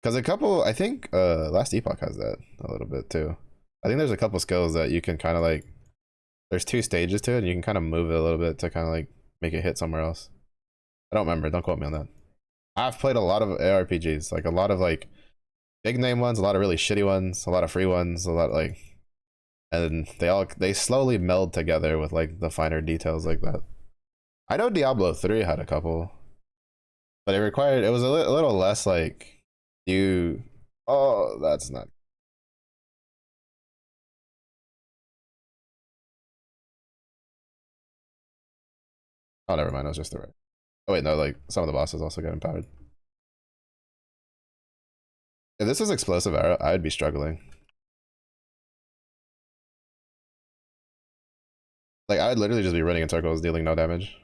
Because a couple, I think Last Epoch has that a little bit too. I think there's a couple skills that you can kind of like, there's 2 stages to it and you can kind of move it a little bit to kind of like make it hit somewhere else. I don't remember, don't quote me on that. I've played a lot of ARPGs, like a lot of like big name ones, a lot of really shitty ones, a lot of free ones, a lot like, and they slowly meld together with like the finer details like that. I know Diablo 3 had a couple, but it was a little less like you. Oh, that's not. Oh, never mind. It was just the right. Oh wait, no. Like some of the bosses also get empowered. If this was explosive arrow, I'd be struggling. Like I would literally just be running in circles, dealing no damage.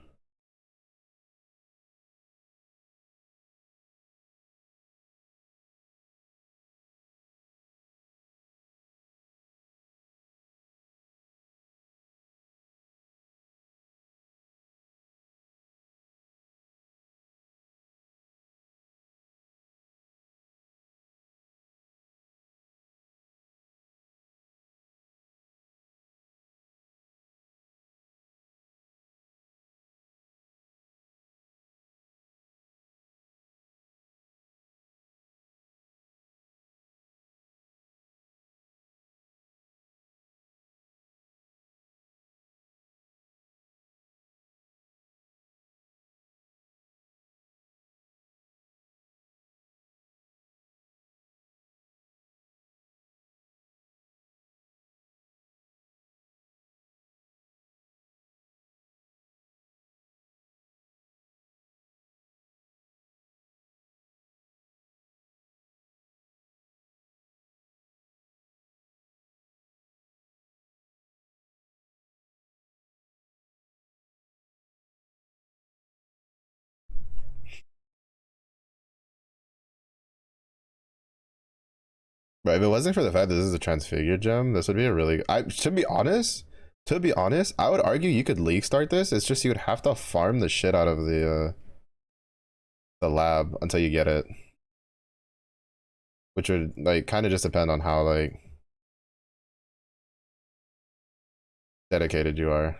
But if it wasn't for the fact that this is a transfigured gem, this would be a really. I to be honest, I would argue you could league start this. It's just you would have to farm the shit out of the lab until you get it, which would like kind of just depend on how like dedicated you are.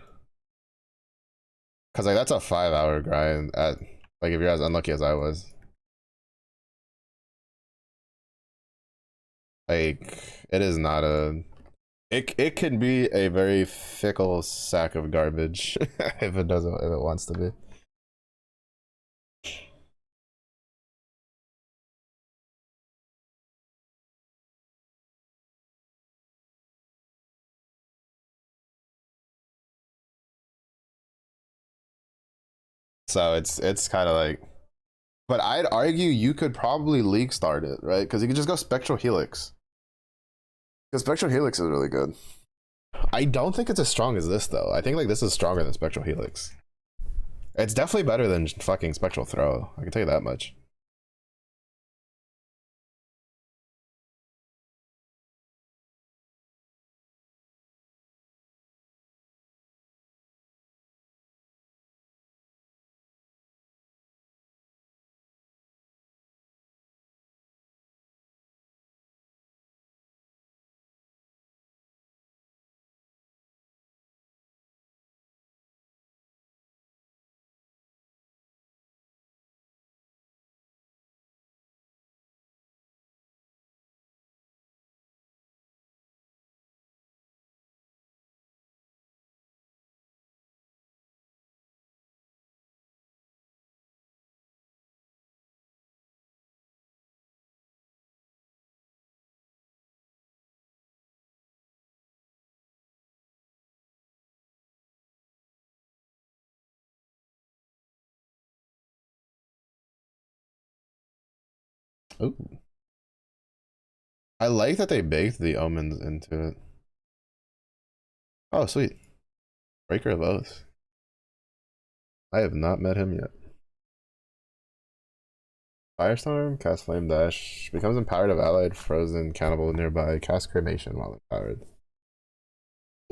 Cause like that's a 5 hour grind at like if you're as unlucky as I was. Like it is not a it can be a very fickle sack of garbage if it wants to be. So it's kind of like But I'd argue you could probably league start it, right? Because you could just go Spectral Helix. Because Spectral Helix is really good. I don't think it's as strong as this though. I think like this is stronger than Spectral Helix. It's definitely better than fucking Spectral Throw. I can tell you that much. Ooh. I like that they baked the omens into it. Oh, sweet. Breaker of Oath. I have not met him yet. Firestorm, cast Flame Dash, becomes empowered of allied frozen cannibal nearby, cast Cremation while empowered.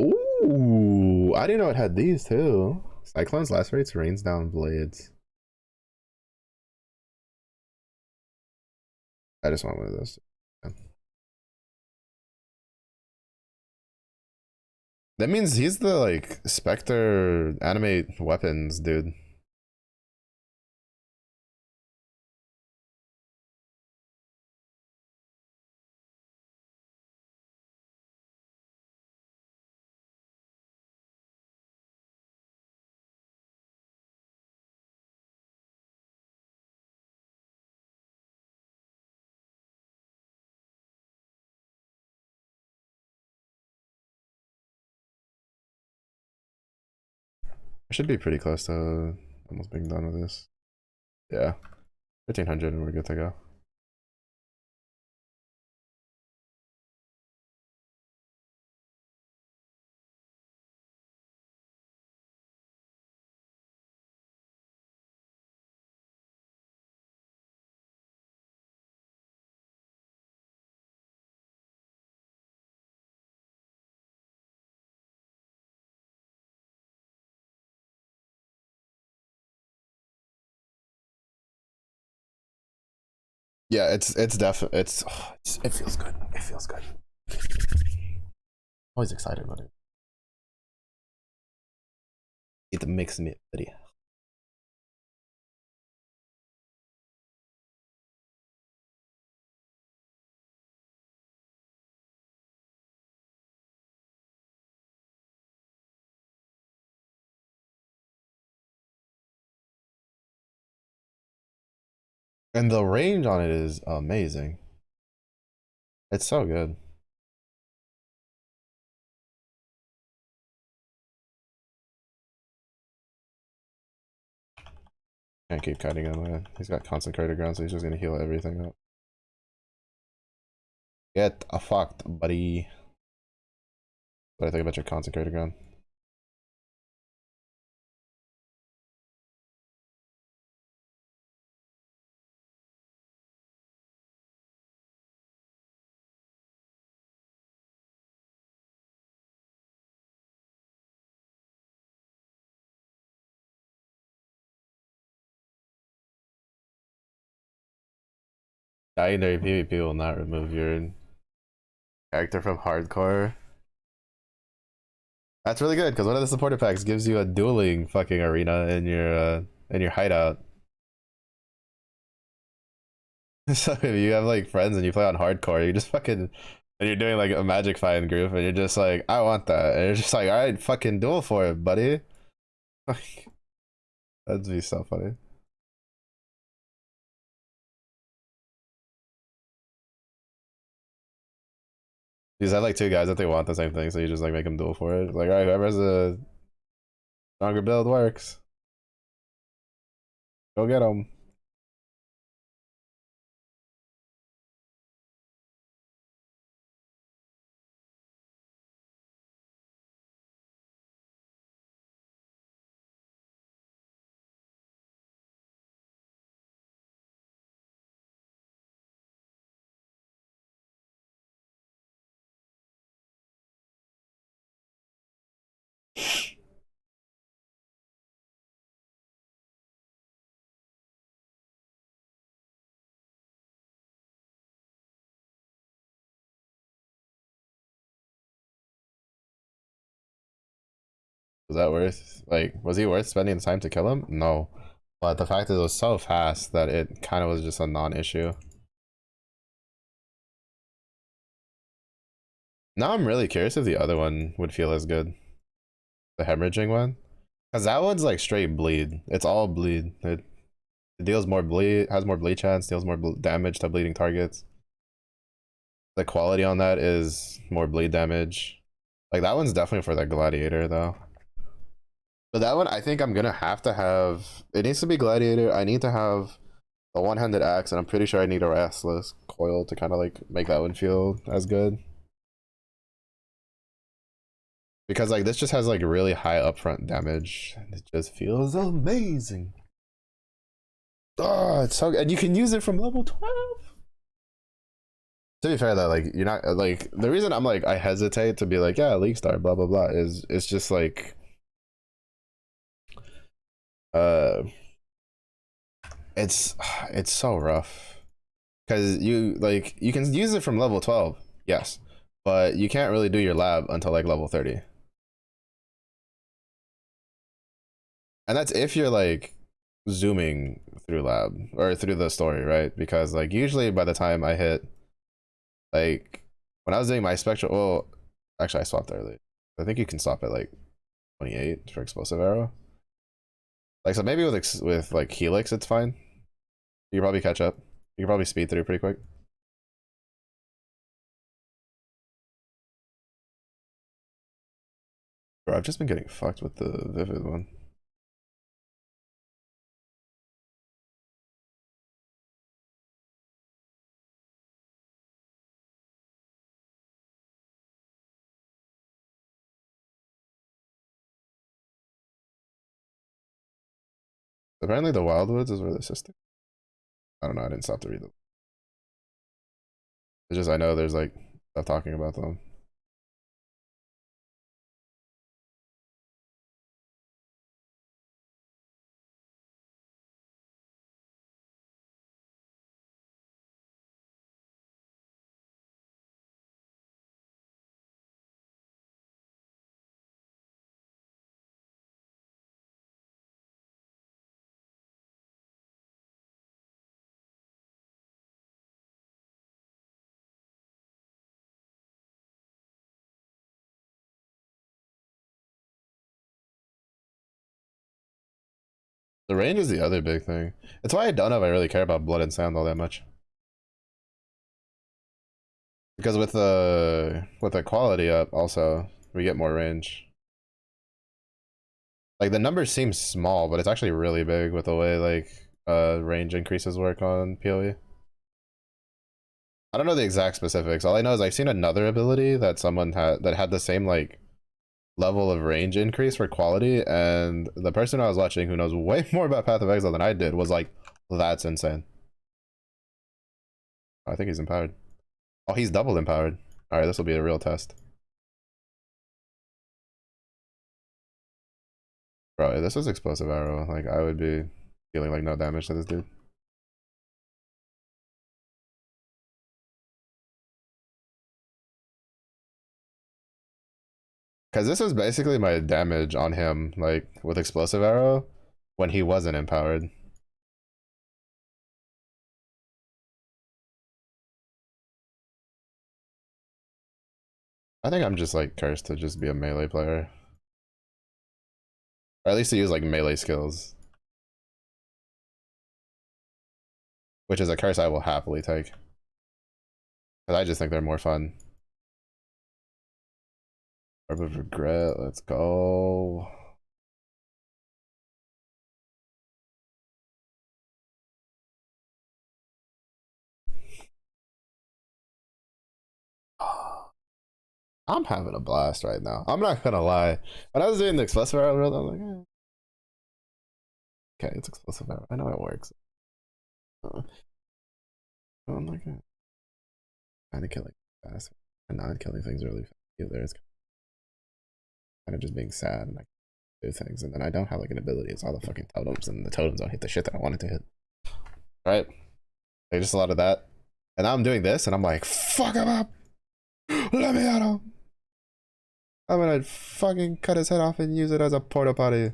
Ooh, I didn't know it had these too. Cyclones lacerates, rains down blades. I just want one of those. That means he's the like Spectre animate weapons dude. I should be pretty close to almost being done with this. Yeah, 1500 and we're good to go. Yeah, it's definitely it feels good. It feels good. Always excited about it. It makes me ready. And the range on it is amazing. It's so good. Can't keep cutting him, man. He's got consecrated ground, so he's just gonna heal everything up. Get a fucked, buddy. What do I think about your consecrated ground? Legendary PvP will not remove your character from hardcore. That's really good because one of the supporter packs gives you a dueling fucking arena in your hideout. So if you have like friends and you play on hardcore, you just fucking and you're doing like a magic fighting group and you're just like, I want that. And you're just like, alright, fucking duel for it, buddy. Like that'd be so funny. You just have like two guys that they want the same thing, so you just like make them duel for it. Like, alright, whoever has a stronger build works. Go get them. Was that worth, like, was he worth spending the time to kill him? No. But the fact is, it was so fast that it kind of was just a non-issue. Now I'm really curious if the other one would feel as good. The hemorrhaging one. Because that one's like straight bleed. It's all bleed. It deals more bleed, has more bleed chance, deals more damage to bleeding targets. The quality on that is more bleed damage. Like, that one's definitely for the gladiator though. But that one, I think I'm gonna have to have. It needs to be gladiator. I need to have a one-handed axe, and I'm pretty sure I need a restless coil to kind of like make that one feel as good. Because like this just has like really high upfront damage, and it just feels amazing. Oh, it's so good. And you can use it from level 12. To be fair though, like you're not like the reason I'm like I hesitate to be like yeah League Star blah blah blah is it's just like uh it's it's so rough because you can use it from level 12, yes, but you can't really do your lab until like level 30, and that's if you're like zooming through lab or through the story, right? Because like usually by the time I hit like when I was doing my spectral, well actually I swapped early. I think you can stop at like 28 for explosive arrow. Like so maybe with like Helix it's fine. You can probably catch up. You can probably speed through pretty quick. Bro, I've just been getting fucked with the Vivid one. Apparently the Wildwoods is where the sister. I don't know, I didn't stop to read them. It's just I know there's like stuff talking about them. The range is the other big thing. It's why I don't know if I really care about Blood and Sound all that much. Because with the quality up also, we get more range. Like the numbers seem small, but it's actually really big with the way like range increases work on PoE. I don't know the exact specifics. All I know is I've seen another ability that someone had that had the same like level of range increase for quality, and the person I was watching who knows way more about Path of Exile than I did was like, that's insane. I think he's empowered. Oh, he's double empowered. All right, this will be a real test. Bro, if this was explosive arrow, like I would be dealing like no damage to this dude. Because this was basically my damage on him, like with explosive arrow, when he wasn't empowered. I think I'm just like cursed to just be a melee player. Or at least to use like melee skills. Which is a curse I will happily take. Because I just think they're more fun. Orb of Regret, let's go. I'm having a blast right now. I'm not gonna lie. When I was doing the explosive arrow, I was like, okay, it's explosive arrow. I know it works. I'm like, kind of killing fast. And not killing things really fast either. It's kind of just being sad and I do things. And then I don't have like an ability. It's all the fucking totems, and the totems don't hit the shit that I wanted to hit. Right? Like just a lot of that. And now I'm doing this and I'm like, fuck him up. Let me at him. I'm gonna fucking cut his head off and use it as a porta potty.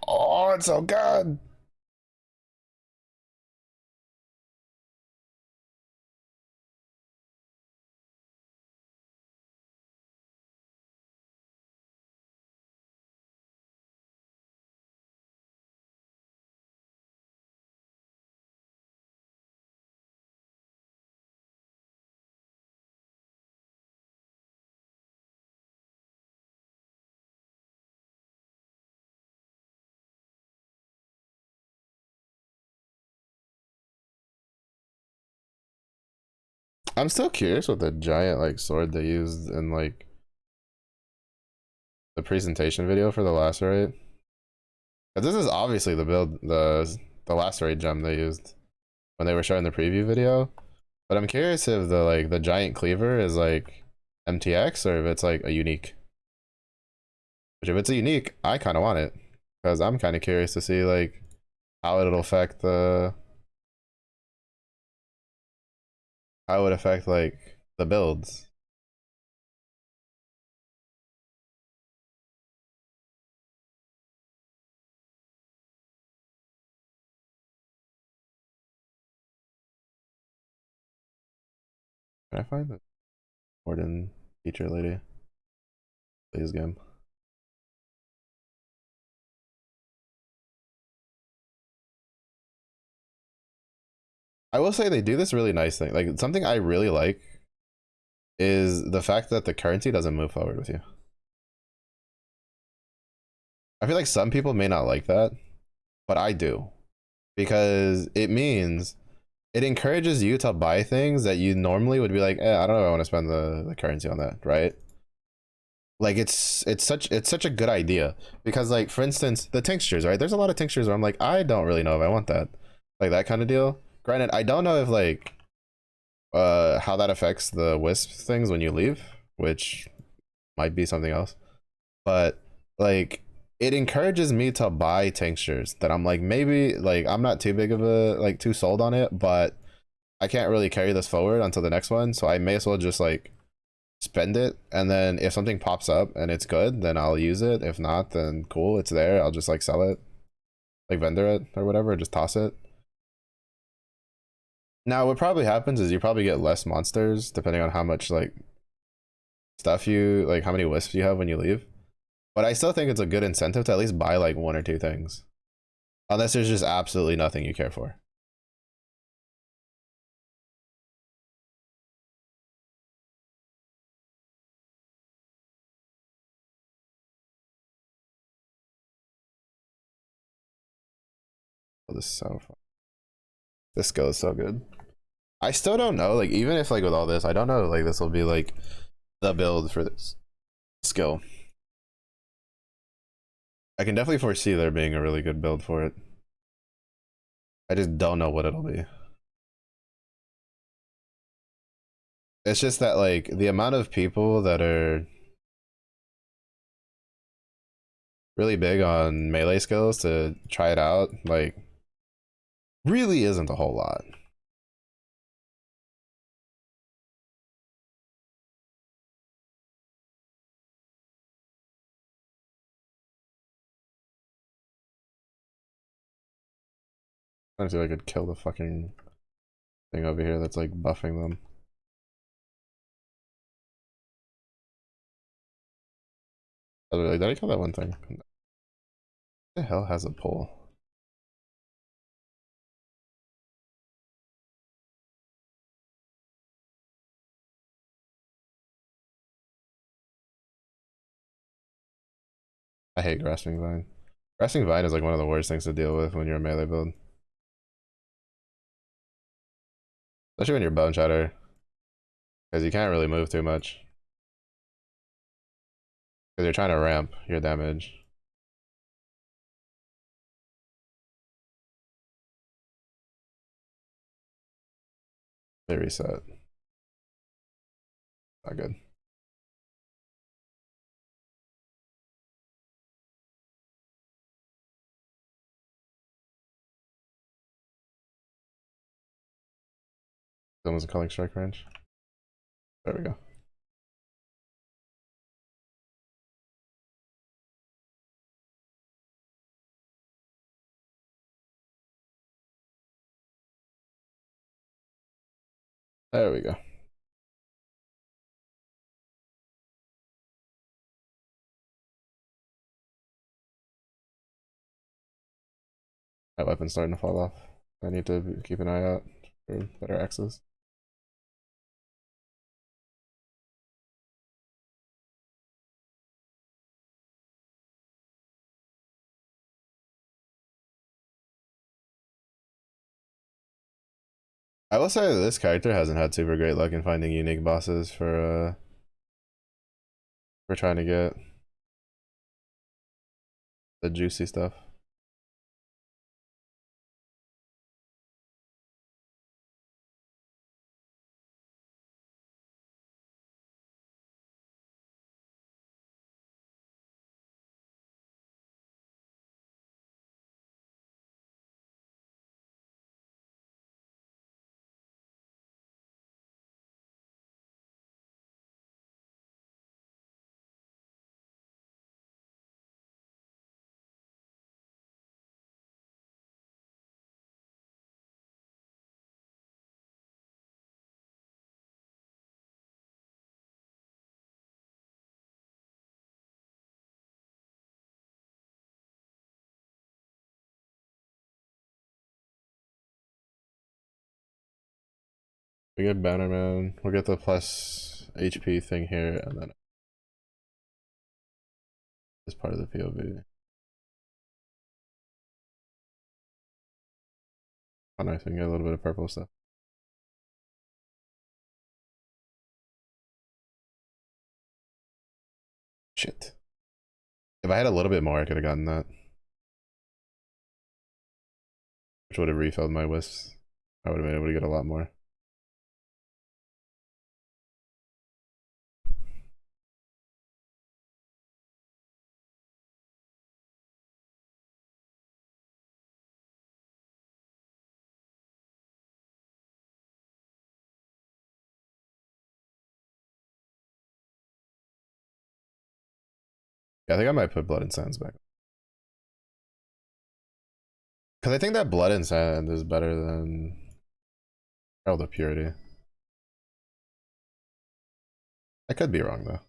Oh, it's so good. I'm still curious what the giant like sword they used in like the presentation video for the lacerate. This is obviously the build, the lacerate gem they used when they were showing the preview video. But I'm curious if the like the giant cleaver is like MTX or if it's like a unique. Which if it's a unique, I kind of want it because I'm kind of curious to see like how it'll affect the how it would affect like the builds. Can I find the Warden teacher lady? Please game. I will say they do this really nice thing. Like something I really like is the fact that the currency doesn't move forward with you. I feel like some people may not like that, but I do because it means it encourages you to buy things that you normally would be like, I don't know if I want to spend the currency on that, right? Like it's such a good idea because like for instance the tinctures, right? There's a lot of tinctures where I'm like I don't really know if I want that, like that kind of deal. Granted, I don't know if like how that affects the wisp things when you leave, which might be something else, but like it encourages me to buy tinctures that I'm like maybe like I'm not too big of a like too sold on it, but I can't really carry this forward until the next one, so I may as well just like spend it, and then if something pops up and it's good then I'll use it. If not, then cool, it's there, I'll just like sell it, like vendor it or whatever, just toss it. Now what probably happens is you probably get less monsters depending on how much like stuff you like, how many wisps you have when you leave, but I still think it's a good incentive to at least buy like one or two things unless there's just absolutely nothing you care for. Oh, this is so fun. This skill is so good. I still don't know, like even if like with all this I don't know like this will be like the build for this skill. I can definitely foresee there being a really good build for it. I just don't know what it'll be. It's just that like the amount of people that are really big on melee skills to try it out, like really isn't a whole lot. I feel like I could kill the fucking thing over here that's like buffing them. I was like, did I kill that one thing? What the hell has a pole? I hate grasping vine. Grasping vine is like one of the worst things to deal with when you're a melee build. Especially when you're bone shatter. Because you can't really move too much. Because you're trying to ramp your damage. They reset. Not good. Someone's calling strike range. There we go. There we go. My weapon's starting to fall off. I need to keep an eye out for better access. I will say that this character hasn't had super great luck in finding unique bosses for trying to get the juicy stuff. We get Bannerman. We'll get the plus HP thing here, and then this part of the POV. Oh, nice. We can get a little bit of purple stuff. Shit. If I had a little bit more, I could have gotten that. Which would have refilled my wisps. I would have been able to get a lot more. Yeah, I think I might put Blood and Sands back. Because I think that Blood and Sand is better than Herald of Purity. I could be wrong, though.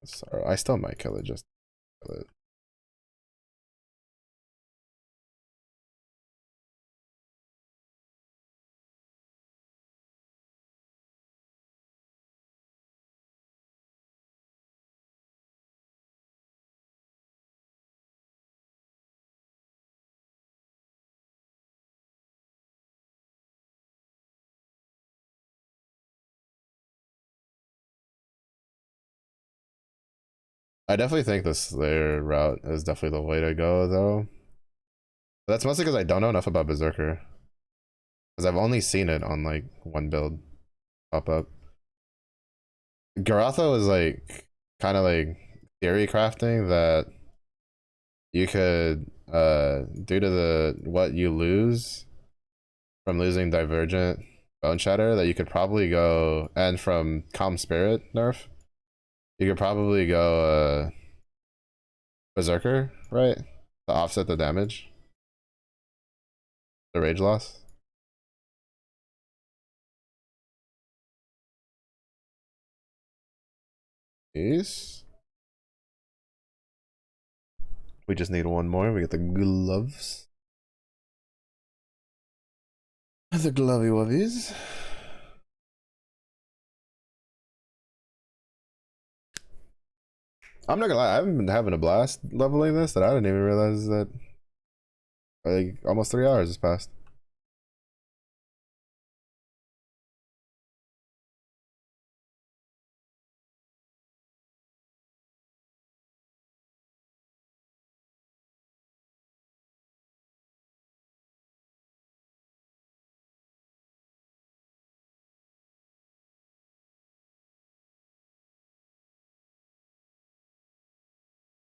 Sorry, I still might kill it, just kill it. I definitely think the Slayer route is definitely the way to go, though. But that's mostly because I don't know enough about Berserker. Because I've only seen it on like one build pop up. Garatho is like kind of like theory crafting that you could due to the what you lose from losing Divergent Bone Shatter, that you could probably go, and from Calm Spirit nerf, you could probably go Berserker, right? To offset the damage, the rage loss. Peace. We just need one more. We get the gloves. The glovey wubbies. I'm not gonna lie, I've been having a blast leveling this that I didn't even realize that like almost 3 hours has passed.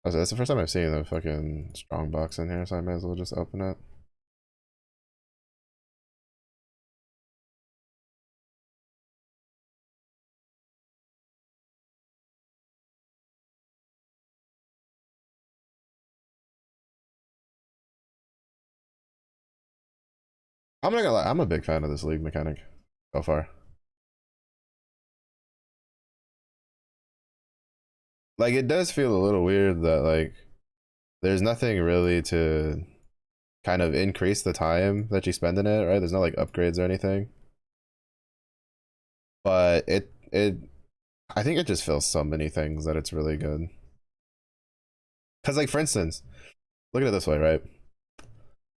That's the first time I've seen a fucking strong box in here, so I may as well just open it. I'm not gonna lie, I'm a big fan of this league mechanic so far. Like it does feel a little weird that like there's nothing really to kind of increase the time that you spend in it, right? There's no like upgrades or anything. But it I think it just fills so many things that it's really good. Cause like for instance, look at it this way, right?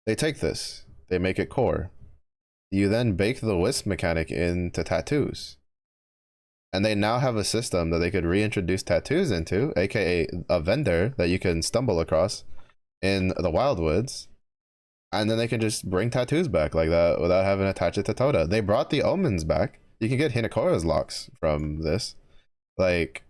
They take this, they make it core. You then bake the wisp mechanic into tattoos. And they now have a system that they could reintroduce tattoos into, aka a vendor that you can stumble across in the wildwoods, and then they can just bring tattoos back like that without having to attach it to Toda. They brought the omens back. You can get Hinakora's locks from this. Like,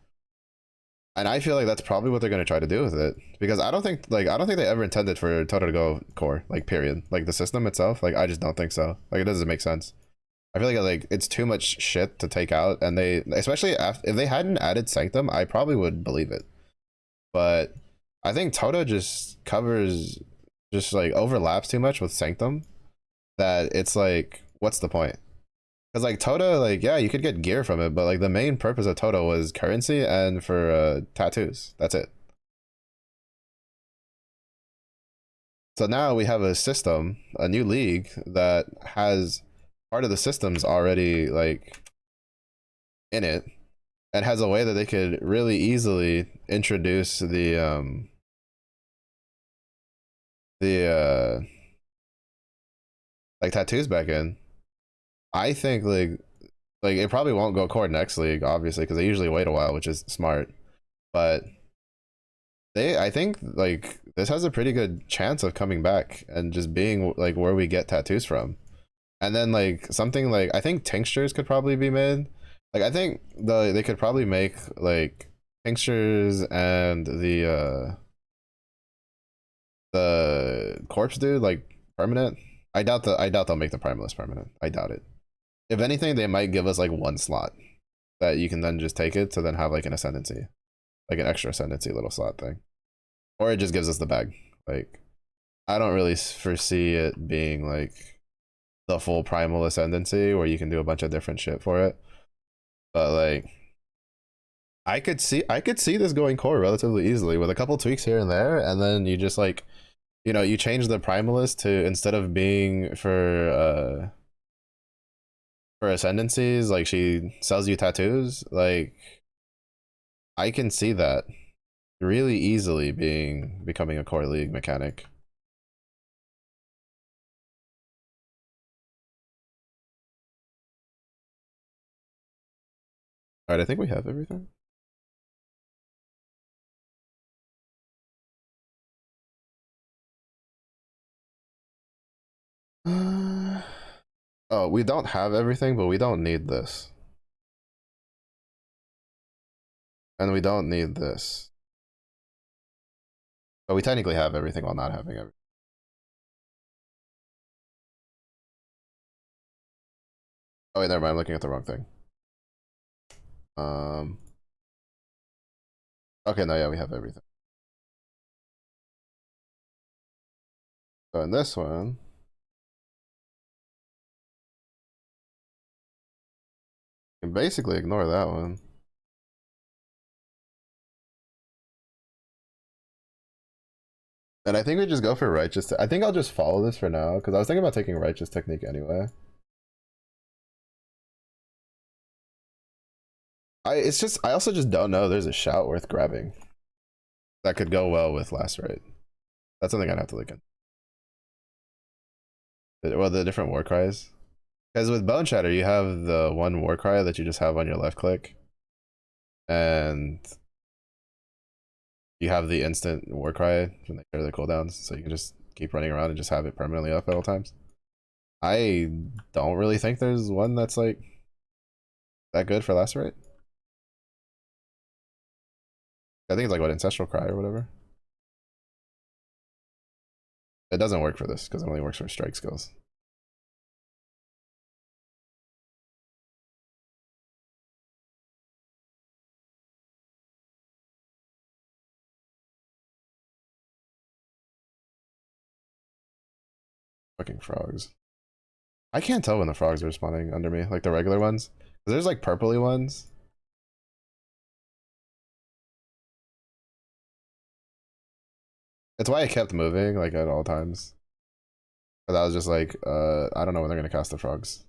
and I feel like that's probably what they're gonna try to do with it. Because I don't think they ever intended for Toda to go core, like period. Like the system itself, like I just don't think so. Like it doesn't make sense. I feel like it's too much shit to take out, and they especially if they hadn't added Sanctum, I probably would believe it. But I think Toda just covers, just like overlaps too much with Sanctum that it's like, what's the point? Because like Toda, like yeah, you could get gear from it, but like the main purpose of Toda was currency and for tattoos. That's it. So now we have a system, a new league that has part of the systems already like in it, and has a way that they could really easily introduce the like tattoos back in. I think like it probably won't go core next league, obviously, because they usually wait a while, which is smart. But I think like this has a pretty good chance of coming back and just being like where we get tattoos from. And then like something like I think tinctures could probably be made. Like I think they could probably make like tinctures and the corpse dude like permanent. I doubt they'll make the primalist permanent. I doubt it. If anything, they might give us like one slot that you can then just take it to then have like an ascendancy, like an extra ascendancy little slot thing, or it just gives us the bag. Like I don't really foresee it being like the full primal ascendancy where you can do a bunch of different shit for it. But like I could see this going core relatively easily with a couple tweaks here and there, and then you just like you change the primalist to instead of being for ascendancies, like she sells you tattoos, like I can see that really easily becoming a core league mechanic. All right, I think we have everything. Oh, we don't have everything, but we don't need this. And we don't need this. But we technically have everything while not having everything. Oh wait, never mind, I'm looking at the wrong thing. Um okay, no, yeah, we have everything. So in this one, you can basically ignore that one. And I think we just go for righteous. I think I'll just follow this for now because I was thinking about taking righteous technique anyway. I also just don't know. There's a shout worth grabbing that could go well with lacerate. That's something I'd have to look at. Well, the different war cries. Because with Bone Shatter, you have the one war cry that you just have on your left click, and you have the instant war cry when they clear the cooldowns, so you can just keep running around and just have it permanently up at all times. I don't really think there's one that's like that good for lacerate. I think it's like what, Ancestral Cry or whatever. It doesn't work for this because it only works for strike skills. Fucking frogs. I can't tell when the frogs are spawning under me, like the regular ones. There's like purpley ones. That's why I kept moving like at all times. But I was just like, I don't know when they're gonna cast the frogs.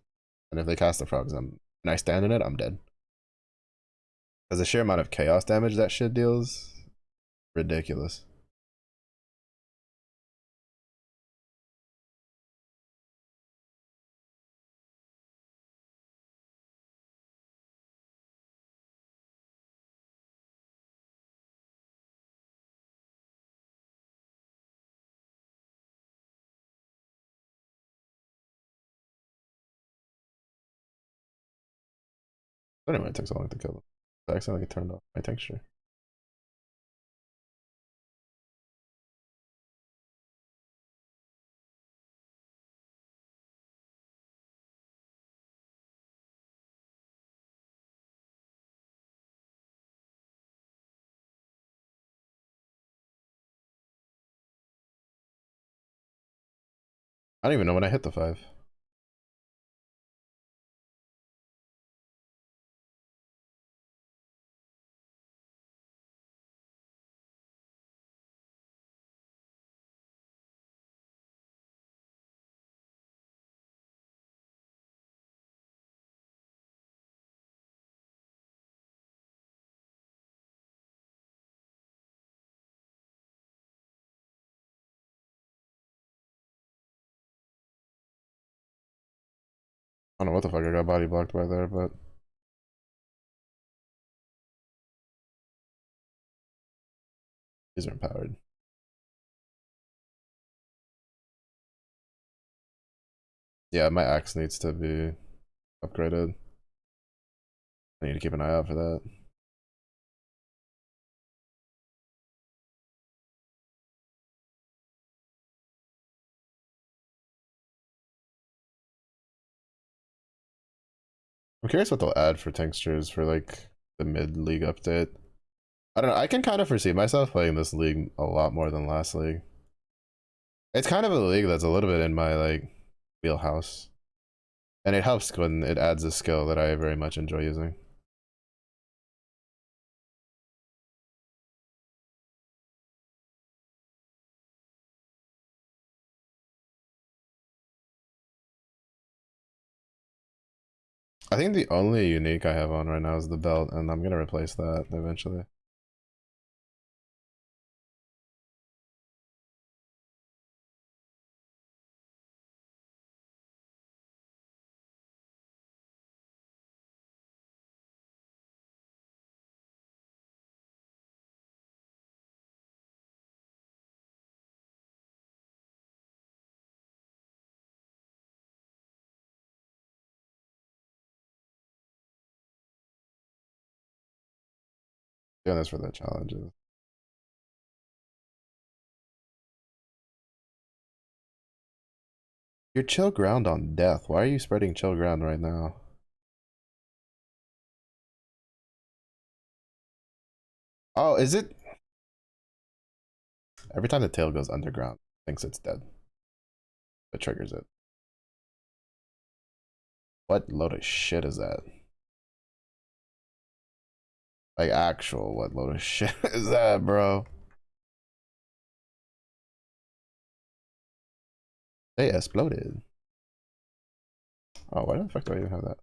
And if they cast the frogs, and I stand in it, I'm dead. Because the sheer amount of chaos damage that shit deals, ridiculous. But anyway, it took so long to kill them. I accidentally turned off my texture. I don't even know when I hit the 5. I don't know what the fuck I got body blocked by there, but these are empowered. Yeah, my axe needs to be upgraded. I need to keep an eye out for that. I'm curious what they'll add for textures for like the mid-league update. I don't know. I can kind of foresee myself playing this league a lot more than last league. It's kind of a league that's a little bit in my like wheelhouse, and it helps when it adds a skill that I very much enjoy using. I think the only unique I have on right now is the belt, and I'm gonna replace that eventually. Doing this for the challenges. You're chill ground on death. Why are you spreading chill ground right now? Oh, is it? Every time the tail goes underground, it thinks it's dead. It triggers it. What load of shit is that? Like actual, what load of shit is that, bro? They exploded. Oh, why the fuck do I even have that?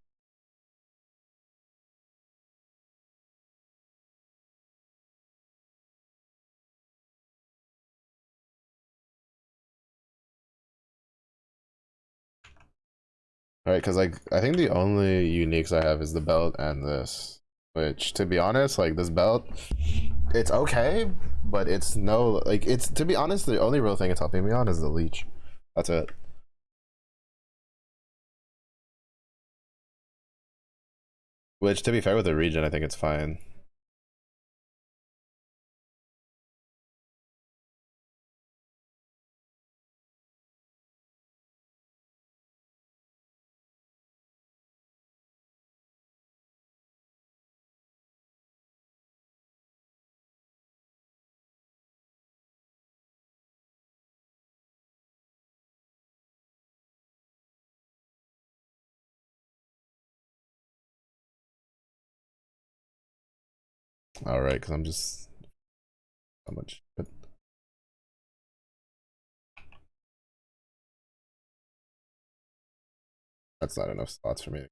All right, because like I think the only uniques I have is the belt and this, which to be honest, like this belt, it's okay, but it's no like it's to be honest, the only real thing it's helping me on is the leech. That's it. Which to be fair with the region, I think it's fine. All right, because I'm just how much. But that's not enough slots for me.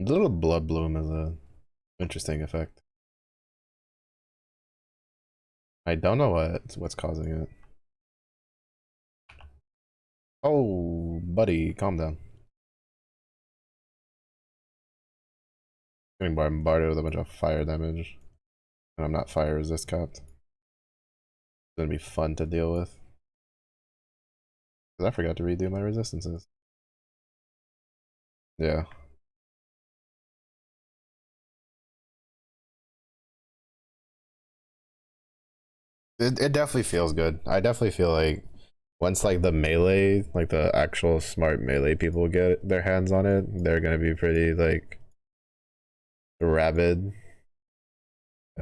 The little blood bloom is a interesting effect. I don't know what's causing it. Oh, buddy, calm down. Getting bombarded with a bunch of fire damage, and I'm not fire resist capped. It's gonna be fun to deal with. Cause I forgot to redo my resistances. Yeah, it definitely feels good. I definitely feel like once like the melee, like the actual smart melee people get their hands on it, they're gonna be pretty like rabid.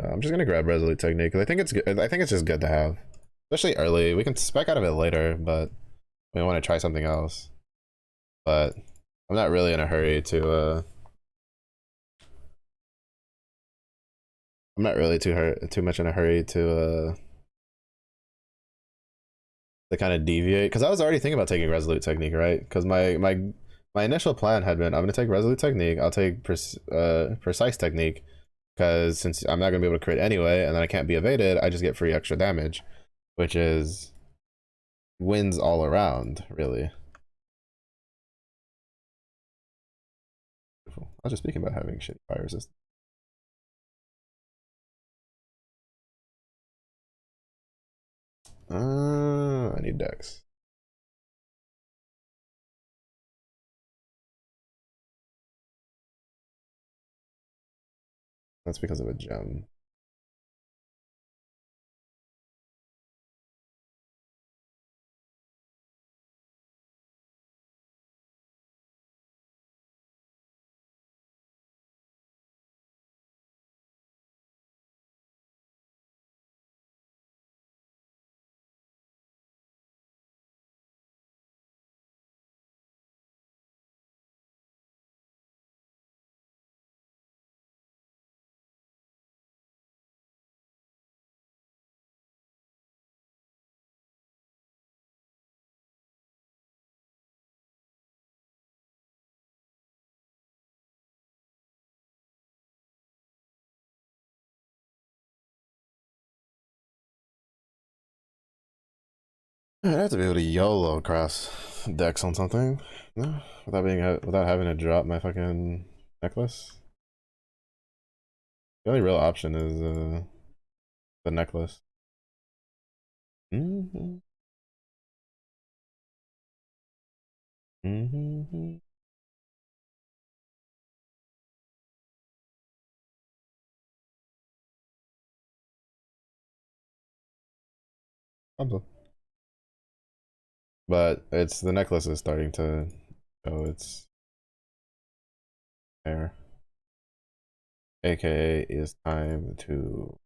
I'm just gonna grab resolute technique because I think it's good. I think it's just good to have, especially early. We can spec out of it later, but we want to try something else. But I'm not really in a hurry to. I'm not really too much in a hurry to kind of deviate because I was already thinking about taking resolute technique, right? Because my initial plan had been I'm gonna take resolute technique. I'll take precise technique because since I'm not gonna be able to crit anyway, and then I can't be evaded, I just get free extra damage, which is wins all around, really. I was just speaking about having shitty fire resist. I need dex. That's because of a gem. I'd have to be able to YOLO across dex on something, no, without having to drop my fucking necklace. The only real option is the necklace. Mm-hmm. Mm-hmm. But it's the necklace is starting to show its hair. AKA it's time to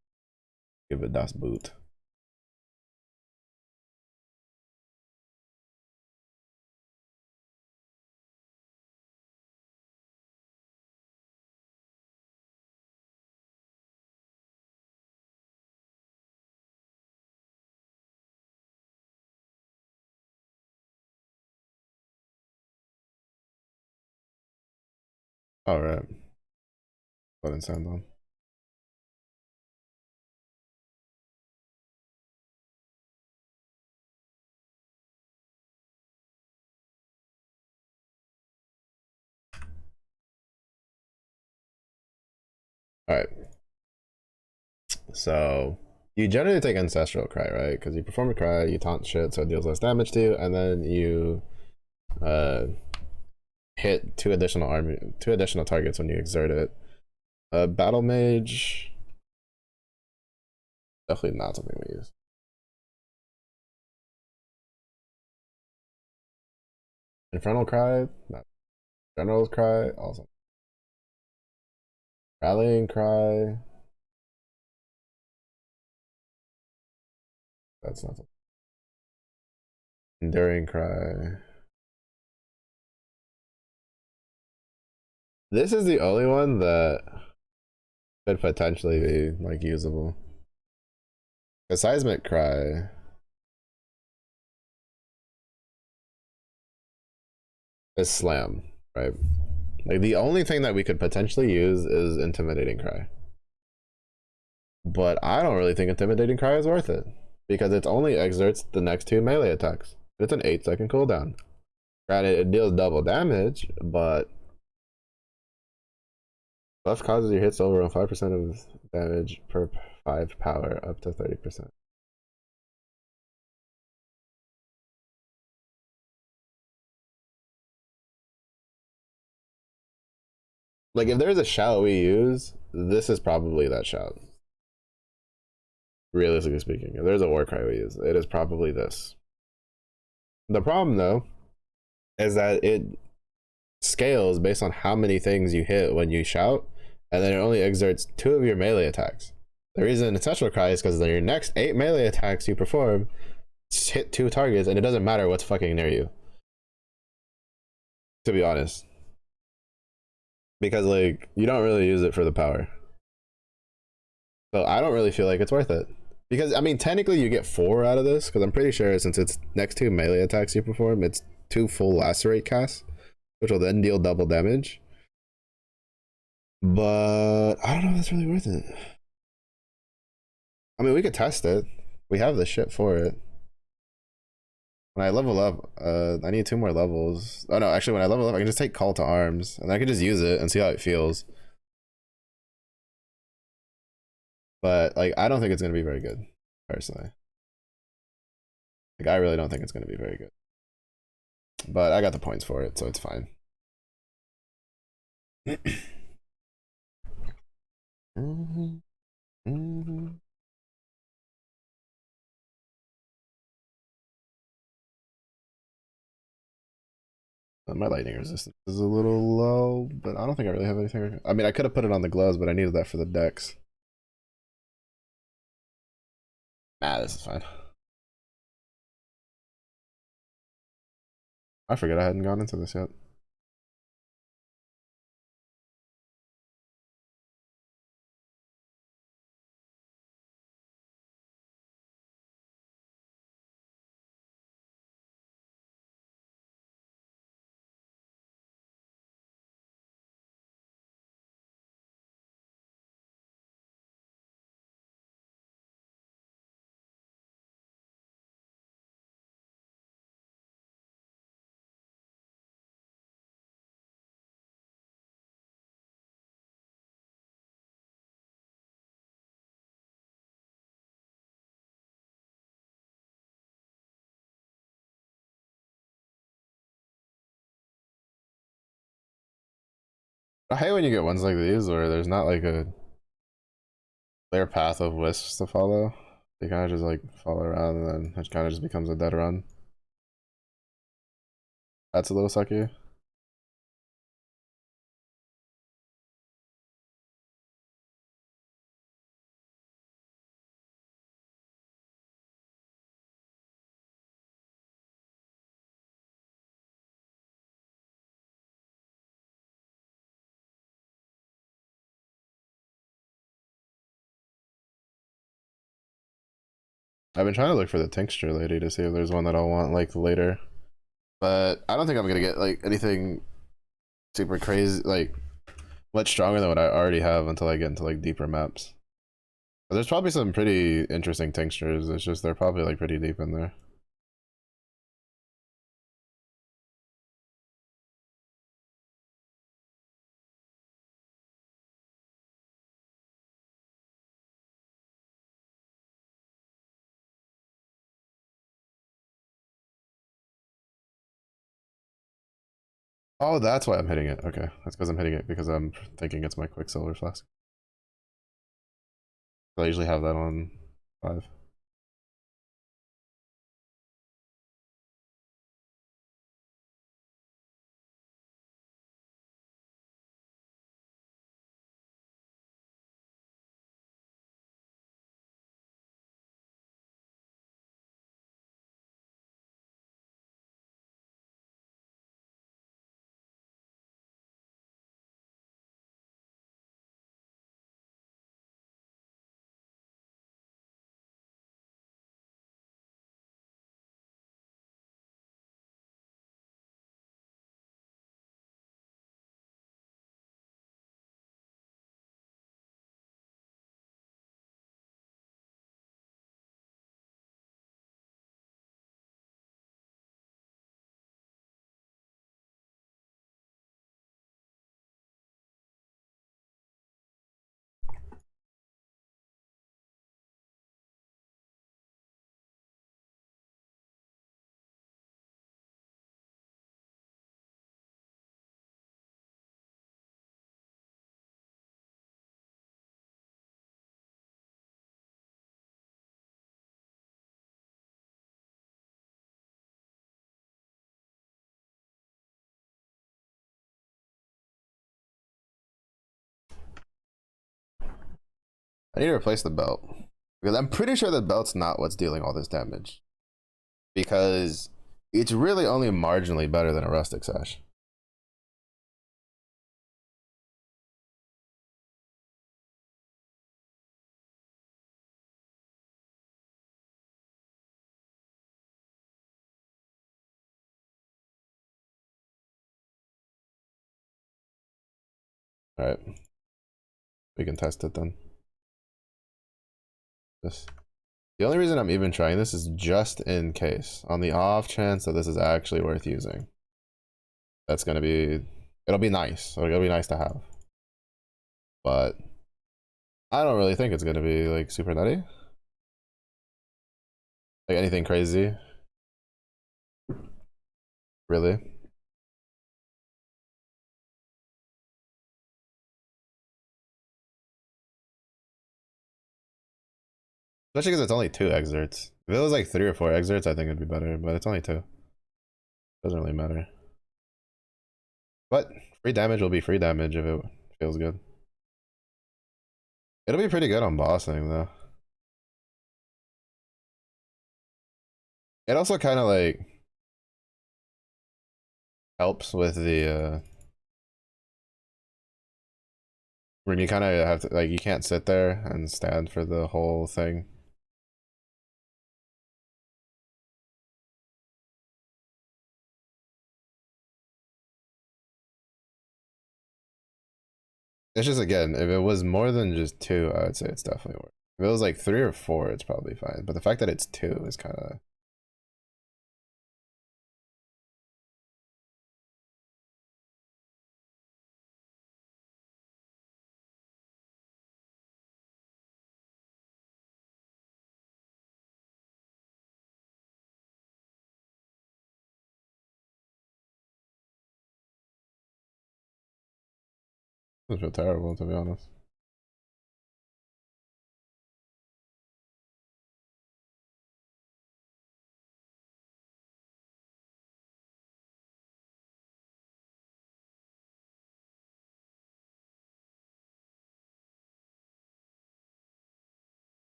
give it das Boot. Alright. Let it sound on. Alright. So you generally take ancestral cry, right? Because you perform a cry, you taunt shit, so it deals less damage to you, and then you uh hit two additional targets when you exert it. Battle mage, definitely not something we use. Infernal cry, not general's cry, also. Rallying cry, that's not something. Enduring cry. This is the only one that could potentially be like usable. A seismic cry. Is slam, right? Like the only thing that we could potentially use is intimidating cry. But I don't really think intimidating cry is worth it because it only exerts the next two melee attacks. It's an 8-second cooldown. Granted, it deals double damage, but buff causes your hits over on 5% of damage per 5 power up to 30%. Like if there's a shout we use, this is probably that shout. Realistically speaking, if there's a war cry we use, it is probably this. The problem though is that it scales based on how many things you hit when you shout, and then it only exerts 2 of your melee attacks. The reason ancestral cry is because your next 8 melee attacks you perform hit 2 targets, and it doesn't matter what's fucking near you. To be honest, because like you don't really use it for the power, so I don't really feel like it's worth it. Because I mean, technically you get 4 out of this, because I'm pretty sure since it's next 2 melee attacks you perform, it's 2 full lacerate casts, which will then deal double damage. But I don't know if that's really worth it. I mean, we could test it. We have the shit for it. When I level up, I need 2 more levels. Oh no, actually, when I level up, I can just take call to arms, and I can just use it and see how it feels. But like, I don't think it's gonna be very good, personally. Like, I really don't think it's gonna be very good. But I got the points for it, so it's fine. Mm-hmm. Mm-hmm. My lightning resistance is a little low, but I don't think I really have anything. I mean, I could have put it on the gloves, but I needed that for the decks. Nah, this is fine. I forget I hadn't gone into this yet. I hate when you get ones like these where there's not like a clear path of wisps to follow. They kind of just like follow around and then it kind of just becomes a dead run. That's a little sucky. I've been trying to look for the tincture lady to see if there's one that I'll want like later. But I don't think I'm gonna get like anything super crazy, like much stronger than what I already have until I get into like deeper maps. But there's probably some pretty interesting tinctures. It's just they're probably like pretty deep in there. Oh, that's why I'm hitting it. Okay, that's because I'm hitting it because I'm thinking it's my Quicksilver Flask. I usually have that on 5. I need to replace the belt because I'm pretty sure the belt's not what's dealing all this damage because it's really only marginally better than a rustic sash. All right, we can test it then. This. The only reason I'm even trying this is just in case, on the off chance that this is actually worth using. That's gonna be, it'll be nice. It'll be nice to have, but I don't really think it's gonna be like super nutty, like anything crazy, really. Especially because it's only 2 exerts. If it was like 3 or 4 exerts, I think it'd be better, but it's only 2. Doesn't really matter. But free damage will be free damage if it feels good. It'll be pretty good on bossing though. It also kind of like helps with the when you kind of have to like you can't sit there and stand for the whole thing. It's just again, if it was more than just 2, I would say it's definitely worth. If it was like 3 or 4, it's probably fine. But the fact that it's 2 is kind of Doesn't feel terrible, to be honest.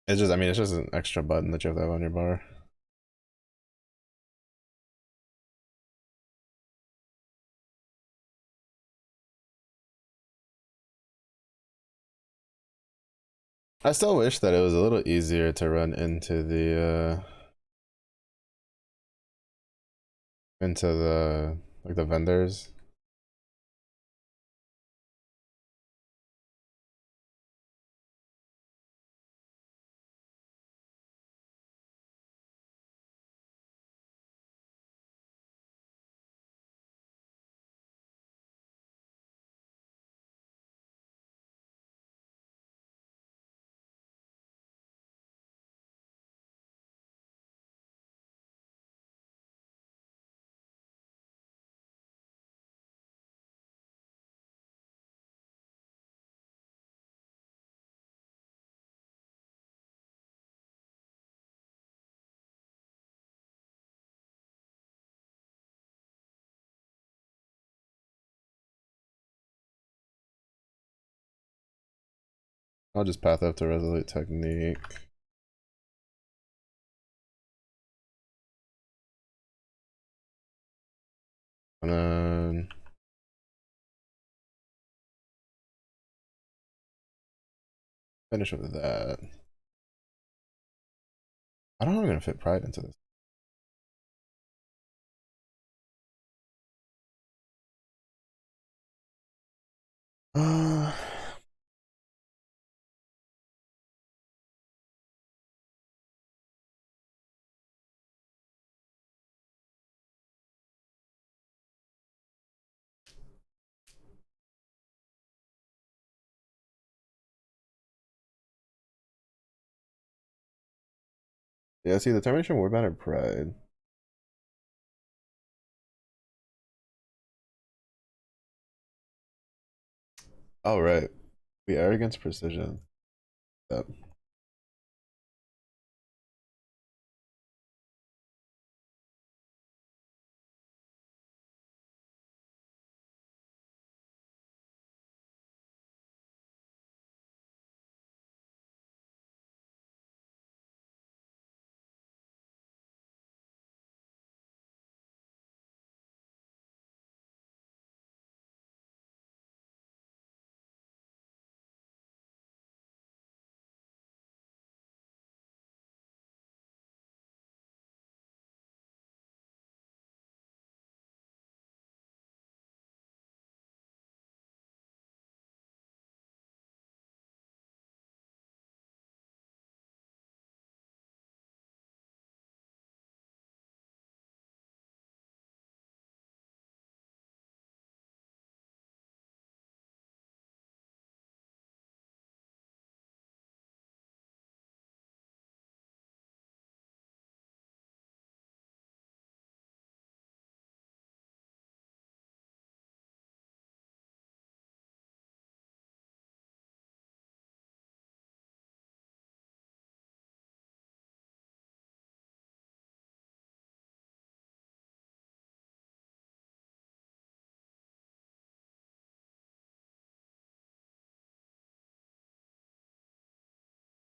It's just, I mean, it's just an extra button that you have to have on your bar. I still wish that it was a little easier to run into the like the vendors. I'll just path up to resolute technique. And then finish with that. I don't know how I'm gonna fit pride into this. Uh, yeah, see, determination, warband, or pride. Oh right, we arrogance, precision. Yep.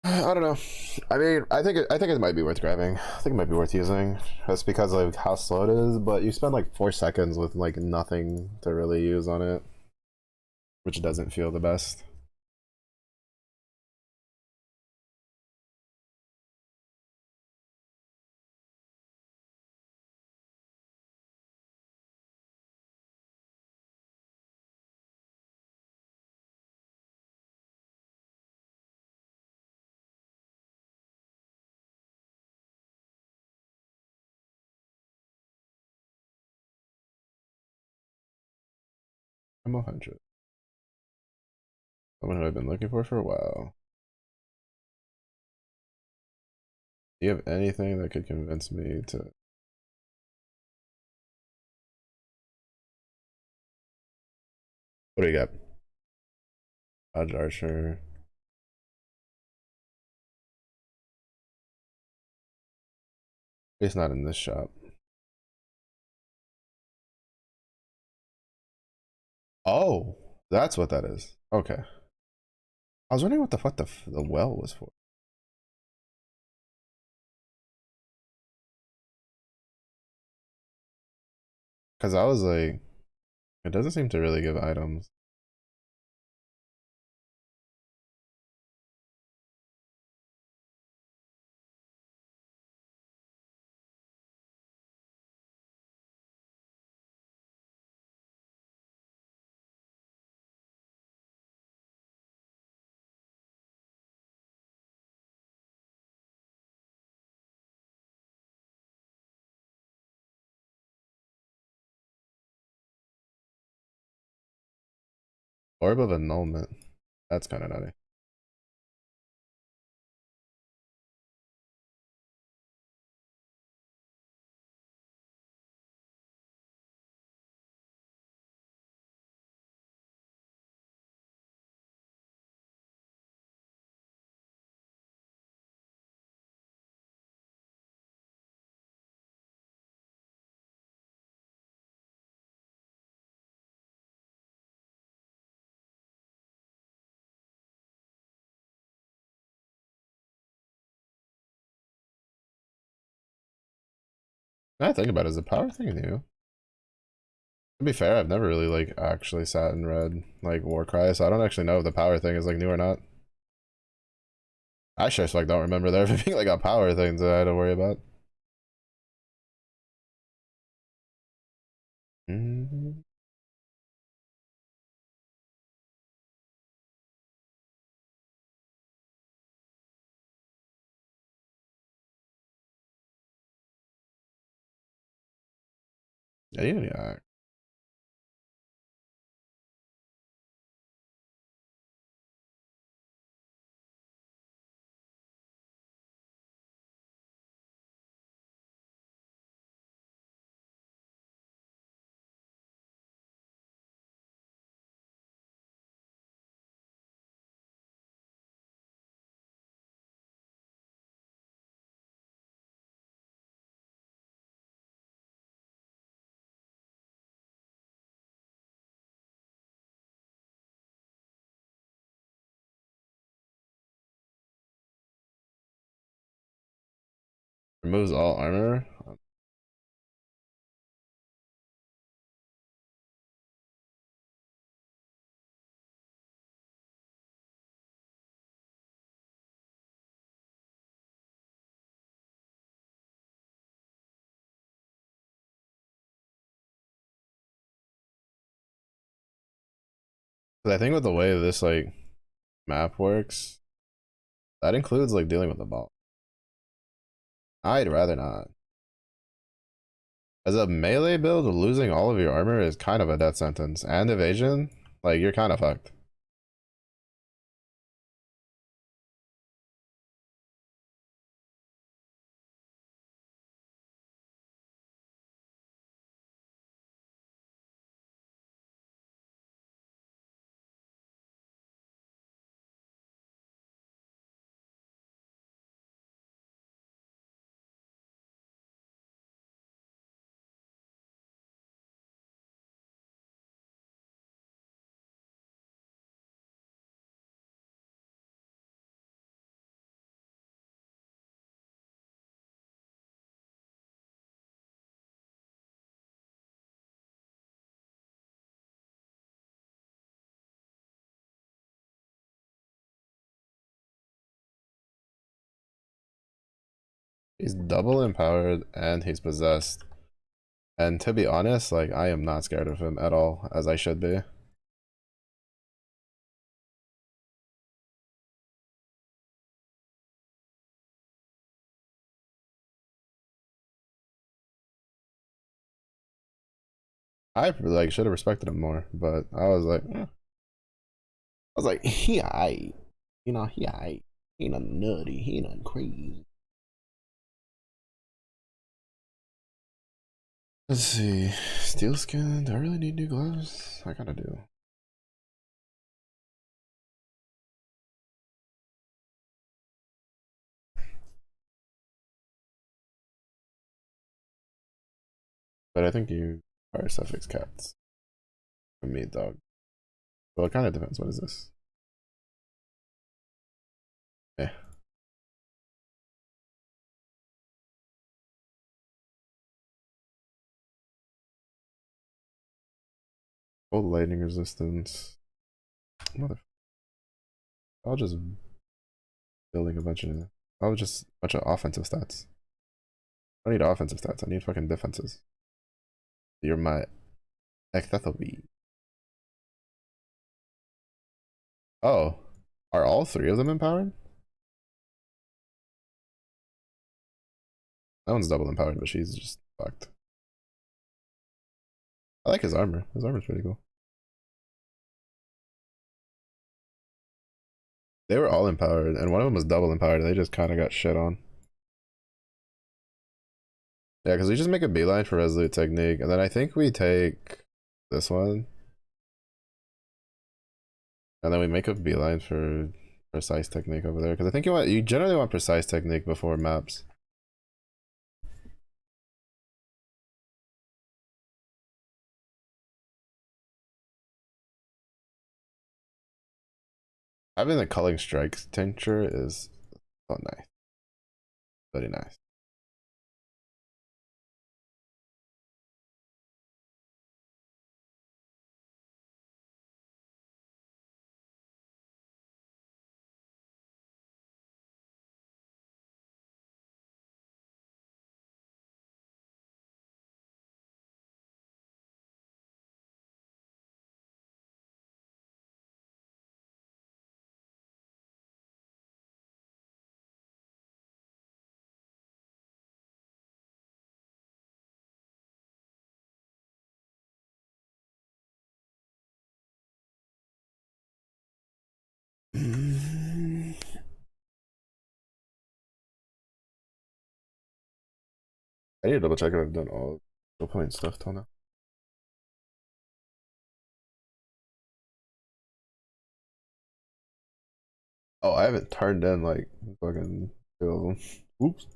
I don't know. I mean, I think it might be worth grabbing. I think it might be worth using. That's because like how slow it is, but you spend like 4 seconds with like nothing to really use on it, which doesn't feel the best. I'm 100. Someone who I've been looking for a while. Do you have anything that could convince me to? What do you got? Dodge Archer. It's not in this shop. Oh, that's what that is. Okay. I was wondering what the fuck the well was for. Because I was like, it doesn't seem to really give items. Orb of Annulment. That's kind of nutty. I think about it, is the power thing new? To be fair, I've never really like actually sat and read like Warcry, so I don't actually know if the power thing is like new or not. I sure as fuck don't remember there ever being like a power thing that I had to worry about. Mm-hmm. Yeah. Removes all armor. I think with the way this like map works, that includes like dealing with the ball. I'd rather not. As a melee build, losing all of your armor is kind of a death sentence. And evasion, like you're kind of fucked. He's double empowered and he's possessed. And to be honest, like I am not scared of him at all, as I should be. I like should have respected him more, but I was like, I was like, he aight. You know, he aight. He ain't nothing nutty. He ain't nothing crazy. Let's see. Steel skin. Do I really need new gloves? I kinda do. But I think you fire suffix cats. For me, dog. Well, it kind of depends. What is this? Yeah. Old lightning resistance. Mother. I'll just building a bunch of. I'll just bunch of offensive stats. I don't need offensive stats. I need fucking defenses. You're my Ecthethobe. Oh, are all three of them empowered? That one's double empowered, but she's just fucked. I like his armor. His armor's pretty cool. They were all empowered, and one of them was double empowered. They just kind of got shit on. Yeah, because we just make a beeline for Resolute Technique, and then I think we take this one, and then we make a beeline for Precise Technique over there. Because I think you generally want Precise Technique before maps. Having the Culling Strike tincture is so nice, very nice. I need to double check if I've done all skill point stuff till now. Oh, I haven't turned in like fucking 2 of them. Oops.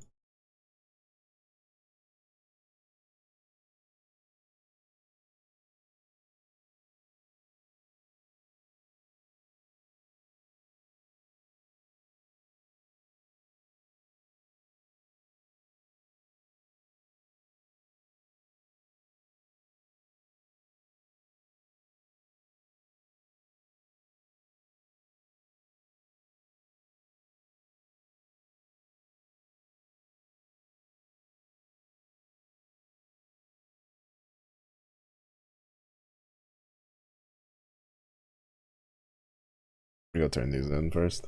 I'm gonna go turn these in first.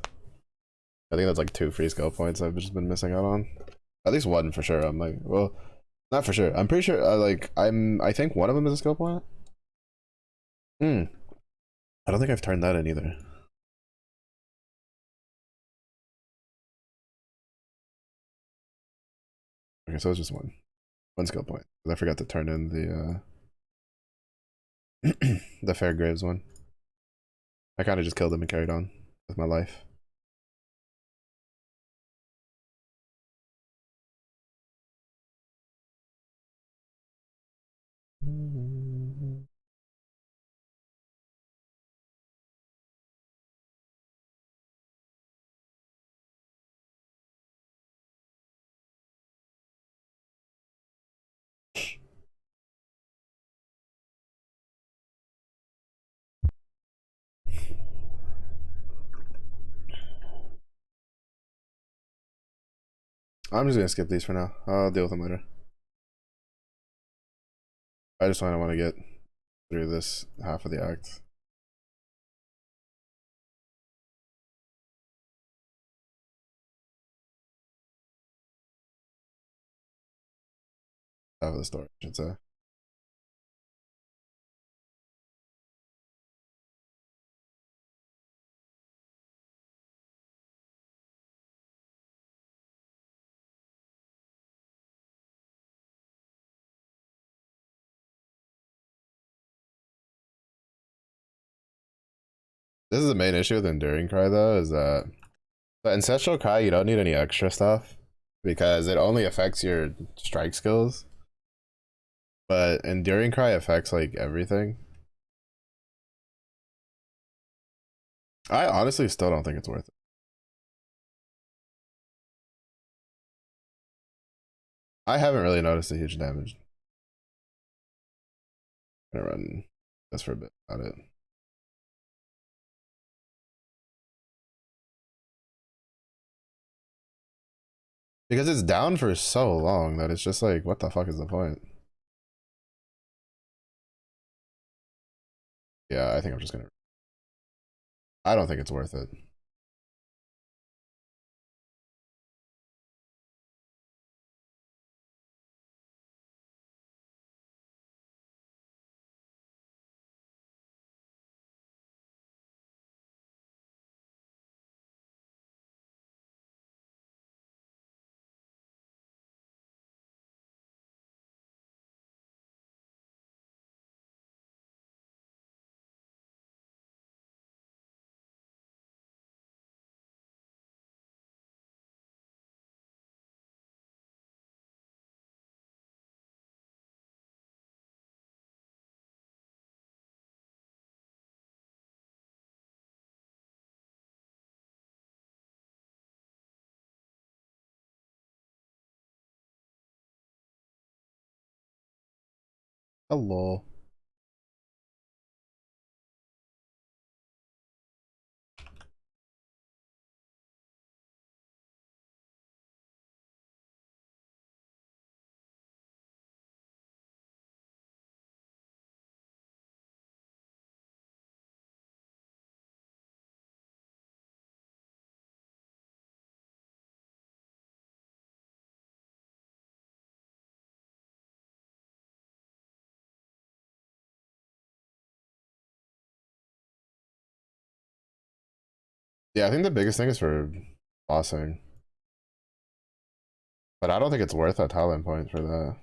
I think that's like 2 free skill points I've just been missing out on. At least one for sure. I'm like, well, not for sure. I'm pretty sure. I think one of them is a skill point. Hmm. I don't think I've turned that in either. Okay, so it's just one skill point. I forgot to turn in the Fairgraves one. I kind of just killed him and carried on with my life. I'm just gonna skip these for now. I'll deal with them later. I just want to get through this half of the act. Half of the story, I should say. This is the main issue with Enduring Cry though, is that the Ancestral Cry you don't need any extra stuff because it only affects your strike skills. But enduring cry affects like everything. I honestly still don't think it's worth it. I haven't really noticed a huge damage. I'm gonna run this for a bit about it. Because it's down for so long that it's just like, what the fuck is the point? Yeah, I think I'm just gonna. I don't think it's worth it. Hello. Yeah, I think the biggest thing is for bossing. But I don't think it's worth a talent point for that.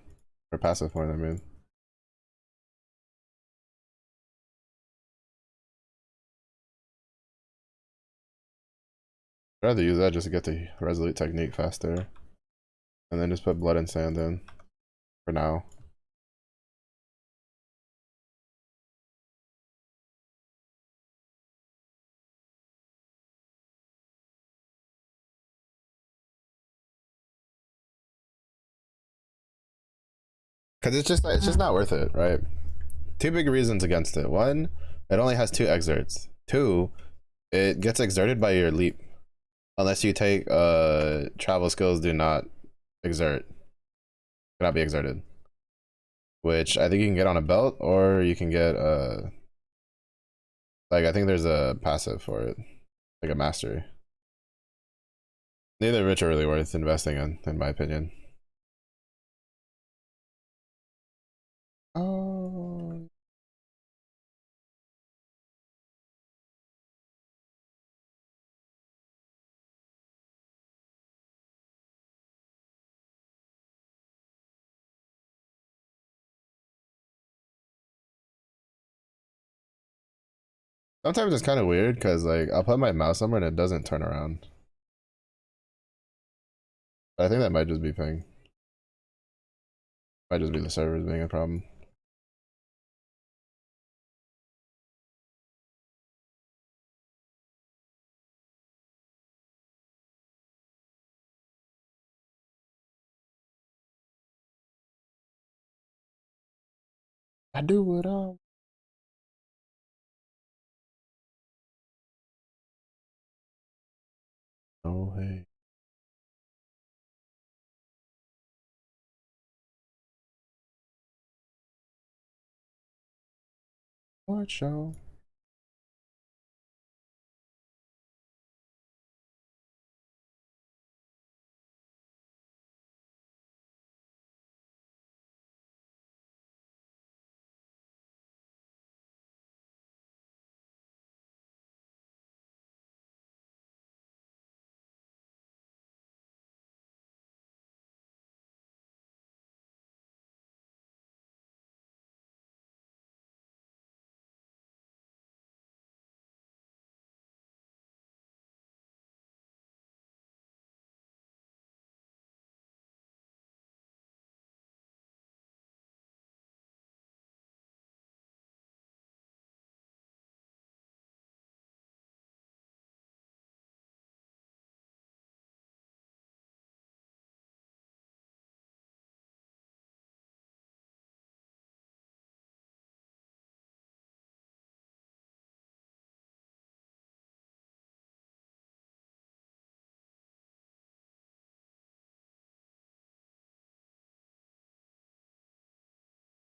Or passive point, I mean. I'd rather use that just to get the resolute technique faster. And then just put blood and sand in. For now. Because it's just not worth it, right? Two big reasons against it. One, it only has 2 exerts. Two, it gets exerted by your leap. Unless you take travel skills do not exert. Cannot be exerted. Which I think you can get on a belt or you can get like I think there's a passive for it. Like a mastery. Neither of which are really worth investing in my opinion. Oh, sometimes it's kind of weird because like I'll put my mouse somewhere and it doesn't turn around. But I think that might just be ping. Might just be the servers being a problem. I do what I. Oh hey. What show?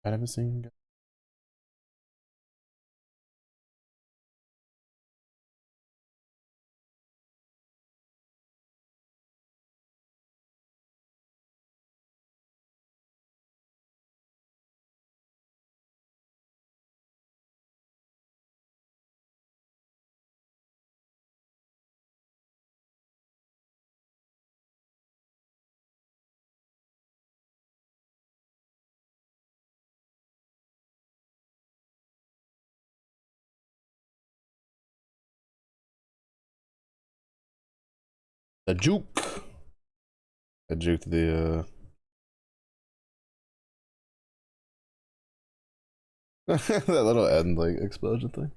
I never seen. A juke. A juke to the that little end like explosion thing.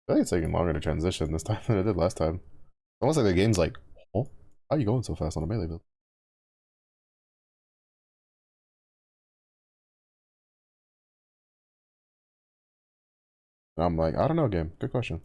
I think it's taking longer to transition this time than it did last time. Almost like the game's like, oh, how are you going so fast on a melee build? And I'm like, I don't know, game. Good question.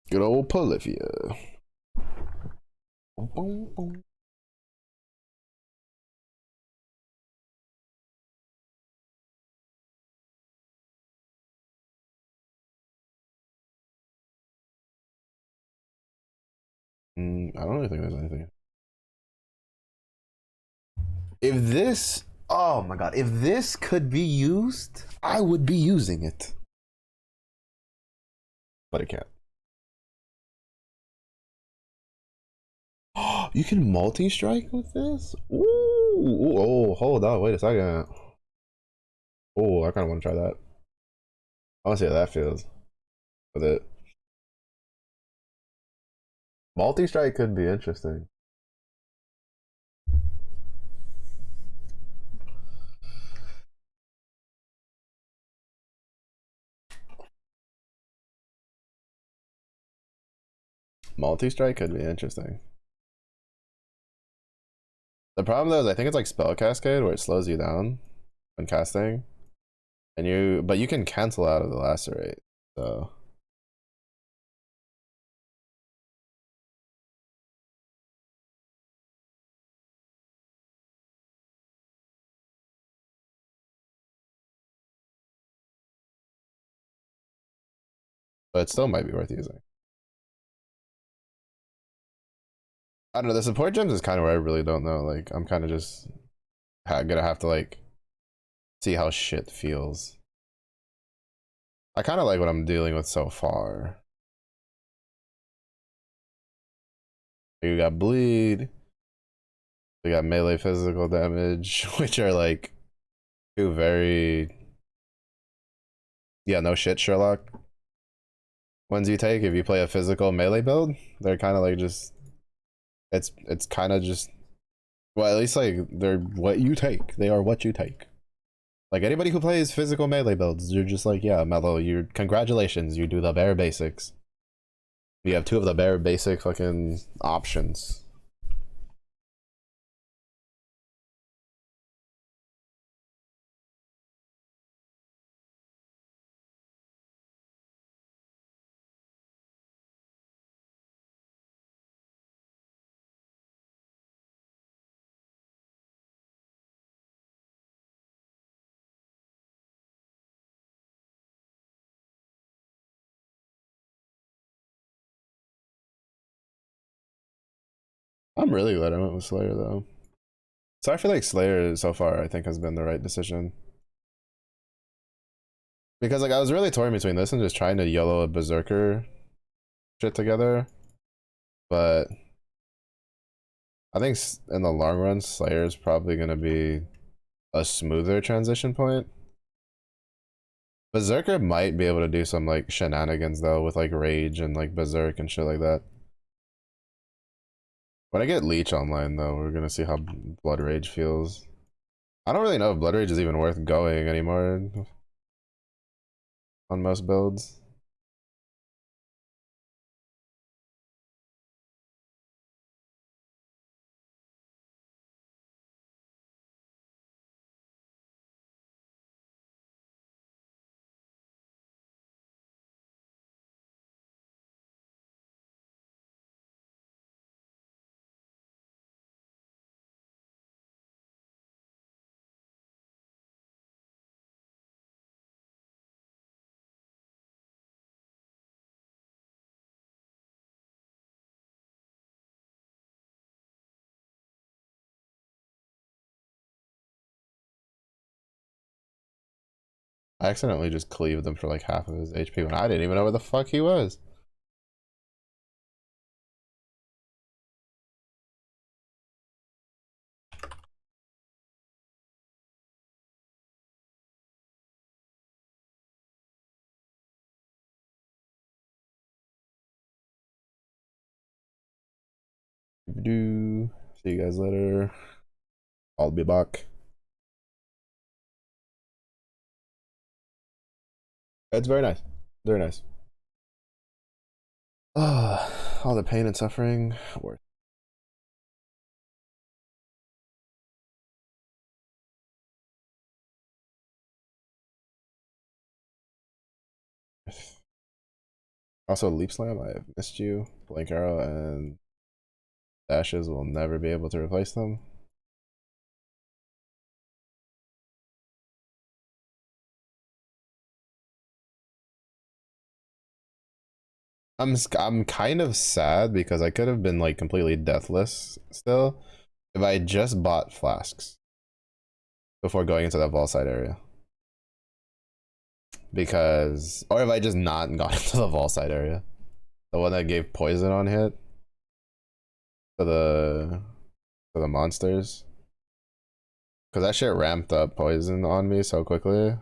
Good old Polivia. I don't really think there's anything. If this, oh my god, if this could be used, I would be using it. But it can't. You can multi-strike with this? Ooh, oh, hold on, wait a second. Oh, I kind of want to try that. I want to see how that feels with it. Multi-strike could be interesting. Multi-strike could be interesting. The problem though is I think it's like spell cascade where it slows you down when casting, and but you can cancel out of the lacerate. So but it still might be worth using. I don't know. The support gems is kind of where I really don't know. Like I'm kind of just gonna have to like see how shit feels. I kind of like what I'm dealing with so far. You got bleed. We got melee physical damage, which are like two very no shit Sherlock ones you take if you play a physical melee build. They're kind of like just it's kind of just well at least like they're what you take. They are what you take. Like anybody who plays physical melee builds, you're just like yeah mellow. You congratulations, you do the bare basics. You have two of the bare basic fucking options. I'm really glad I went with Slayer though. So I feel like Slayer so far I think has been the right decision. Because like I was really torn between this and just trying to YOLO a Berserker shit together. But I think in the long run, Slayer is probably gonna be a smoother transition point. Berserker might be able to do some like shenanigans though with like Rage and like Berserk and shit like that. When I get Leech online though, we're gonna see how Blood Rage feels. I don't really know if Blood Rage is even worth going anymore on most builds. I accidentally just cleaved him for like half of his HP when I didn't even know where the fuck he was. See you guys later. I'll be back. It's very nice. Very nice. All the pain and suffering. Worth. Also, Leap Slam, I have missed you. Blink Arrow and Dashes will never be able to replace them. I'm kind of sad because I could have been like completely deathless still if I just bought flasks before going into that vault side area. Because, or if I just not gone into the vault side area, the one that gave poison on hit for the monsters, because that shit ramped up poison on me so quickly.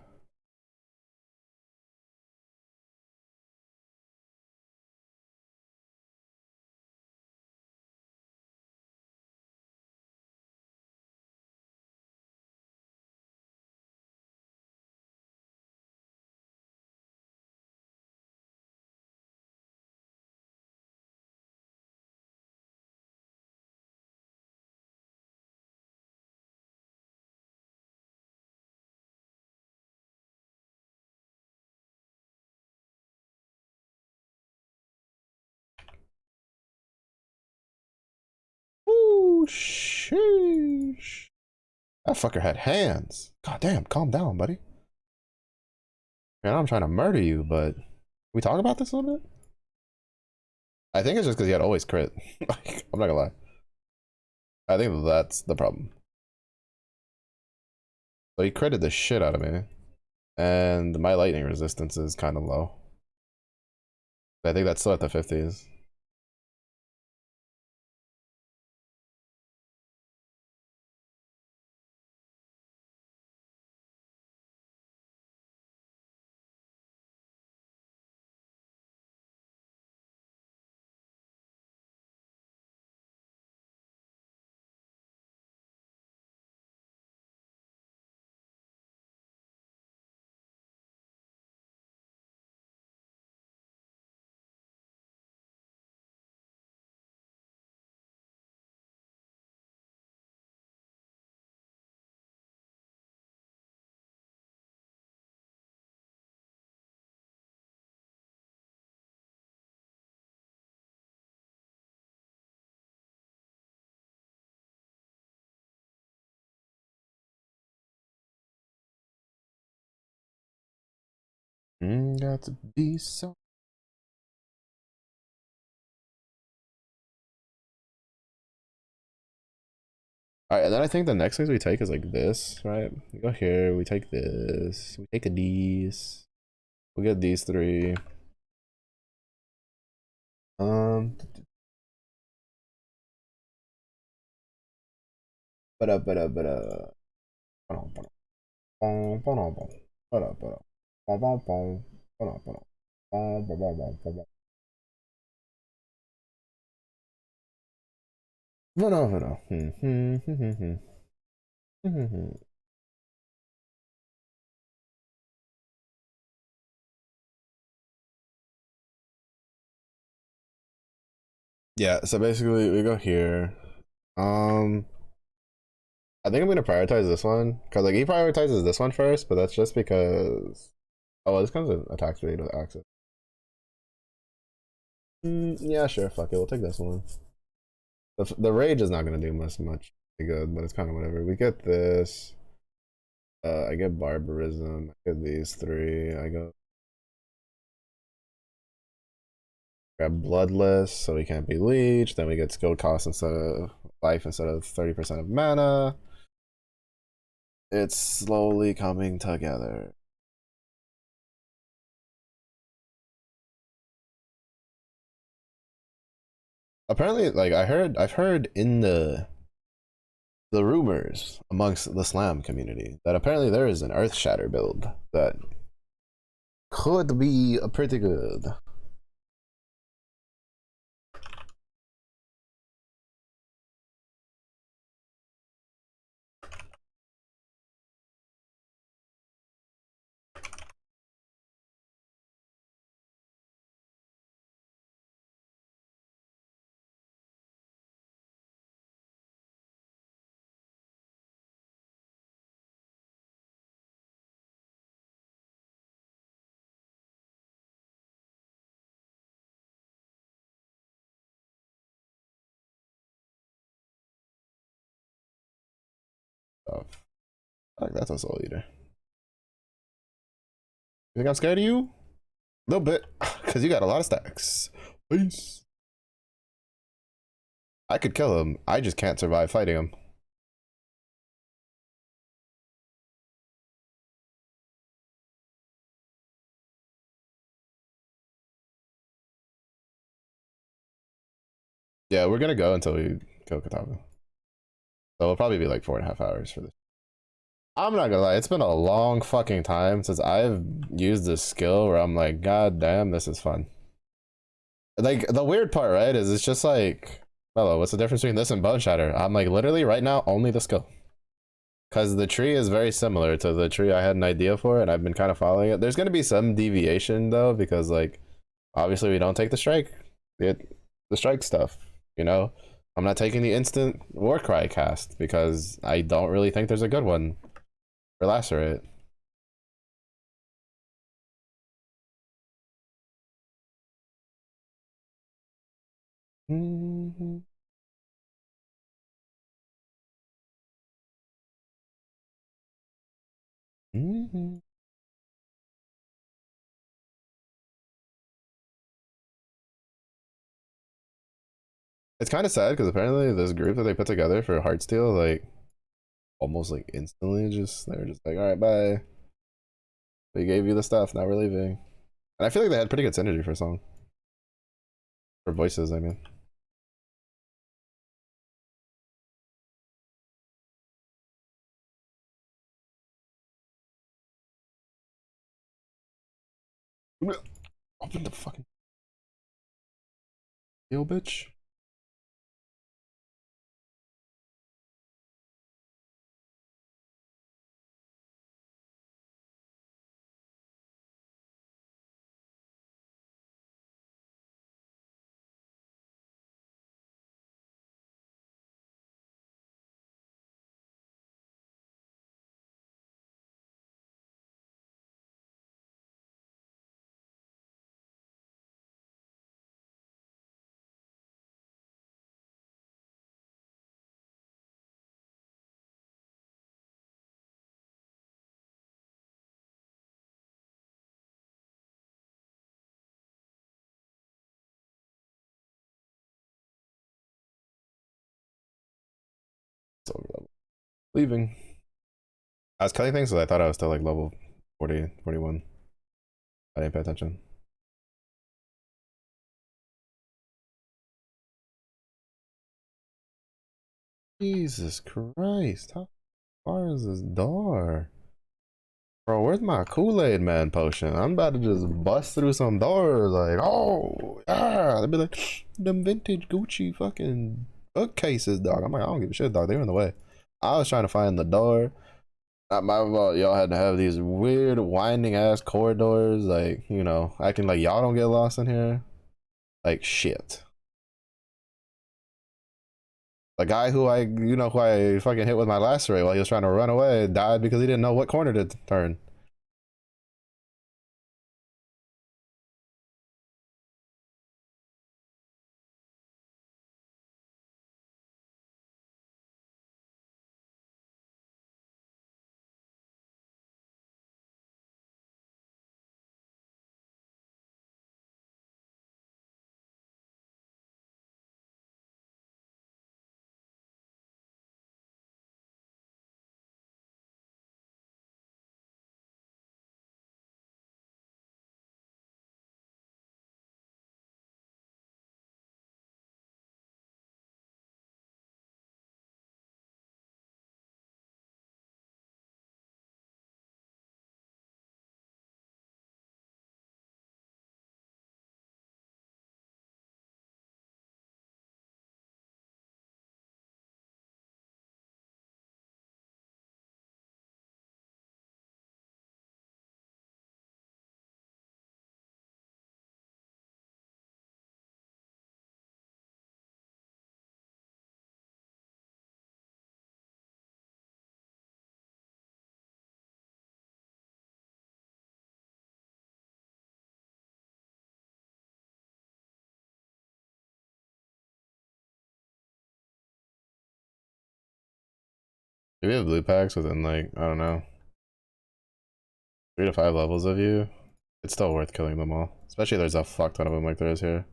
Ooh, sheesh. That fucker had hands. God damn, calm down, buddy. Man, I'm trying to murder you, but can we talk about this a little bit? I think it's just because he had always crit. Like, I'm not gonna lie. I think that's the problem. So he critted the shit out of me. And my lightning resistance is kind of low. I think that's still at the 50s. Got to be so. Alright, and then I think the next things we take is like this, right? We go here, we take this, we take these, we get these three. Um, but yeah, so basically we go here. Um, I think I'm gonna prioritize this one because like he prioritizes this one first, but that's just because oh, this comes with attack speed with access. Yeah, sure, fuck it, we'll take this one. The rage is not gonna do much good, but it's kind of whatever. We get this. I get barbarism. I get these three. I go grab bloodless, so we can't be leech. Then we get skill cost instead of life instead of 30% of mana. It's slowly coming together. Apparently, like I've heard in the rumors amongst the slam community that apparently there is an earth shatter build that could be pretty good. Stuff. Like that's a soul eater. You think I'm scared of you? A little bit, because you got a lot of stacks. Peace. I could kill him. I just can't survive fighting him. Yeah, we're gonna go until we kill Katana. So it'll probably be like 4.5 hours for this. I'm not gonna lie, it's been a long fucking time since I've used this skill where I'm like, God damn, this is fun. Like, the weird part, right, is it's just like, hello, what's the difference between this and Bone Shatter? I'm like, literally, right now, only the skill. Because the tree is very similar to the tree I had an idea for, and I've been kind of following it. There's gonna be some deviation, though, because, like, obviously we don't take the strike, the strike stuff, you know? I'm not taking the instant Warcry cast, because I don't really think there's a good one for Lacerate. Mm-hmm. Mm-hmm. It's kind of sad because apparently this group that they put together for Heartsteel, like almost like instantly, just they were just like, all right, bye. We gave you the stuff, now we're leaving. And I feel like they had pretty good synergy for a song, for voices. I mean, open the fucking deal, bitch. It's over level. Leaving. I was cutting things, so I thought I was still like level 40, 41. I didn't pay attention. Jesus Christ, how far is this door? Bro, where's my Kool-Aid Man potion? I'm about to just bust through some doors. Like, oh, yeah. They'd be like, them vintage Gucci fucking bookcases, dog. I'm like, I don't give a shit, dog. They were in the way. I was trying to find the door. Not my fault. Y'all had to have these weird winding ass corridors. Like, you know, acting like y'all don't get lost in here. Like, shit. The guy who who I fucking hit with my lacerate while he was trying to run away died because he didn't know what corner to turn. If you have blue packs within like, I don't know, 3 to 5 levels of you, it's still worth killing them all. Especially if there's a fuck ton of them like there is here.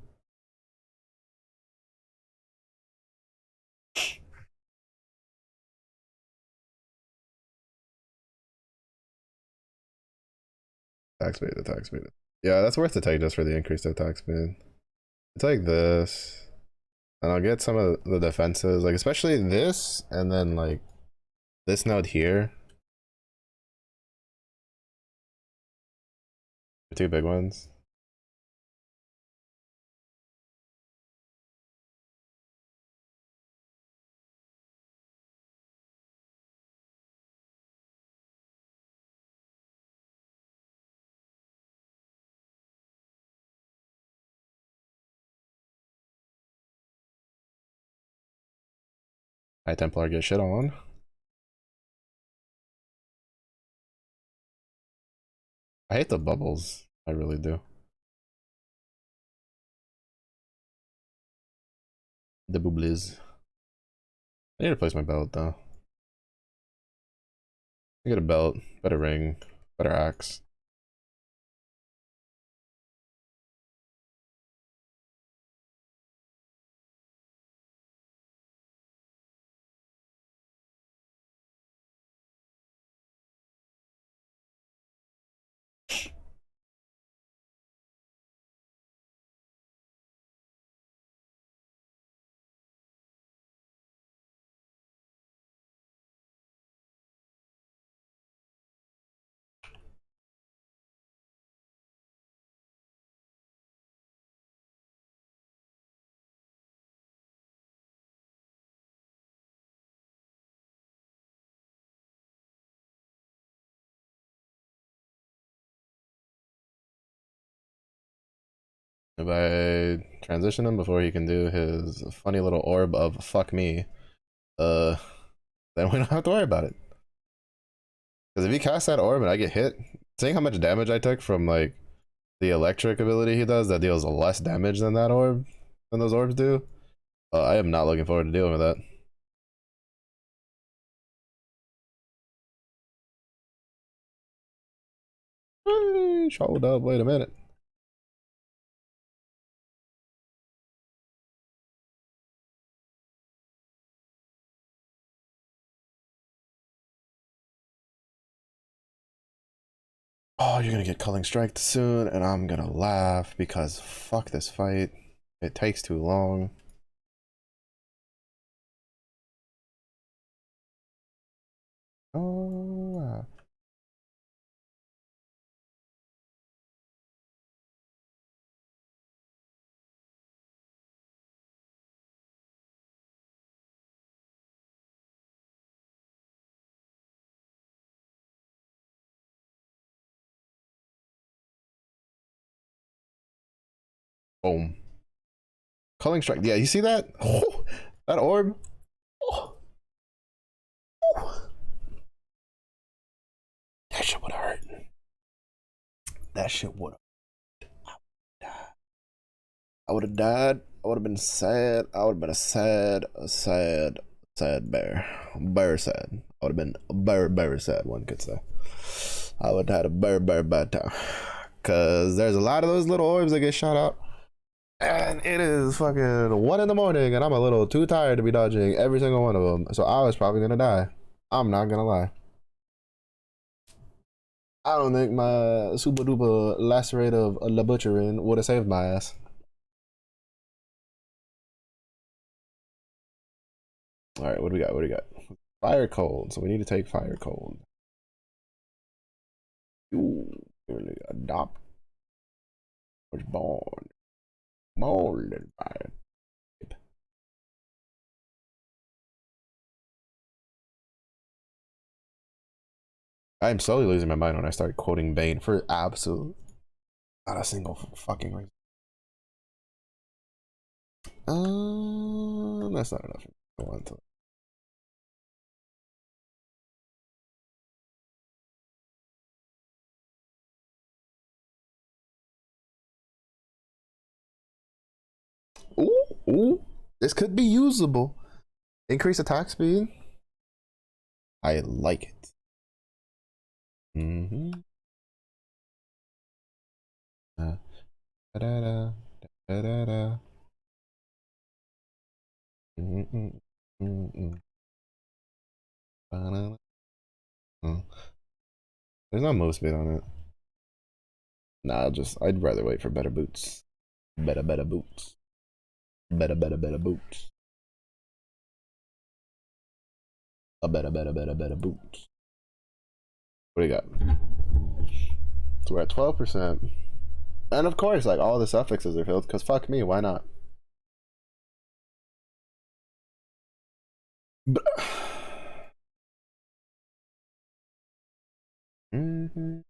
Attack speed, attack speed. Yeah, that's worth the take just for the increased attack speed. Take this, and I'll get some of the defenses, like especially this, and then like this node here. The two big ones. High Templar get shit on. I hate the bubbles. I really do. The booblies. I need to place my belt though. I get a belt, better ring, better axe. If I transition him before he can do his funny little orb of fuck me, uh, then we don't have to worry about it. Because if he casts that orb and I get hit, seeing how much damage I took from like the electric ability he does that deals less damage than that orb, than those orbs do, I am not looking forward to dealing with that. Hey, hold up, wait a minute. Oh, you're gonna get Culling Strike soon, and I'm gonna laugh because fuck this fight. It takes too long. Oh, boom. Culling Strike. Yeah, you see that? Oh, that orb. Oh, oh. That shit would hurt. That shit would have. I would have died. I would have been sad. I would have been a sad bear. Bear sad. I would have been a very sad, one could say. I would have had a very bad time. Cause there's a lot of those little orbs that get shot out. And it is fucking 1 in the morning, and I'm a little too tired to be dodging every single one of them. So I was probably gonna die. I'm not gonna lie. I don't think my super duper lacerate of La Butcherin would have saved my ass. All right, what do we got? What do we got? Fire cold. So we need to take fire cold. Ooh, really adopt was born molded by it. I am slowly losing my mind when I start quoting Bane for absolute not a single fucking reason. That's not enough. I want to. Ooh, this could be usable. Increase attack speed. I like it. Mm-hmm. Da da da da da da. Mm-mm, mm-mm. There's no move speed on it. Nah, just I'd rather wait for better boots. Better boots. Better boots. A better boots. What do you got? So we're at 12%. And of course, like all the suffixes are filled, because fuck me, why not? Mm-hmm.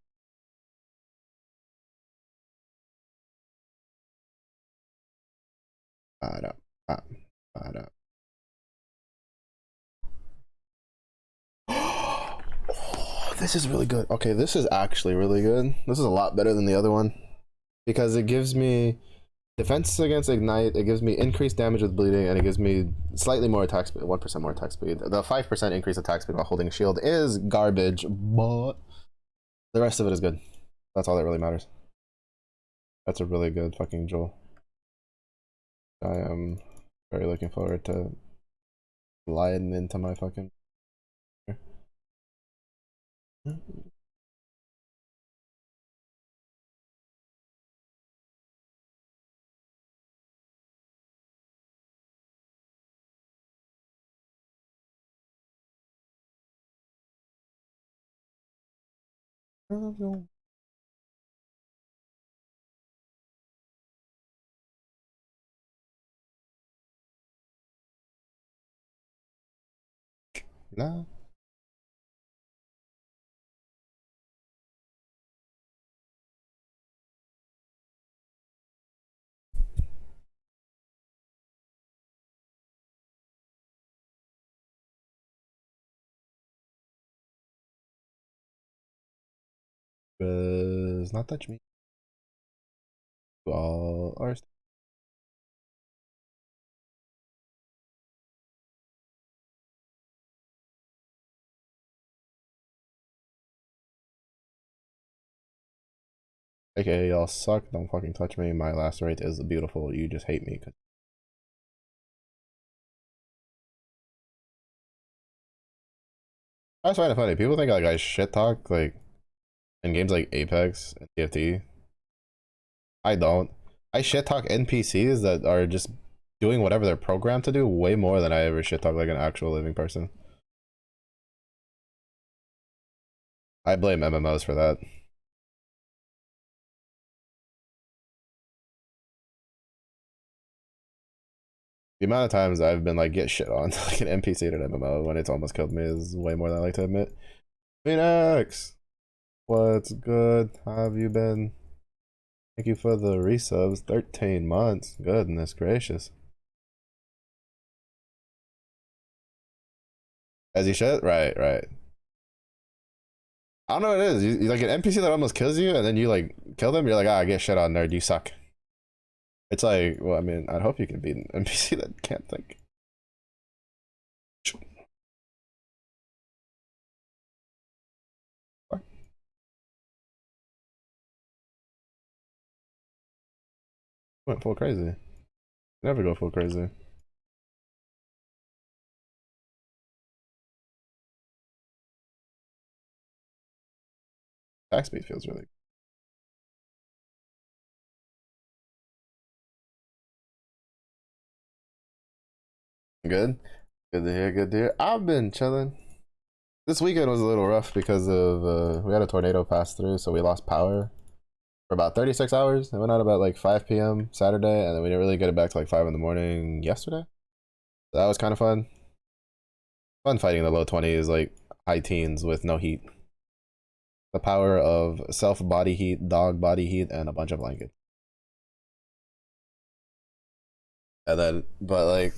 Oh, this is really good. Okay, this is actually really good. This is a lot better than the other one because it gives me defense against ignite. It gives me increased damage with bleeding, and it gives me slightly more attack speed, 1% more attack speed. The 5% increased attack speed while holding a shield is garbage, but the rest of it is good. That's all that really matters. That's a really good fucking jewel. I am very looking forward to sliding into my fucking. Nah. Does not touch me. All ours. AKA y'all suck. Don't fucking touch me. My lacerate is beautiful. You just hate me. I just find it funny. People think like I shit talk like in games like Apex and TFT. I don't. I shit talk NPCs that are just doing whatever they're programmed to do way more than I ever shit talk like an actual living person. I blame MMOs for that. The amount of times I've been like get shit on like an NPC at an MMO when it's almost killed me is way more than I like to admit. Phoenix, what's good? How have you been? Thank you for the resubs. 13 months. Goodness gracious. As you should? Right, right. I don't know what it is. You like an NPC that almost kills you, and then you like kill them. You're like, ah, get shit on, nerd. You suck. It's like, well, I mean, I'd hope you can beat an NPC that can't think. Went full crazy. Never go full crazy. Attack speed feels really good. Good to hear. Good to hear. I've been chilling. This weekend was a little rough because of we had a tornado pass through, so we lost power for about 36 hours. It went out about like 5 p.m. Saturday, and then we didn't really get it back to like 5 in the morning yesterday. So that was kind of fun. Fun fighting the low 20s, like high teens with no heat. The power of self body heat, dog body heat, and a bunch of blankets. And then, but like,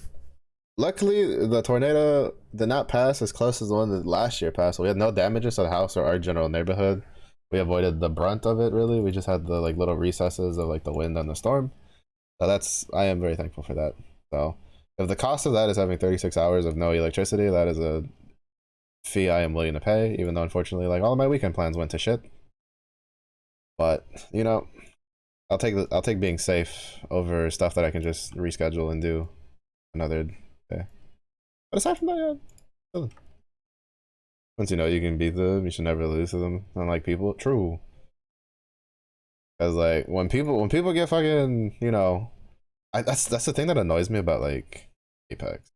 luckily the tornado did not pass as close as the one that last year passed. So we had no damages to the house or our general neighborhood. We avoided the brunt of it. Really, we just had the like little recesses of like the wind and the storm. So that's I am very thankful for that. So if the cost of that is having 36 hours of no electricity, that is a fee I am willing to pay. Even though unfortunately, like all of my weekend plans went to shit. But you know, I'll take being safe over stuff that I can just reschedule and do another day. But aside from that, yeah, chilling. Once you know you can beat them, you should never lose to them. Unlike people, true. Cause like when people get fucking, that's the thing that annoys me about like Apex.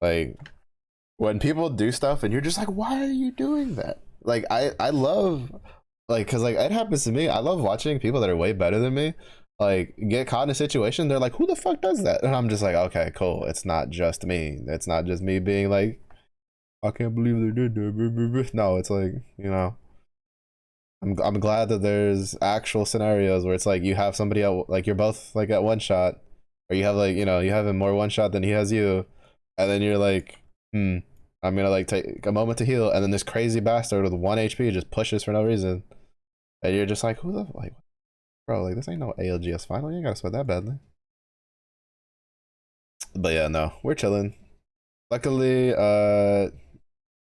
Like when people do stuff and you're just like, why are you doing that? Like I love, like, cause like it happens to me. I love watching people that are way better than me like get caught in a situation. They're like, who the fuck does that? And I'm just like, okay, cool. It's not just me. It's not just me being like, I can't believe they did that. No, it's like, I'm glad that there's actual scenarios where it's like you have somebody at, like you're both like at one shot, or you have like, you have him more one shot than he has you, and then you're like, I'm gonna like take a moment to heal, and then this crazy bastard with 1 HP just pushes for no reason, and you're just like, who the like, bro, like this ain't no ALGS final, you ain't gotta sweat that badly. But yeah, no, we're chilling. Luckily,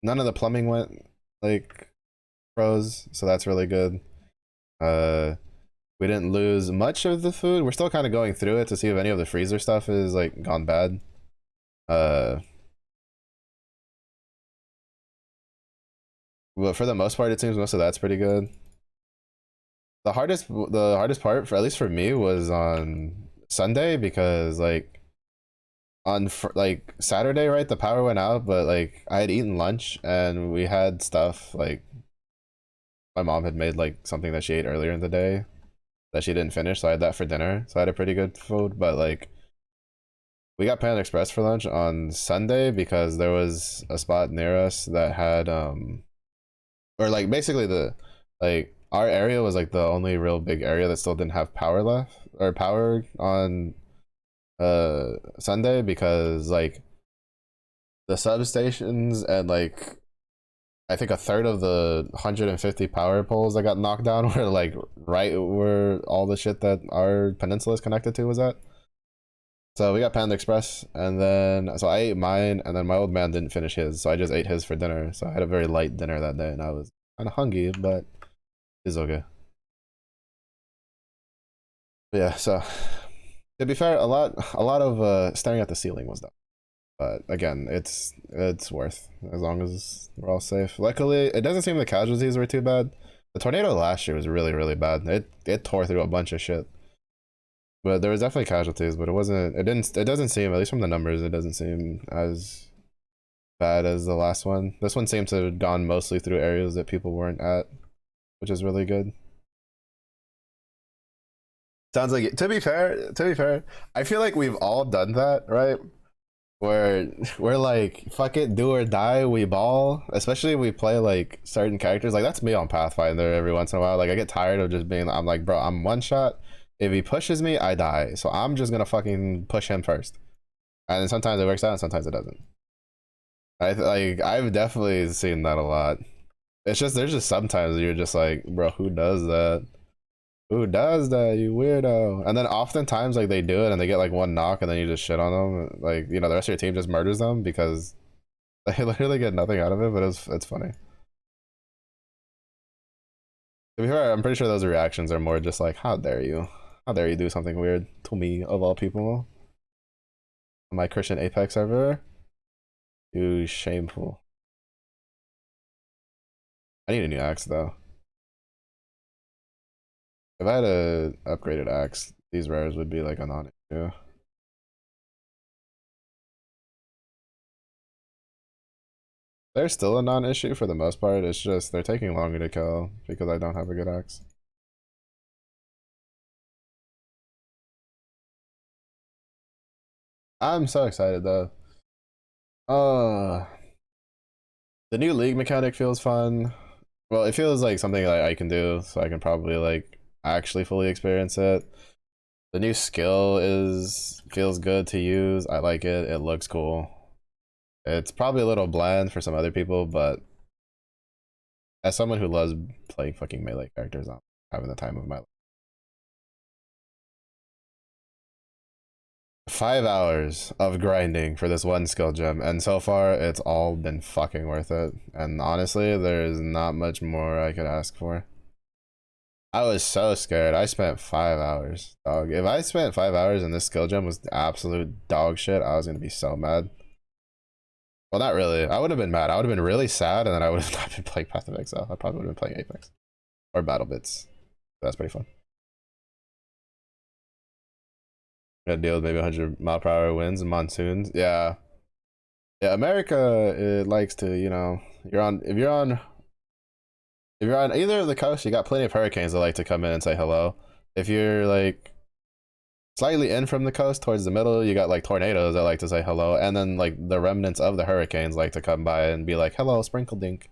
none of the plumbing went like froze, so that's really good. Uh, we didn't lose much of the food. We're still kind of going through it to see if any of the freezer stuff is like gone bad. Uh, but for the most part, it seems most of that's pretty good. The hardest part, for at least for me, was on Sunday because like like Saturday, right? The power went out, but like I had eaten lunch and we had stuff like my mom had made like something that she ate earlier in the day that she didn't finish, so I had that for dinner. So I had a pretty good food, but like we got Panda Express for lunch on Sunday because there was a spot near us that had or like basically the like our area was like the only real big area that still didn't have power left or power on Sunday because like the substations and like I think a third of the 150 power poles that got knocked down were like right where all the shit that our peninsula is connected to was at. So we got Panda Express, and then so I ate mine, and then my old man didn't finish his, so I just ate his for dinner. So I had a very light dinner that day, and I was kind of hungry, but it's okay. But yeah, so to be fair, a lot of staring at the ceiling was done, but again, it's worth as long as we're all safe. Luckily, it doesn't seem the casualties were too bad. The tornado last year was really bad. It tore through a bunch of shit. But there was definitely casualties, but it doesn't seem, at least from the numbers, it doesn't seem as bad as the last one. This one seemed to have gone mostly through areas that people weren't at, which is really good. Sounds like it. To be fair, I feel like we've all done that, right? Where we're like, fuck it, do or die, we ball. Especially if we play like certain characters. Like that's me on Pathfinder every once in a while. Like I get tired of just being, I'm like, bro, I'm one shot. If he pushes me, I die. So I'm just gonna fucking push him first. And then sometimes it works out and sometimes it doesn't. Like I've definitely seen that a lot. It's just there's just sometimes you're just like, bro, who does that? Who does that? You weirdo. And then oftentimes like they do it and they get like one knock and then you just shit on them. Like the rest of your team just murders them because they literally get nothing out of it. But it's funny. To be fair, I'm pretty sure those reactions are more just like, how dare you? How dare you do something weird to me of all people? My Christian Apex server? You shameful. I need a new axe though. If I had a upgraded axe, these rares would be like a non-issue. They're still a non-issue for the most part. It's just they're taking longer to kill because I don't have a good axe. I'm so excited though. Uh, the new league mechanic feels fun. Well, it feels like something that I can do, so I can probably like actually fully experience it. The new skill feels good to use. I like it. It looks cool. It's probably a little bland for some other people, but as someone who loves playing fucking melee characters, I'm having the time of my life. 5 hours of grinding for this one skill gem, and so far it's all been fucking worth it. And honestly, there's not much more I could ask for. I was so scared. I spent 5 hours, dog. If I spent 5 hours and this skill gem was absolute dog shit, I was gonna be so mad. Well, not really. I would have been mad. I would have been really sad, and then I would have not been playing Path of Exile. I probably would have been playing Apex or Battle Bits. That's pretty fun. Gotta deal with maybe 100 mile per hour winds and monsoons. Yeah, yeah. America, it likes to, you're on if you're on either of the coasts, you got plenty of hurricanes that like to come in and say hello. If you're like slightly in from the coast towards the middle, you got like tornadoes that like to say hello, and then like the remnants of the hurricanes like to come by and be like, "Hello, sprinkle dink."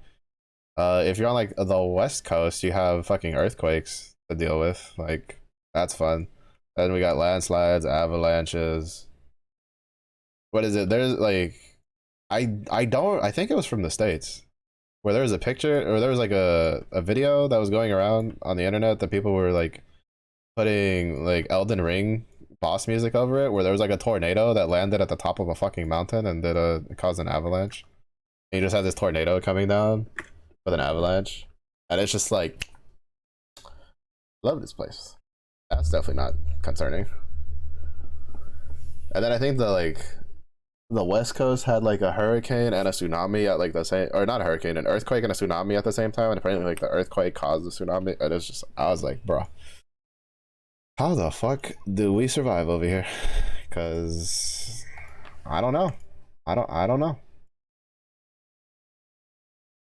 If you're on like the west coast, you have fucking earthquakes to deal with. Like that's fun. Then we got landslides, avalanches. What is it? There's like, I don't. I think it was from the States where there was a picture or there was like a video that was going around on the internet that people were like putting like Elden Ring boss music over it, where there was like a tornado that landed at the top of a fucking mountain and caused an avalanche. And you just had this tornado coming down with an avalanche, and it's just like, love this place. That's definitely not concerning. And then I think the West Coast had like a hurricane and a tsunami at like the same, or not a hurricane, an earthquake and a tsunami at the same time, and apparently like the earthquake caused the tsunami. And it's just, I was like, bro, how the fuck do we survive over here? Because I don't know. I don't know.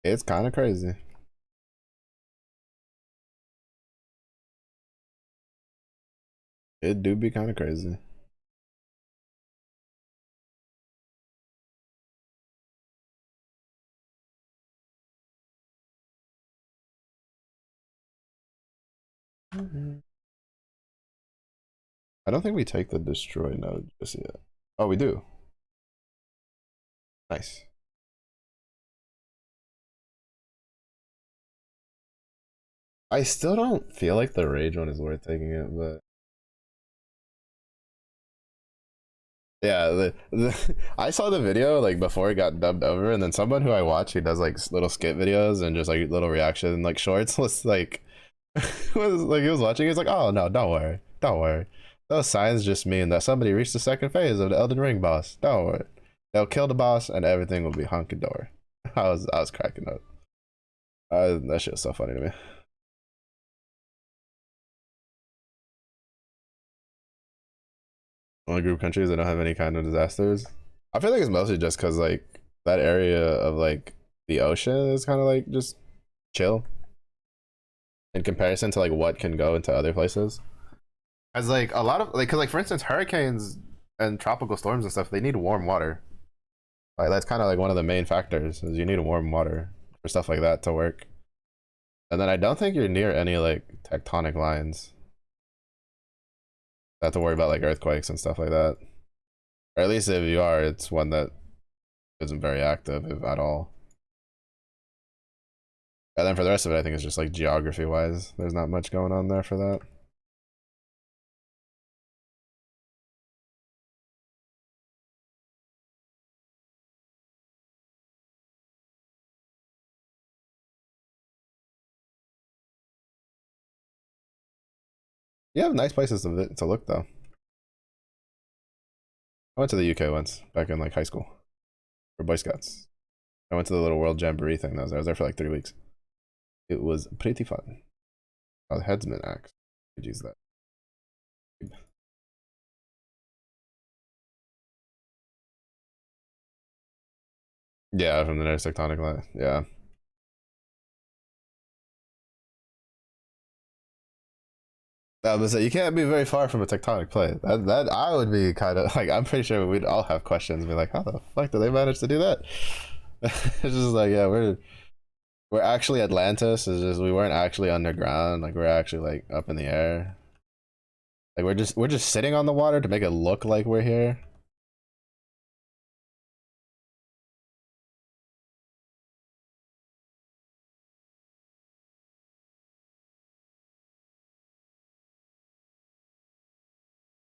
It's kind of crazy. It do be kind of crazy. I don't think we take the destroy node just yet. Oh, we do. Nice. I still don't feel like the rage one is worth taking it, but yeah, I saw the video like before it got dubbed over, and then someone who I watch who does like little skit videos and just like little reaction like shorts was like was like he was watching. He's like, "Oh no, don't worry, don't worry. Those signs just mean that somebody reached the second phase of the Elden Ring boss. Don't worry, they'll kill the boss and everything will be hunky dory." I was cracking up. That shit was so funny to me. Only group countries that don't have any kind of disasters. I feel like it's mostly just because like that area of like the ocean is kind of like just chill in comparison to like what can go into other places. As like a lot of like, cause like for instance, hurricanes and tropical storms and stuff, they need warm water. Like that's kind of like one of the main factors is you need warm water for stuff like that to work. And then I don't think you're near any like tectonic lines. Have to worry about like earthquakes and stuff like that. Or at least if you are, it's one that isn't very active if at all. And then for the rest of it, I think it's just like geography wise, there's not much going on there for that. You have nice places to look though. I went to the UK once back in like high school for Boy Scouts. I went to the little World Jamboree thing. I was there for like 3 weeks. It was pretty fun. Oh, the headsman axe. Could use that. Yeah, from the nearest tectonic line. Yeah. I was say you can't be very far from a tectonic plate. That I would be kind of like, I'm pretty sure we'd all have questions. Be like, how the fuck did they manage to do that? It's just like, yeah, we're actually Atlantis. It's just we weren't actually underground. Like we're actually like up in the air. Like we're just sitting on the water to make it look like we're here.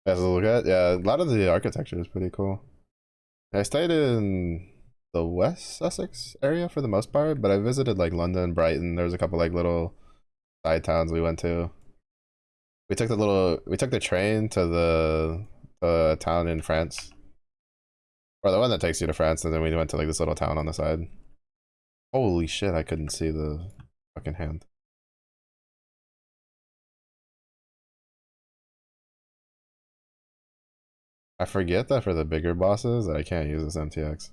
As a look at, yeah, a lot of the architecture is pretty cool. I stayed in the West Sussex area for the most part, but I visited like London, Brighton. There was a couple like little side towns we went to. We took the train to the town in France, or the one that takes you to France, and then we went to like this little town on the side. Holy shit! I couldn't see the fucking hand. I forget that for the bigger bosses that I can't use this MTX.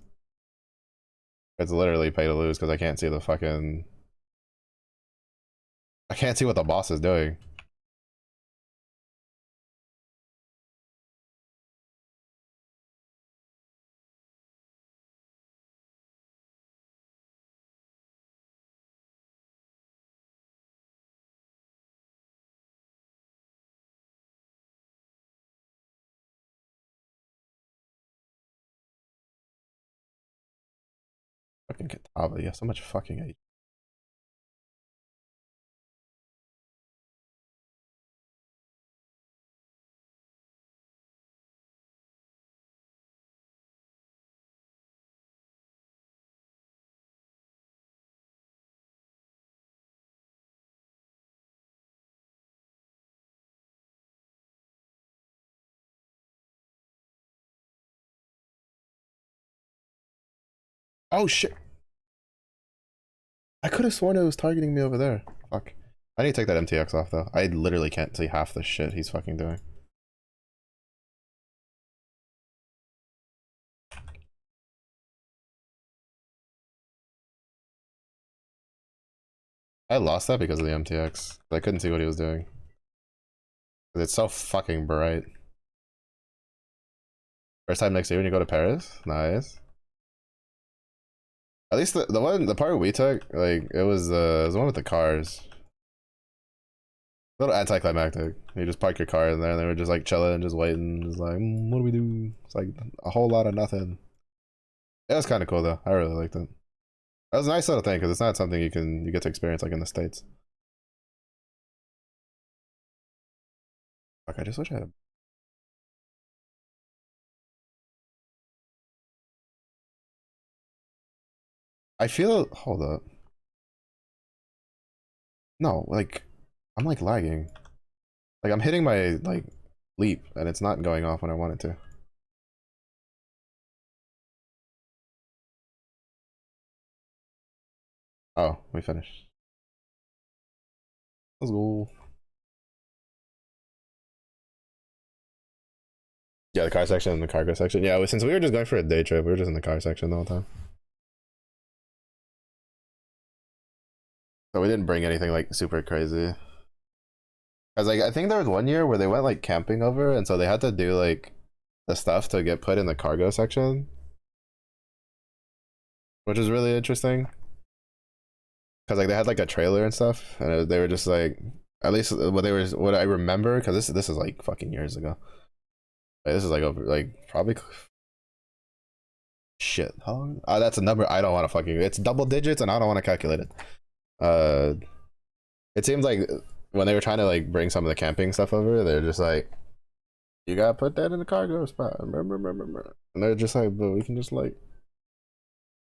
It's literally pay to lose because I can't see the fucking... I can't see what the boss is doing. Fucking Kitava, you have so much fucking hate. Oh shit! I could have sworn it was targeting me over there. Fuck. I need to take that MTX off though. I literally can't see half the shit he's fucking doing. I lost that because of the MTX. I couldn't see what he was doing. It's so fucking bright. First time next year when you go to Paris? Nice. At least the part we took, like it was the one with the cars. A little anticlimactic. You just park your car in there and they were just like chilling and just waiting, just like, what do we do? It's like a whole lot of nothing. It was kind of cool though. I really liked it. That was a nice little thing because it's not something you get to experience like in the States. Fuck, I just wish I had. I feel. Hold up. No, like I'm like lagging. Like I'm hitting my like leap and it's not going off when I want it to. Oh, we finished. Let's go. Yeah, the car section and the cargo section. Yeah, since we were just going for a day trip, we were just in the car section the whole time. So we didn't bring anything like super crazy. Cause like I think there was one year where they went like camping over, and so they had to do like the stuff to get put in the cargo section, which is really interesting. Cause like they had like a trailer and stuff, and they were just like, at least what I remember, cause this is like fucking years ago. Like, this is like over like probably shit. How long? That's a number I don't want to fucking. It's double digits, and I don't want to calculate it. Uh, it seems like when they were trying to like bring some of the camping stuff over, they're just like, you gotta put that in the cargo spot. Remember. And they're just like, but we can just like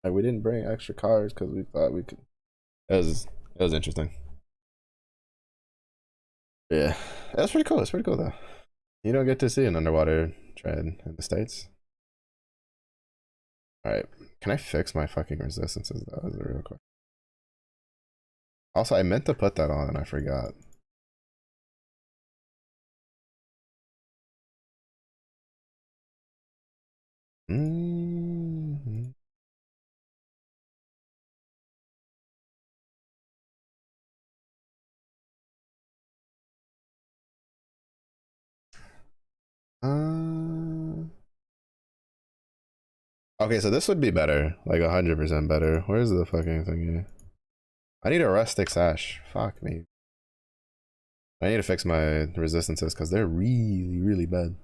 we didn't bring extra cars because we thought we could. It was interesting. Yeah, that's pretty cool. It's pretty cool though. You don't get to see an underwater tread in the States. All right, can I fix my fucking resistances? That was a real quick. Also, I meant to put that on and I forgot. Mm-hmm. Okay, so this would be better, like 100% better. Where's the fucking thing here? I need a rustic sash. Fuck me. I need to fix my resistances because they're really, really bad.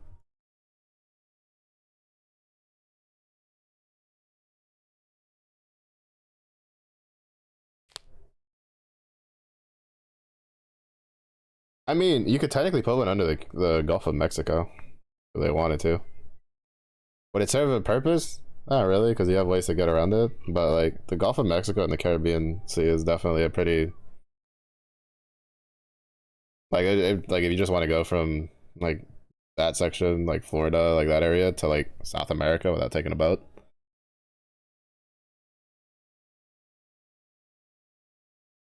I mean, you could technically put one under the Gulf of Mexico if they wanted to. Would it serve a purpose? Not really, because you have ways to get around it. But like the Gulf of Mexico and the Caribbean Sea is definitely a pretty like if you just want to go from like that section, like Florida, like that area, to like South America without taking a boat.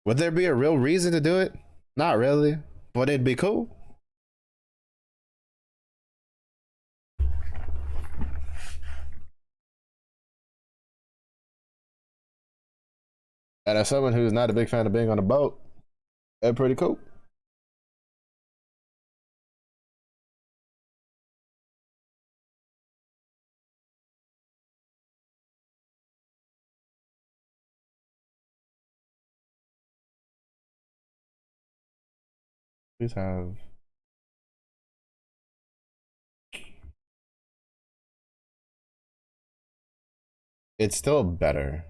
Would there be a real reason to do it? Not really, but it'd be cool. And as someone who's not a big fan of being on a boat, they're pretty cool. Please have. It's still better,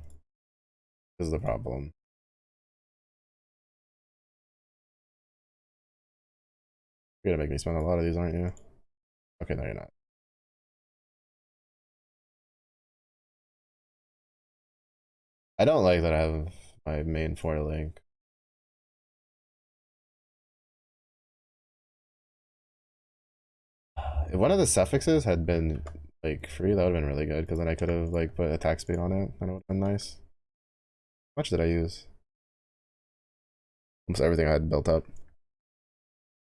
is the problem. You're gonna make me spend a lot of these, aren't you? Okay, no, you're not. I don't like that I have my main 4 link. If one of the suffixes had been like free, that would have been really good because then I could have like put attack speed on it and it would have been nice. How much did I use? Almost everything I had built up.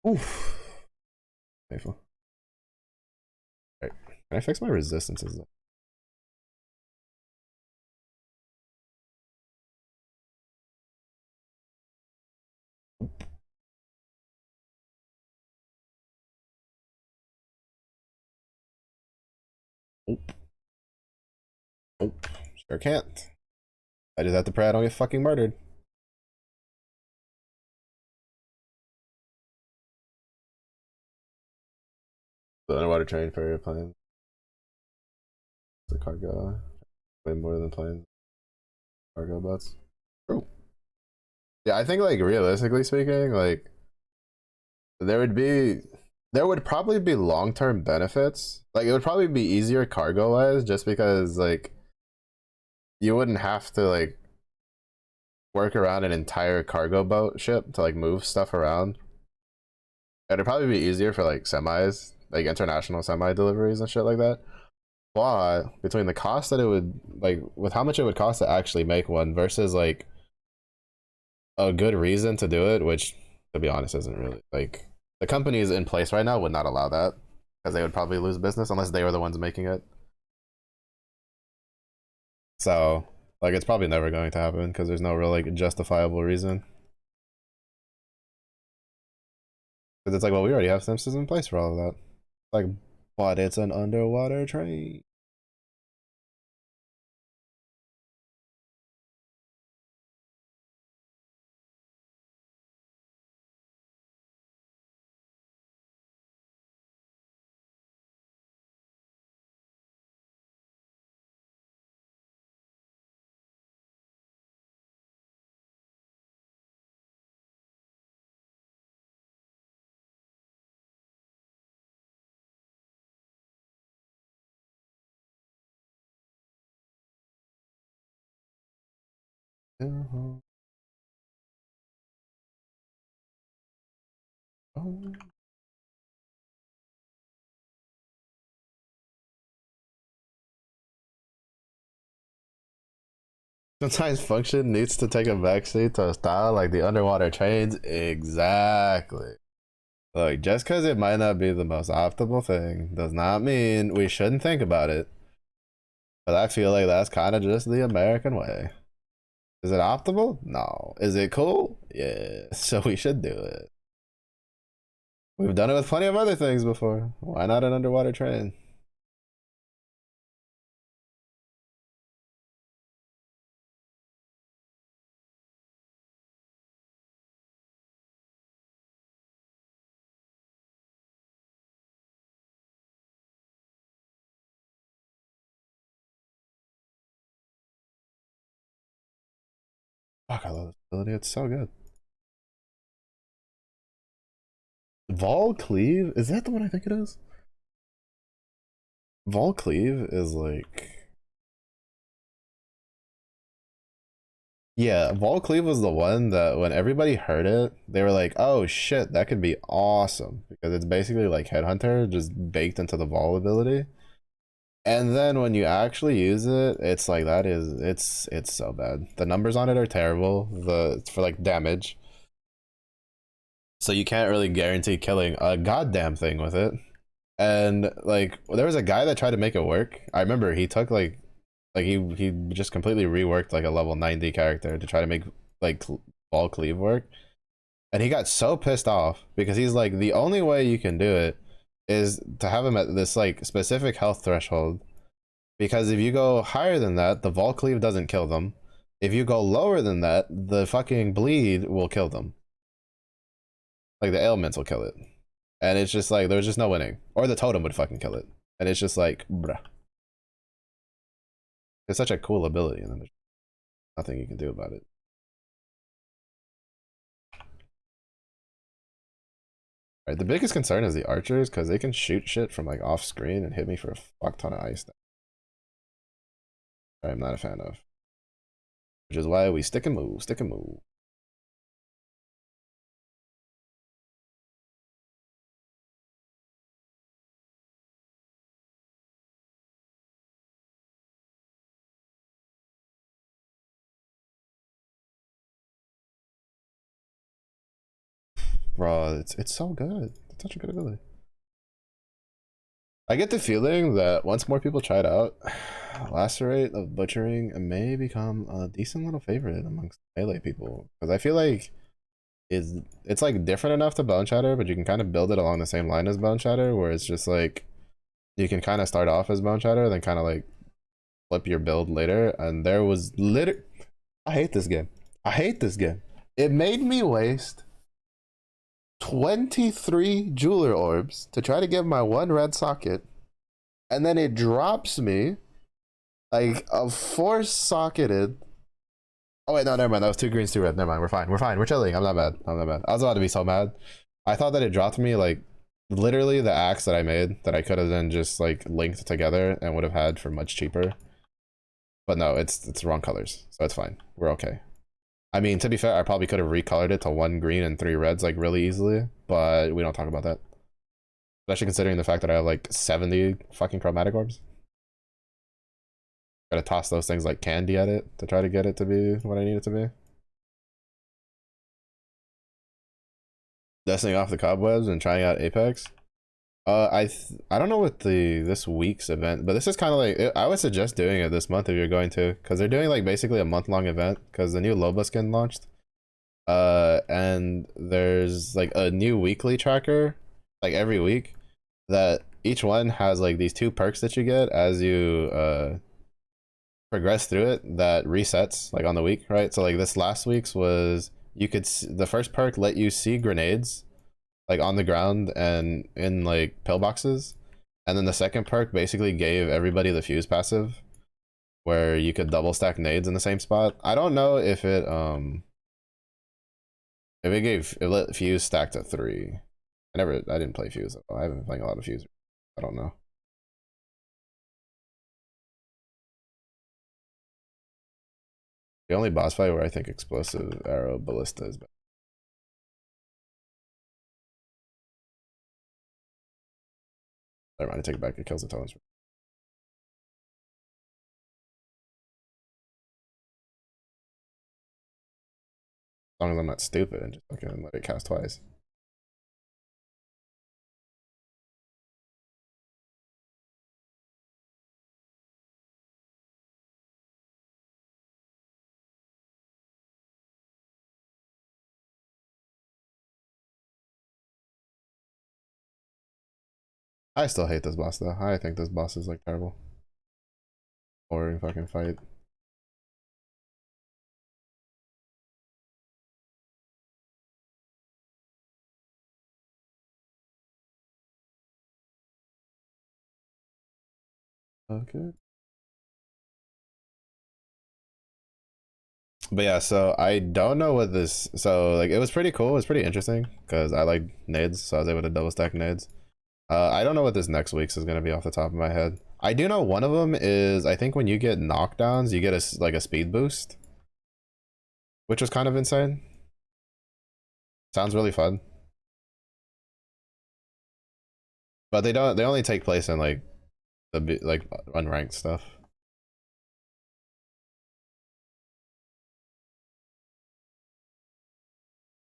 Oof. Painful. Right. Can I fix my resistances though? Nope. Nope. Sure can't. I just have to pray I don't get fucking murdered. The underwater train for planes. The cargo. Way more than planes. Cargo boats. True. Yeah, I think like realistically speaking, like there would be there would probably be long-term benefits. Like it would probably be easier cargo wise just because like you wouldn't have to like work around an entire cargo boat ship to like move stuff around. It'd probably be easier for like semis, like international semi deliveries and shit like that. But between the cost that it would like with how much it would cost to actually make one versus like a good reason to do it, which to be honest isn't really like the companies in place right now would not allow that because they would probably lose business unless they were the ones making it. So like it's probably never going to happen because there's no real like justifiable reason. Because it's like, well, we already have systems in place for all of that. Like, but it's an underwater train. Uh-huh. Oh. Sometimes function needs to take a backseat to a style like the underwater trains. Exactly. Look, just because it might not be the most optimal thing does not mean we shouldn't think about it. But I feel like that's kind of just the American way. Is it optimal? No. Is it cool? Yeah. So we should do it. We've done it with plenty of other things before. Why not an underwater train? Fuck, I love this ability. It's so good. Vol Cleave? Is that the one I think it is? Vol Cleave is like. Yeah, Vol Cleave was the one that when everybody heard it, they were like, oh shit, that could be awesome. Because it's basically like Headhunter just baked into the Vol ability. And then when you actually use it, it's like that is it's so bad. The numbers on it are terrible. For like damage. So you can't really guarantee killing a goddamn thing with it. And like there was a guy that tried to make it work. I remember he took like Like he just completely reworked like a level 90 character to try to make like ball cleave work. And he got so pissed off because he's like, the only way you can do it is to have him at this like specific health threshold. Because if you go higher than that, the Vol Cleave doesn't kill them. If you go lower than that, the fucking bleed will kill them. Like the ailments will kill it. And it's just like, there's just no winning. Or the totem would fucking kill it. And it's just like, bruh. It's such a cool ability, and then there's nothing you can do about it. Right, the biggest concern is the archers, because they can shoot shit from like off screen and hit me for a fuck ton of ice. I'm not a fan of. Which is why we stick and move, stick and move. Bro, it's so good. It's such a good ability. I get the feeling that once more people try it out, lacerate of butchering may become a decent little favorite amongst melee people. Because I feel like it's like different enough to Bone Shatter, but you can kind of build it along the same line as Bone Shatter, where it's just like you can kind of start off as Bone Shatter, then kind of like flip your build later. And there was I hate this game. I hate this game. It made me waste 23 jeweler orbs to try to get my one red socket, and then it drops me like a four socketed. Oh wait, no, never mind. That was two greens, two red. Never mind. We're fine. We're fine. We're chilling. I'm not mad. I'm not mad. I was about to be so mad. I thought that it dropped me like literally the axe that I made that I could have then just like linked together and would have had for much cheaper. But no, it's wrong colors, so it's fine. We're okay. I mean, to be fair, I probably could have recolored it to one green and three reds like really easily, but we don't talk about that. Especially considering the fact that I have like 70 fucking chromatic orbs. Gotta toss those things like candy at it to try to get it to be what I need it to be. Dusting off the cobwebs and trying out Apex. I don't know what this week's event, but this is kind of like I would suggest doing it this month if you're going to, because they're doing like basically a month-long event because the new Loba skin launched. And there's like a new weekly tracker, like every week, that each one has like these two perks that you get as you progress through it that resets like on the week, right? So like this last week's was you could the first perk let you see grenades like on the ground and in like pillboxes, and then the second perk basically gave everybody the fuse passive where you could double stack nades in the same spot. I don't know if it let fuse stack to 3. I didn't play fuse. I haven't been playing a lot of fuse. I don't know. The only boss fight where I think explosive arrow ballista is better. Never mind, I take it back. It kills the totems. As long as I'm not stupid and just fucking let it cast twice. I still hate this boss though. I think this boss is like terrible. Boring fucking fight. Okay. But yeah, so I don't know what this. So like, it was pretty cool. It was pretty interesting because I like nades, so I was able to double stack nades. I don't know what this next week's is gonna be off the top of my head. I do know one of them is I think when you get knockdowns, you get like a speed boost, which was kind of insane. Sounds really fun, but they don't. They only take place in like the like unranked stuff.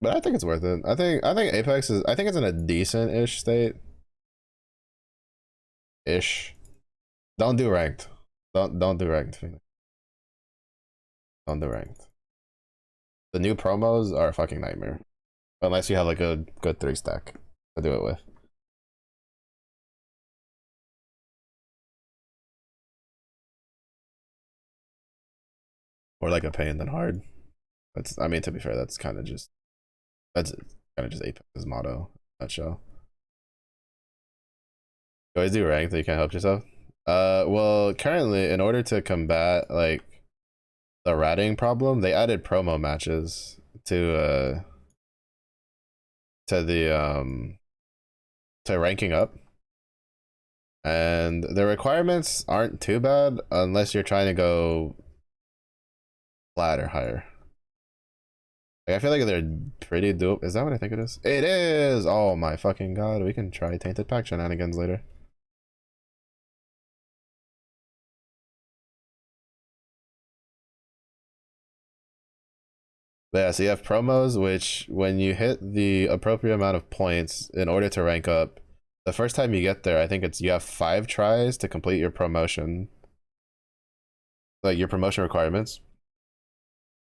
But I think it's worth it. I think Apex is. I think it's in a decent-ish state. Ish. Don't do ranked. Don't do ranked. on the ranked. The new promos are a fucking nightmare. Unless you have like a good 3-stack to do it with. Or like a pain than hard. That's, I mean, to be fair, that's kind of just Apex's motto. Nutshell. You always do rank that you can't help yourself. Well, currently, in order to combat like the ratting problem, they added promo matches to the to ranking up, and the requirements aren't too bad unless you're trying to go flat or higher. Like, I feel like they're pretty dope. Is that what I think it is? It is! Oh my fucking god, we can try Tainted Pack shenanigans later. But yeah, so you have promos, which when you hit the appropriate amount of points in order to rank up, the first time you get there, I think it's you have 5 tries to complete your promotion. Like your promotion requirements.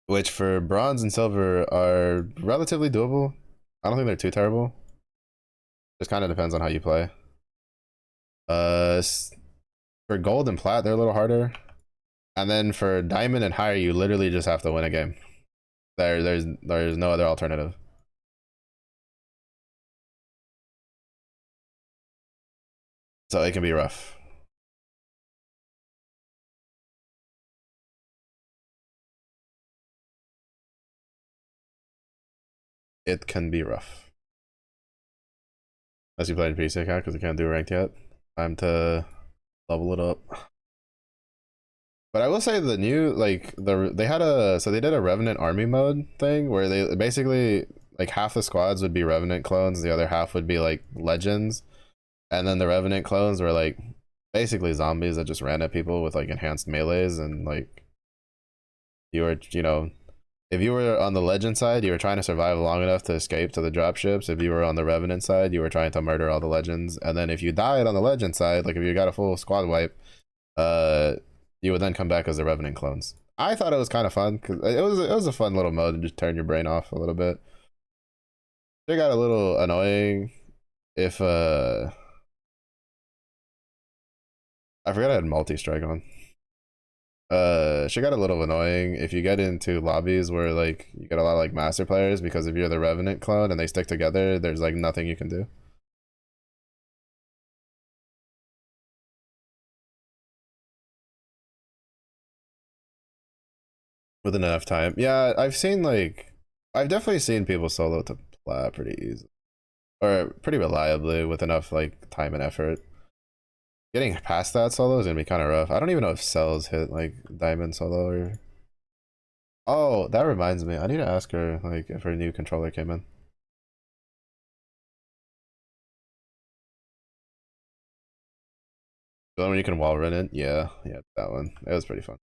Which for bronze and silver are relatively doable. I don't think they're too terrible. Just kind of depends on how you play. For gold and plat, they're a little harder. And then for diamond and higher, you literally just have to win a game. There's no other alternative. So it can be rough. It can be rough. Unless you play in PC account because you can't do ranked yet. Time to level it up. But I will say the new they did a Revenant army mode thing where they basically like half the squads would be Revenant clones, the other half would be like legends, and then the Revenant clones were like basically zombies that just ran at people with like enhanced melees, and like you were, you know, if you were on the legend side, you were trying to survive long enough to escape to the dropships. If you were on the Revenant side, you were trying to murder all the legends, and then if you died on the legend side, like if you got a full squad wipe, you would then come back as the Revenant clones. I thought it was kind of fun because it was a fun little mode to just turn your brain off a little bit. It got a little annoying if I forgot I had multi-strike on. She got a little annoying if you get into lobbies where like you get a lot of like master players, because if you're the Revenant clone and they stick together, there's like nothing you can do. Within enough time. Yeah, I've definitely seen people solo to plat pretty easy. Or pretty reliably with enough like time and effort. Getting past that solo is gonna be kind of rough. I don't even know if cells hit like diamond solo or. Oh, that reminds me. I need to ask her like if her new controller came in. The one where you can wall run it. Yeah, yeah, that one. It was pretty fun.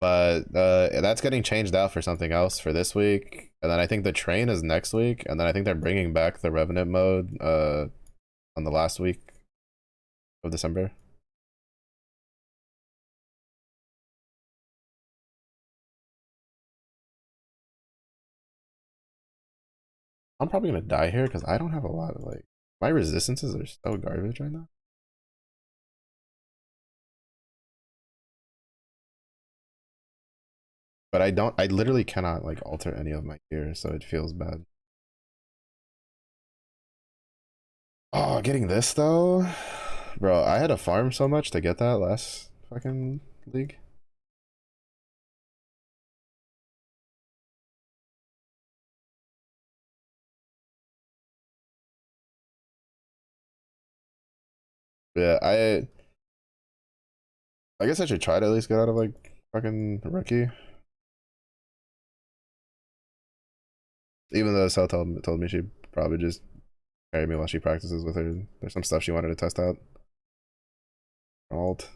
But that's getting changed out for something else for this week, and then I think the train is next week, and then I think they're bringing back the Revenant mode on the last week of December. I'm probably gonna die here because I don't have a lot of like my resistances are so garbage right now. But I literally cannot like alter any of my gear, so it feels bad. Oh, getting this though, bro. I had to farm so much to get that last fucking league. Yeah, I guess I should try to at least get out of like fucking rookie. Even though Cell told me she'd probably just carry me while she practices with her. There's some stuff she wanted to test out. Alt.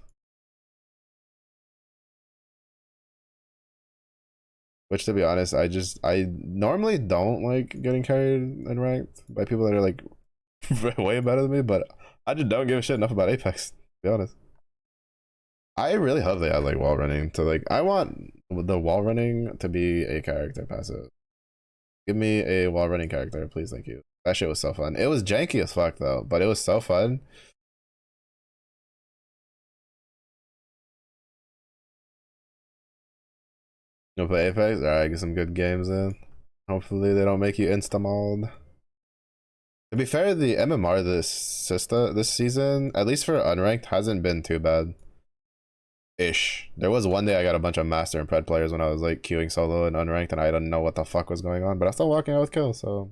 Which, to be honest, I normally don't like getting carried and ranked by people that are like way better than me, but I just don't give a shit enough about Apex, to be honest. I really hope they add like wall running to like, I want the wall running to be a character passive. Give me a wall running character, please, thank you. That shit was so fun. It was janky as fuck though, but it was so fun. You'll play Apex? Alright, get some good games in. Hopefully they don't make you insta-mauled. To be fair, the MMR this season, at least for unranked, hasn't been too bad. Ish. There was one day I got a bunch of master and pred players when I was like queuing solo and unranked, and I didn't know what the fuck was going on, but I'm still walking out with kills, so.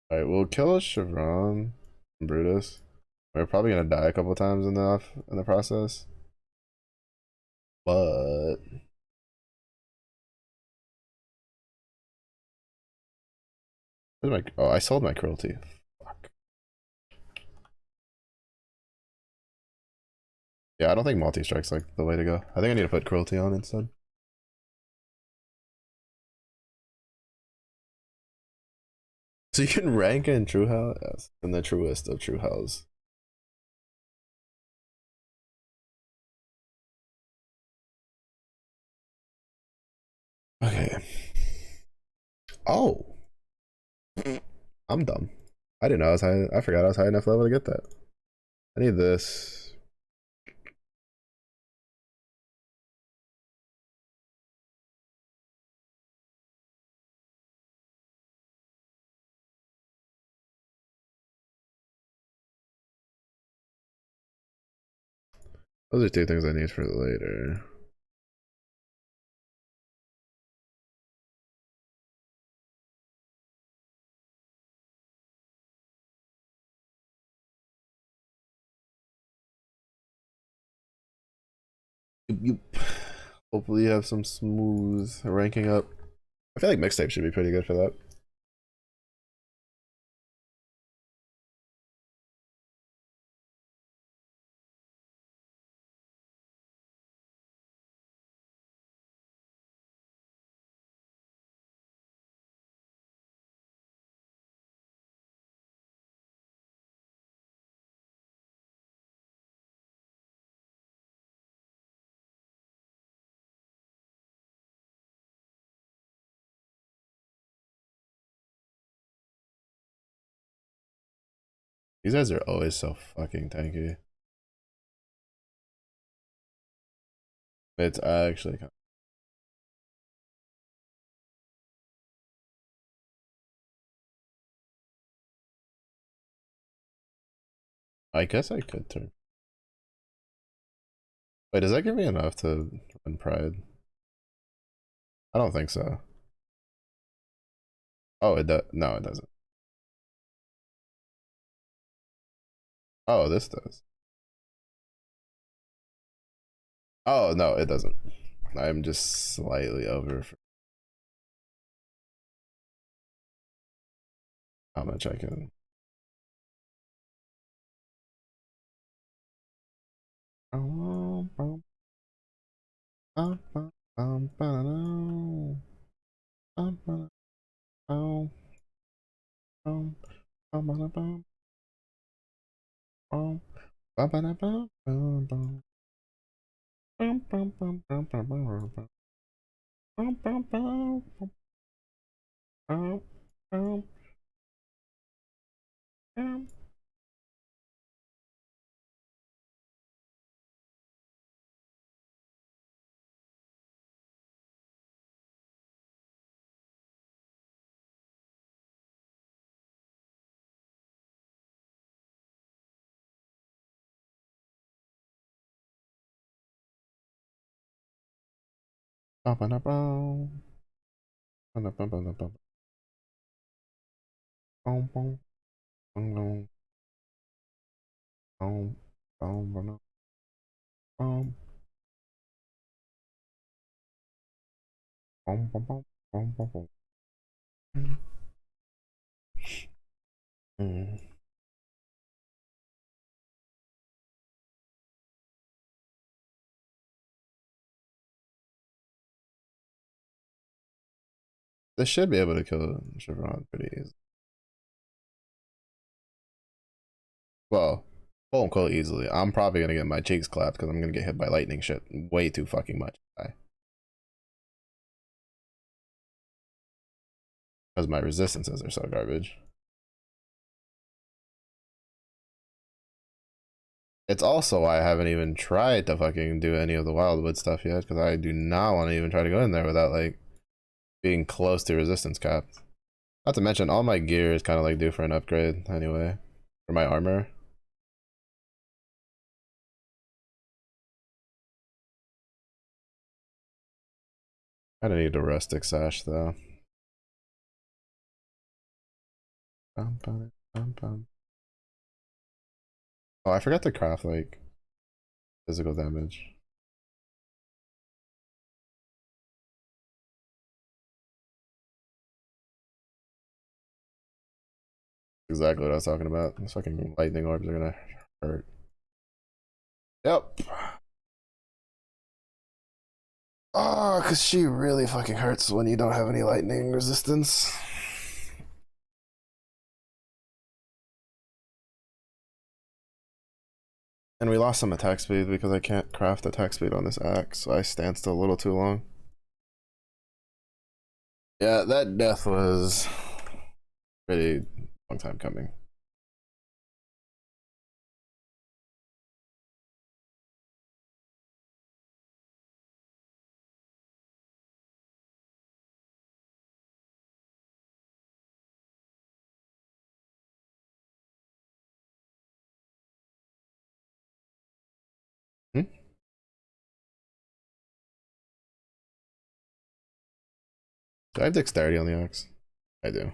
Alright, we'll kill Chevron and Brutus. We're probably gonna die a couple times in the process. But where's my, oh, I sold my cruelty. Fuck. Yeah, I don't think multi-strike's like the way to go. I think I need to put cruelty on instead. So you can rank in true hell? Yes. In the truest of true hells. Okay. Oh. I'm dumb. I didn't know I was high. I forgot I was high enough level to get that. I need this. Those are two things I need for later. You hopefully you have some smooth ranking up. I feel like mixtape should be pretty good for that. These guys are always so fucking tanky. It's actually kind of, I guess I could turn. Wait, does that give me enough to win pride? I don't think so. Oh, it does. No, it doesn't. Oh, this does. Oh, no, it doesn't. I'm just slightly over for how much I can. This should be able to kill Chevron pretty easy. Well, quote unquote easily. I'm probably gonna get my cheeks clapped because I'm gonna get hit by lightning shit way too fucking much. Because my resistances are so garbage. It's also why I haven't even tried to fucking do any of the wildwood stuff yet, because I do not want to even try to go in there without like being close to resistance capped. Not to mention all my gear is kind of like due for an upgrade anyway, for my armor. I don't need a rustic sash though. Bum, bum, bum, bum. Oh, I forgot to craft like physical damage. Exactly what I was talking about. These fucking lightning orbs are gonna hurt. Yep. Oh, cause she really fucking hurts when you don't have any lightning resistance. And we lost some attack speed because I can't craft attack speed on this axe, so I stand still a little too long. Yeah, that death was pretty long time coming. Hmm? Do I have dexterity on the axe? I do.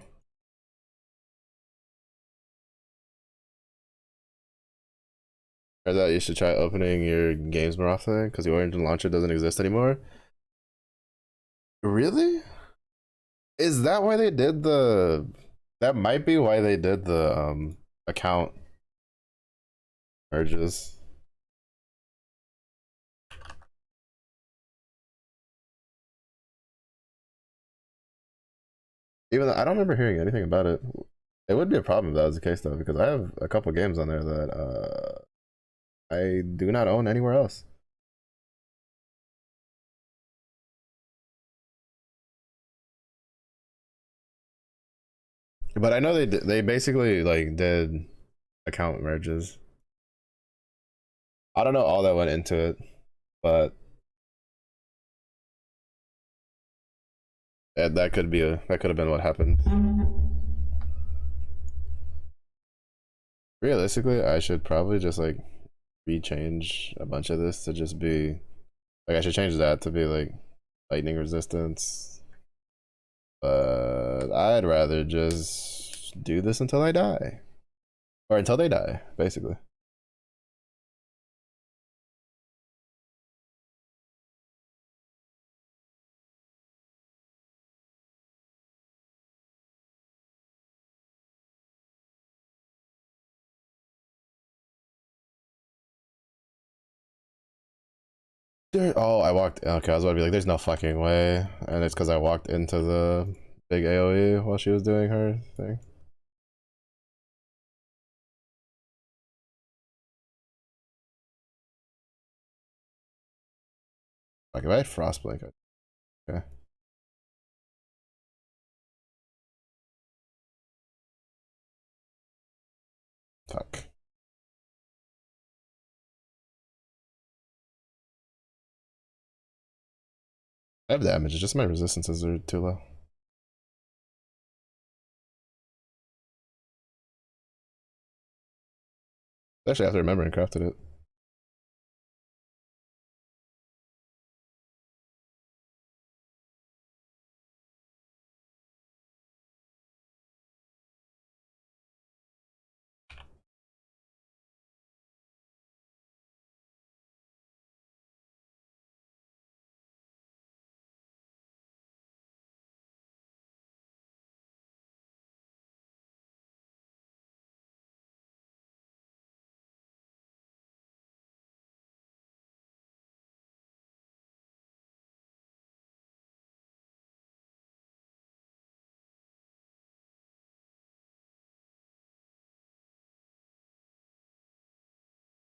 I thought you should try opening your games more often because the Origin launcher doesn't exist anymore. Really? Is that why they did the? That might be why they did the account merges. Even though I don't remember hearing anything about it. It would be a problem if that was the case though, because I have a couple games on there that I do not own anywhere else. But I know they basically like did account merges. I don't know all that went into it, but that could be that could have been what happened. Realistically, I should probably just like rechange a bunch of this to just be like I should change that to be like lightning resistance. But I'd rather just do this until I die. Or until they die, basically. Oh, I walked. Okay, I was about to be like, there's no fucking way. And it's because I walked into the big AoE while she was doing her thing. Like, if I had Frostblink, okay. Fuck. I have damage, it's just my resistances are too low. Actually, I have to remember and crafted it.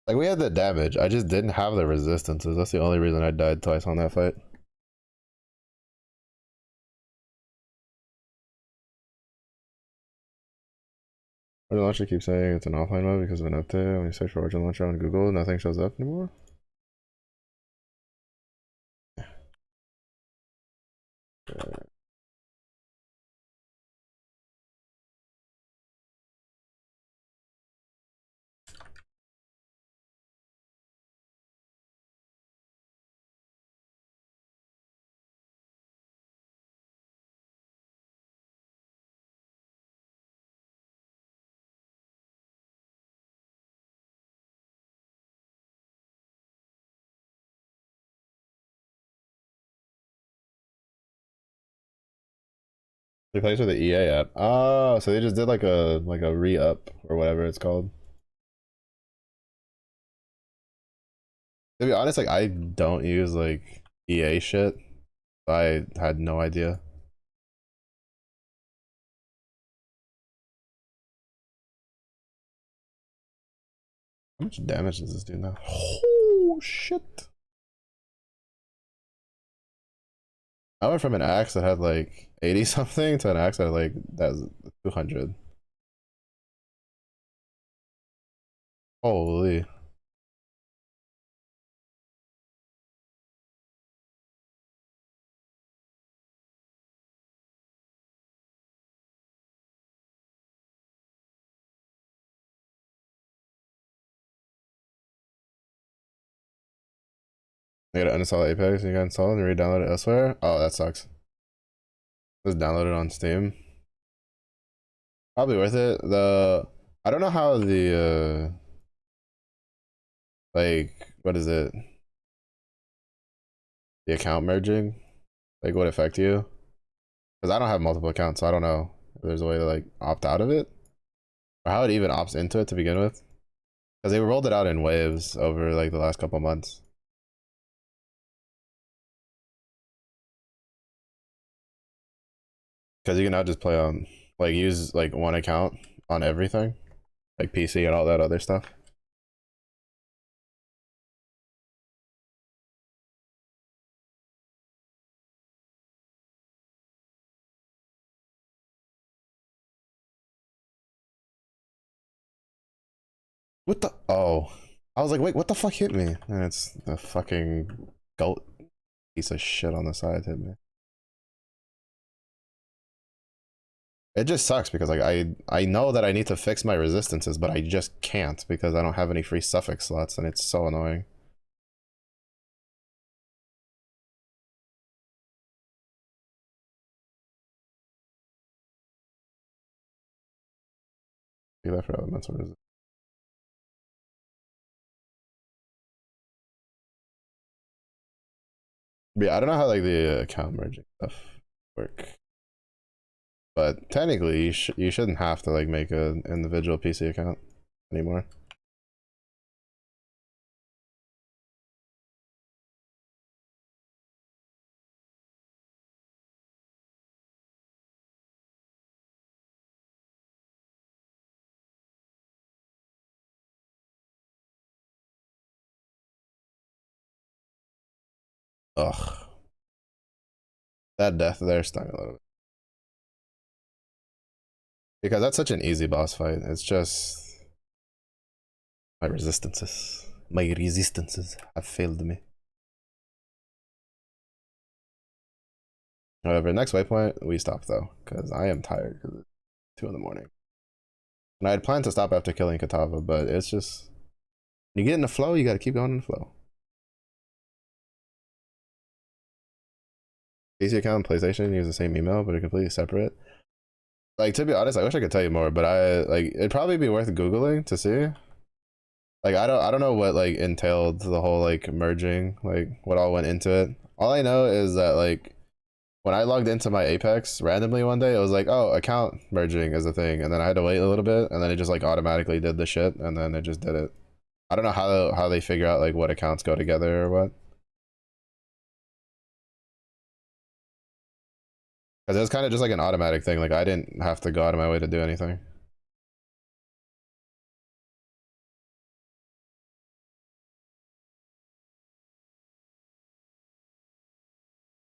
Like we had the damage, I just didn't have the resistances. That's the only reason I died twice on that fight. Origin Launcher keeps saying it's an offline mode because of an update. When you search for Origin Launcher on Google, nothing shows up anymore. They plays with the EA app. Oh, so they just did like a re-up or whatever it's called. To be honest, like I don't use like EA shit. I had no idea. How much damage does this do now? Oh shit. I went from an axe that had like 80 something to an axe that had like that's 200. Holy. I gotta uninstall Apex and you gotta install it and re-download it elsewhere. Oh, that sucks. Just download it on Steam. Probably worth it. I don't know how the like what is it? The account merging like would affect you. Because I don't have multiple accounts, so I don't know if there's a way to like opt out of it. Or how it even opts into it to begin with. Because they rolled it out in waves over like the last couple months. Because you can now just play on like use like one account on everything. Like PC and all that other stuff. What the? Oh. I was like, wait, what the fuck hit me? And it's the fucking goat piece of shit on the side hit me. It just sucks because like I know that I need to fix my resistances, but I just can't because I don't have any free suffix slots and it's so annoying. Do that for elemental resistance. Yeah, I don't know how like the account merging stuff work, but technically you shouldn't have to like make an individual PC account anymore. Ugh, that death there stung a little bit because that's such an easy boss fight. It's just my resistances have failed me. However, next waypoint we stop though because I am tired because it's 2 in the morning. And I had planned to stop after killing Katava, but it's just when you get in the flow, you got to keep going in the flow. PC account and PlayStation use the same email, but are completely separate. Like to be honest, I wish I could tell you more, but I like it'd probably be worth googling to see. Like I don't know what like entailed the whole like merging, like what all went into it. All I know is that like when I logged into my Apex randomly one day, it was like, oh, account merging is a thing, and then I had to wait a little bit, and then it just like automatically did the shit, and then it just did it. I don't know how they figure out like what accounts go together or what. Because it was kind of just like an automatic thing. Like I didn't have to go out of my way to do anything.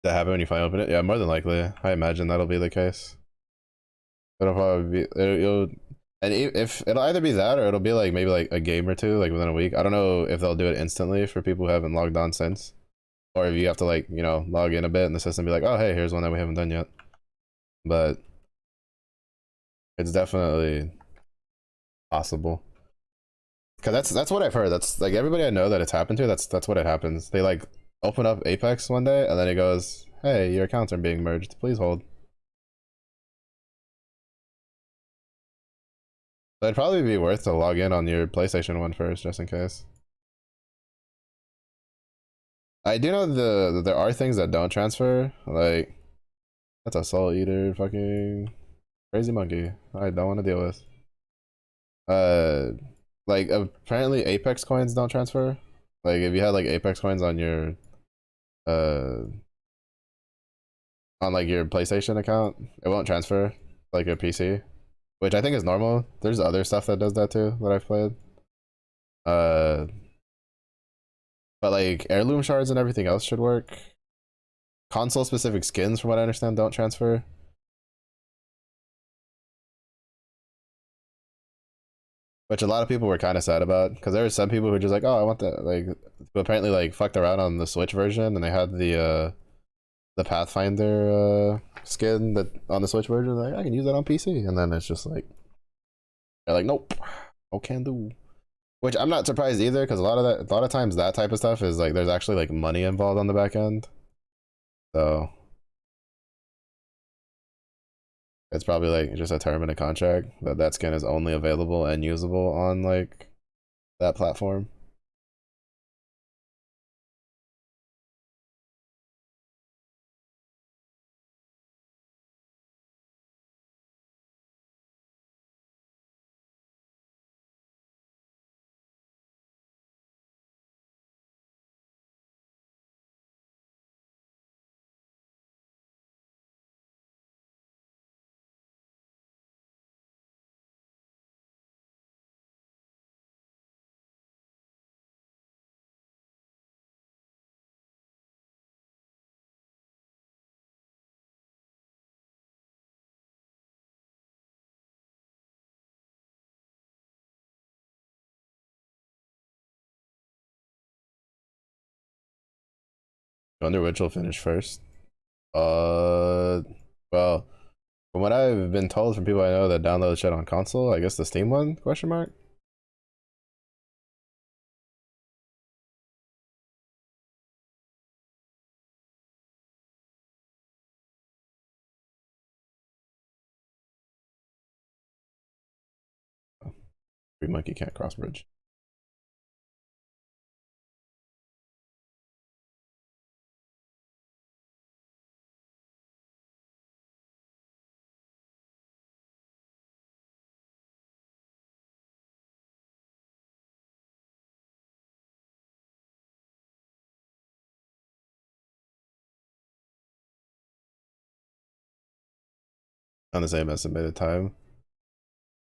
that happen when you finally open it? Yeah, more than likely. I imagine that'll be the case. It'll probably be it'll and if it'll either be that or it'll be like maybe like a game or two like within a week. I don't know if they'll do it instantly for people who haven't logged on since, or if you have to like log in a bit and the system be like, oh hey, here's one that we haven't done yet. But it's definitely possible. Cause that's what I've heard. That's like everybody I know that it's happened to. That's what it happens. They like open up Apex one day and then it goes, hey, your accounts are being merged. Please hold. So it'd probably be worth to log in on your PlayStation one first, just in case. I do know there are things that don't transfer. Like that's a soul eater, fucking crazy monkey. I don't want to deal with. Uh, like apparently Apex coins don't transfer. Like if you had like Apex coins uh on like your PlayStation account, it won't transfer like your PC, which I think is normal. There's other stuff that does that too that I've played. Uh, but like heirloom shards and everything else should work. Console specific skins, from what I understand, don't transfer. Which a lot of people were kind of sad about because there were some people who were just like, oh, I want that. Like, who apparently like fucked around on the Switch version and they had the Pathfinder skin that on the Switch version. Like, I can use that on PC, and then it's just like they're like, nope, no can do. Which I'm not surprised either, because a lot of times that type of stuff is like there's actually like money involved on the back end, so it's probably like just a term in a contract that that skin is only available and usable on like that platform. Wonder which will finish first. Uh, well, from what I've been told from people I know that download shit on console, I guess the Steam one? Question mark. Free monkey can't cross bridge. On the same estimated time.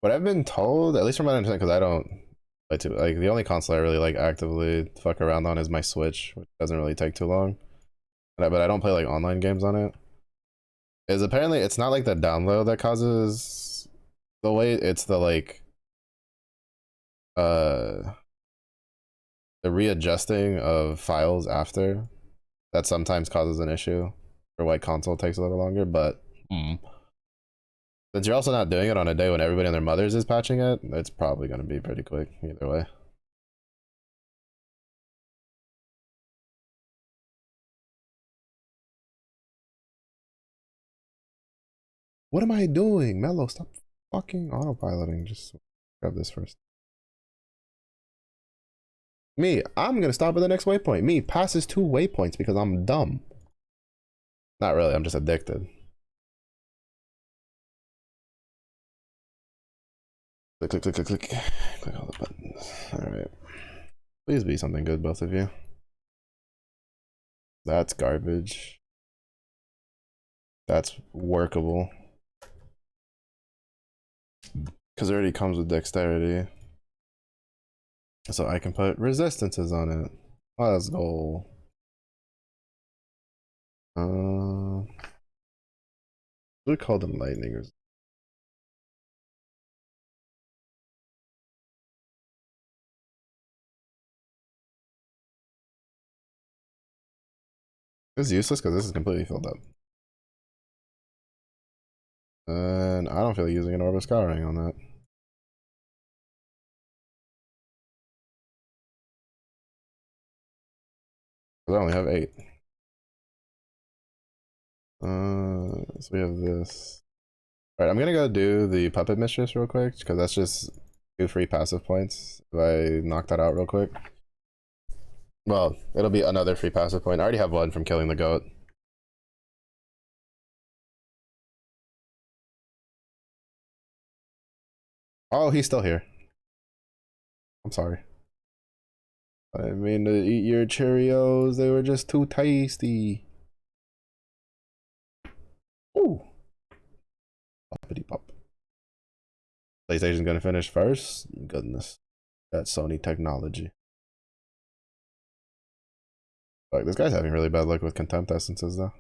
What I've been told, at least from my understanding, because I don't like to like the only console I really like actively fuck around on is my Switch, which doesn't really take too long. But I don't play like online games on it. Is apparently it's not like the download that causes the wait, it's the like uh the readjusting of files after that sometimes causes an issue for why console takes a little longer, but since you're also not doing it on a day when everybody and their mothers is patching it, it's probably going to be pretty quick either way. What am I doing? Mello, stop fucking autopiloting. Just grab this first. Me, I'm gonna stop at the next waypoint. Me passes 2 waypoints because I'm dumb. Not really, I'm just addicted. Click, click, click, click, click. Click all the buttons. Alright. Please be something good, both of you. That's garbage. That's workable. Because it already comes with dexterity. So I can put resistances on it. Let's go. We call them lightning. This is useless because this is completely filled up. And I don't feel like using an orb of scouring on that. Because I only have 8. So we have this. Alright, I'm gonna go do the Puppet Mistress real quick, because that's just 2 free passive points. If I knock that out real quick. Well, it'll be another free passive point. I already have 1 from killing the goat. Oh, he's still here. I'm sorry. I mean to eat your Cheerios. They were just too tasty. Ooh. Poppity pop. PlayStation's gonna finish first. Goodness. That Sony technology. Like, this guy's having really bad luck with contempt essences though.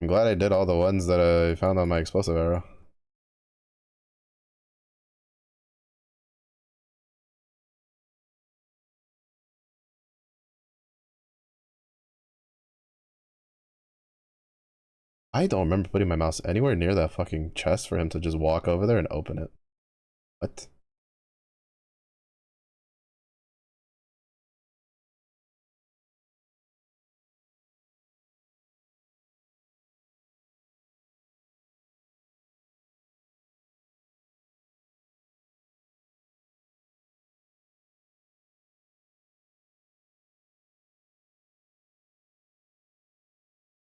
I'm glad I did all the ones that I found on my explosive arrow. I don't remember putting my mouse anywhere near that fucking chest for him to just walk over there and open it. What?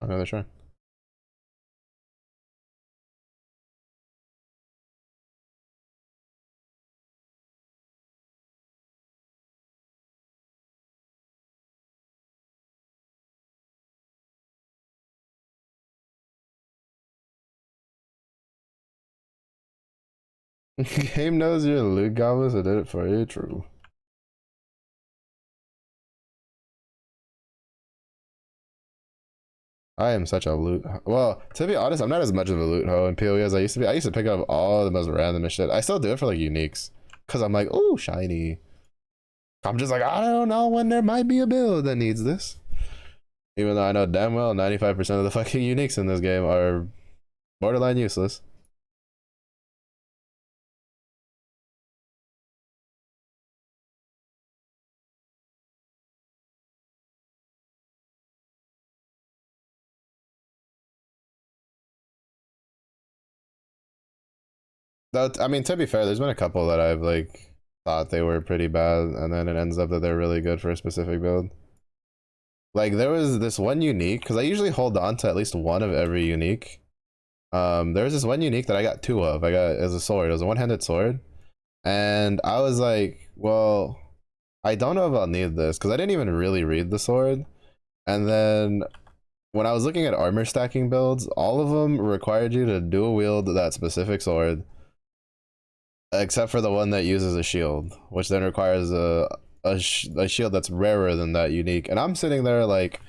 Another try. Game knows you're a loot goblin, so did it for you. True. I am such a loot. Well, to be honest, I'm not as much of a loot hoe in PoE as I used to be. I used to pick up all the most random shit. I still do it for like uniques, cause I'm like, oh, shiny. I'm just like, I don't know when there might be a build that needs this. Even though I know damn well 95% of the fucking uniques in this game are borderline useless. That, I mean, to be fair, there's been a couple that I've like thought they were pretty bad, and then it ends up that they're really good for a specific build. Like there was this one unique, because I usually hold on to at least one of every unique. There was this one unique that I got 2 of. I got as a sword. It was a one-handed sword, and I was like, well, I don't know if I'll need this because I didn't even really read the sword. And then when I was looking at armor stacking builds, all of them required you to dual wield that specific sword, except for the one that uses a shield, which then requires a shield that's rarer than that unique. And I'm sitting there like,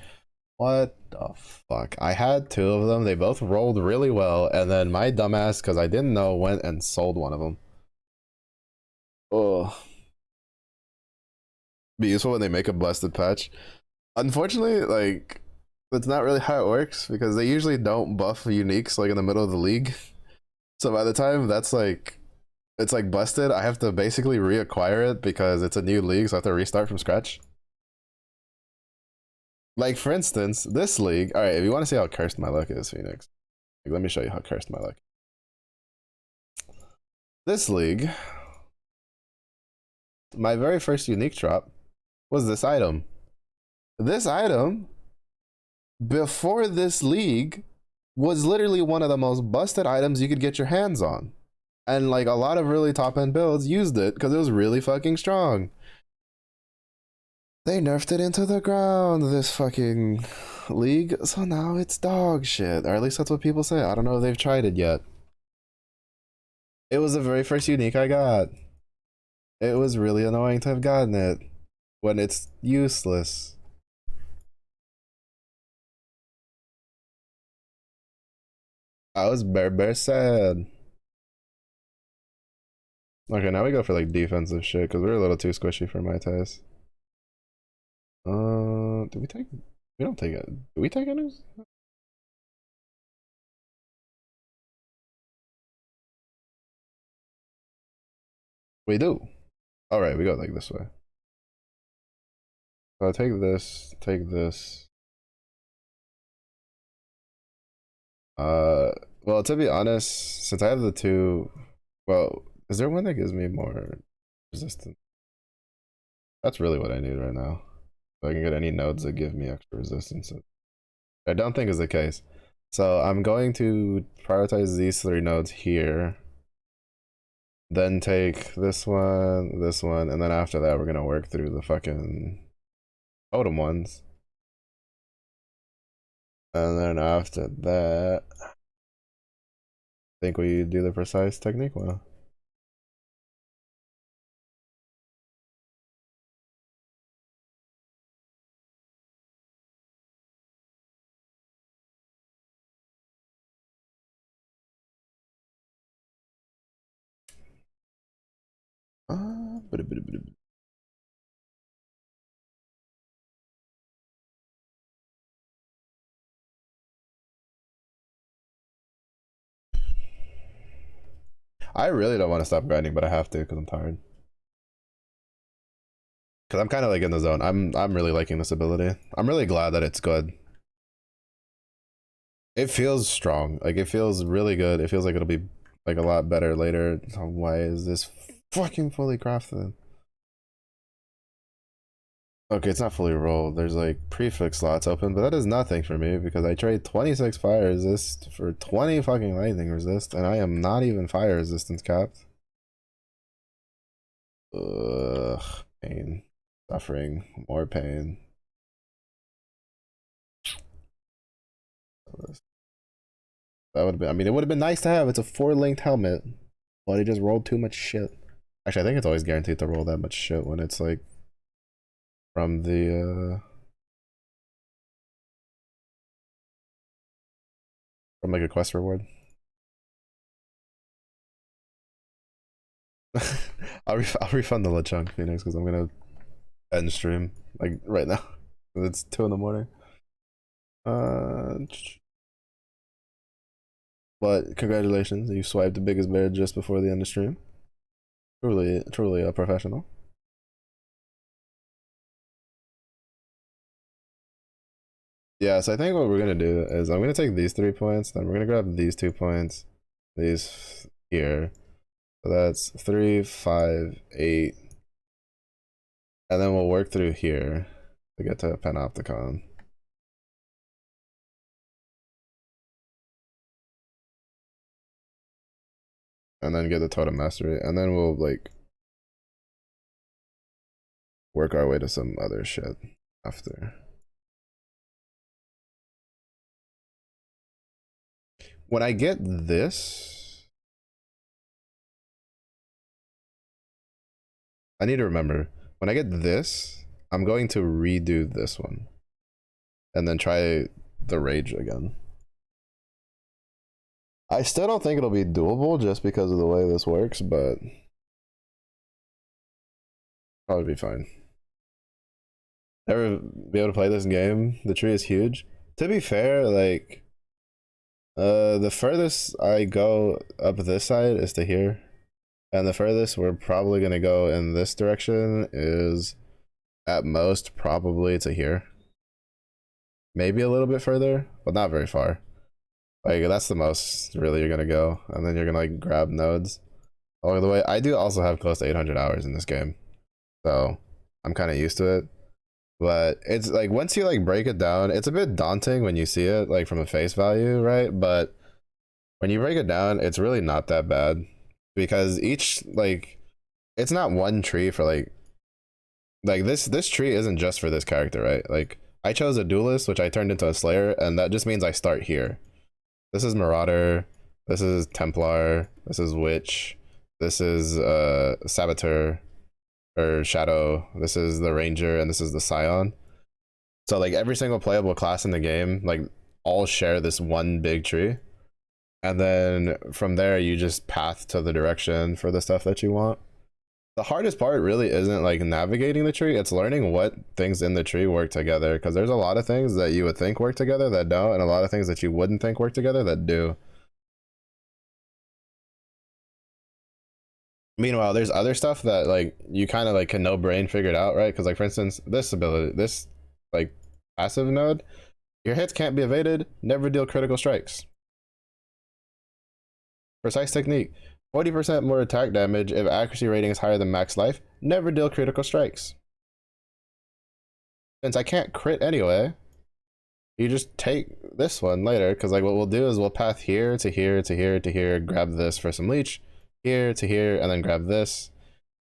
what the fuck? I had 2 of them. They both rolled really well, and then my dumbass, because I didn't know, went and sold one of them. Oh, be useful when they make a busted patch. Unfortunately, like that's not really how it works because they usually don't buff uniques like in the middle of the league. So by the time that's like it's like busted, I have to basically reacquire it because it's a new league, so I have to restart from scratch. Like for instance, this league. All right, if you want to see how cursed my luck is, Phoenix, like, let me show you how cursed my luck. This league, my very first unique drop was this item. This item before this league was literally one of the most busted items you could get your hands on. And like a lot of really top end builds used it because it was really fucking strong. They nerfed it into the ground, this fucking league, so now it's dog shit. Or at least that's what people say. I don't know if they've tried it yet. It was the very first unique I got. It was really annoying to have gotten it when it's useless. I was bare sad. Okay, now we go for like defensive shit because we're a little too squishy for my taste. Do we take? We don't take it. Do we take it? We do. All right, we go like this way. So I'll take this. Take this. Well, to be honest, since I have the two, well, is there one that gives me more resistance? That's really what I need right now. So I can get any nodes that give me extra resistance. I don't think is the case. So I'm going to prioritize these three nodes here. Then take this one, and then after that we're gonna work through the fucking totem ones. And then after that, I think we do the precise technique well. Uh, I really don't want to stop grinding, but I have to because I'm tired. Because I'm kind of like in the zone. I'm really liking this ability. I'm really glad that it's good. It feels strong. Like it feels really good. It feels like it'll be like a lot better later. Why is this fucking fully crafted? Okay, it's not fully rolled. There's like prefix slots open, but that is nothing for me because I trade 26 fire resist for 20 fucking lightning resist, and I am not even fire resistance capped. Ugh, pain, suffering, more pain. That would have been, I mean, it would have been nice to have. It's a 4-linked helmet, but he just rolled too much shit. Actually, I think it's always guaranteed to roll that much shit when it's like from the, from like a quest reward. I'll refund the LeChunk Phoenix because I'm gonna end stream like right now. It's 2 in the morning. But congratulations, you swiped the biggest bear just before the end of stream. Truly a professional. Yeah, so I think what we're gonna do is I'm gonna take these 3 points, then we're gonna grab these 2 points, these here. So that's 3, 5, 8. And then we'll work through here to get to Panopticon. And then get the Totem Mastery. And then we'll like work our way to some other shit after. When I get this, I need to remember, when I get this, I'm going to redo this one. And then try the Rage again. I still don't think it'll be doable just because of the way this works, but probably be fine. Never be able to play this game. The tree is huge. To be fair, like the furthest I go up this side is to here. And the furthest we're probably gonna go in this direction is at most probably to here. Maybe a little bit further, but not very far. Like that's the most really you're gonna go, and then you're gonna like grab nodes along the way. I do also have close to 800 hours in this game, so I'm kind of used to it. But it's like once you like break it down, it's a bit daunting when you see it like from a face value, right? But when you break it down, it's really not that bad because each like it's not one tree for like this tree isn't just for this character, right? Like I chose a duelist, which I turned into a slayer, and that just means I start here. This is Marauder, this is Templar, this is Witch, this is Saboteur or Shadow, this is the Ranger, and this is the Scion. So like every single playable class in the game, like all share this one big tree. And then from there, you just path to the direction for the stuff that you want. The hardest part really isn't like navigating the tree, it's learning what things in the tree work together, because there's a lot of things that you would think work together that don't, and a lot of things that you wouldn't think work together that do. Meanwhile, there's other stuff that like you kind of like can no brain figure it out, right? Because like for instance, this ability, this like passive node, your hits can't be evaded, never deal critical strikes. Precise technique, 40% more attack damage if accuracy rating is higher than max life, never deal critical strikes. Since I can't crit anyway, you just take this one later, because like what we'll do is we'll path here to here to here to here, grab this for some leech, here to here, and then grab this.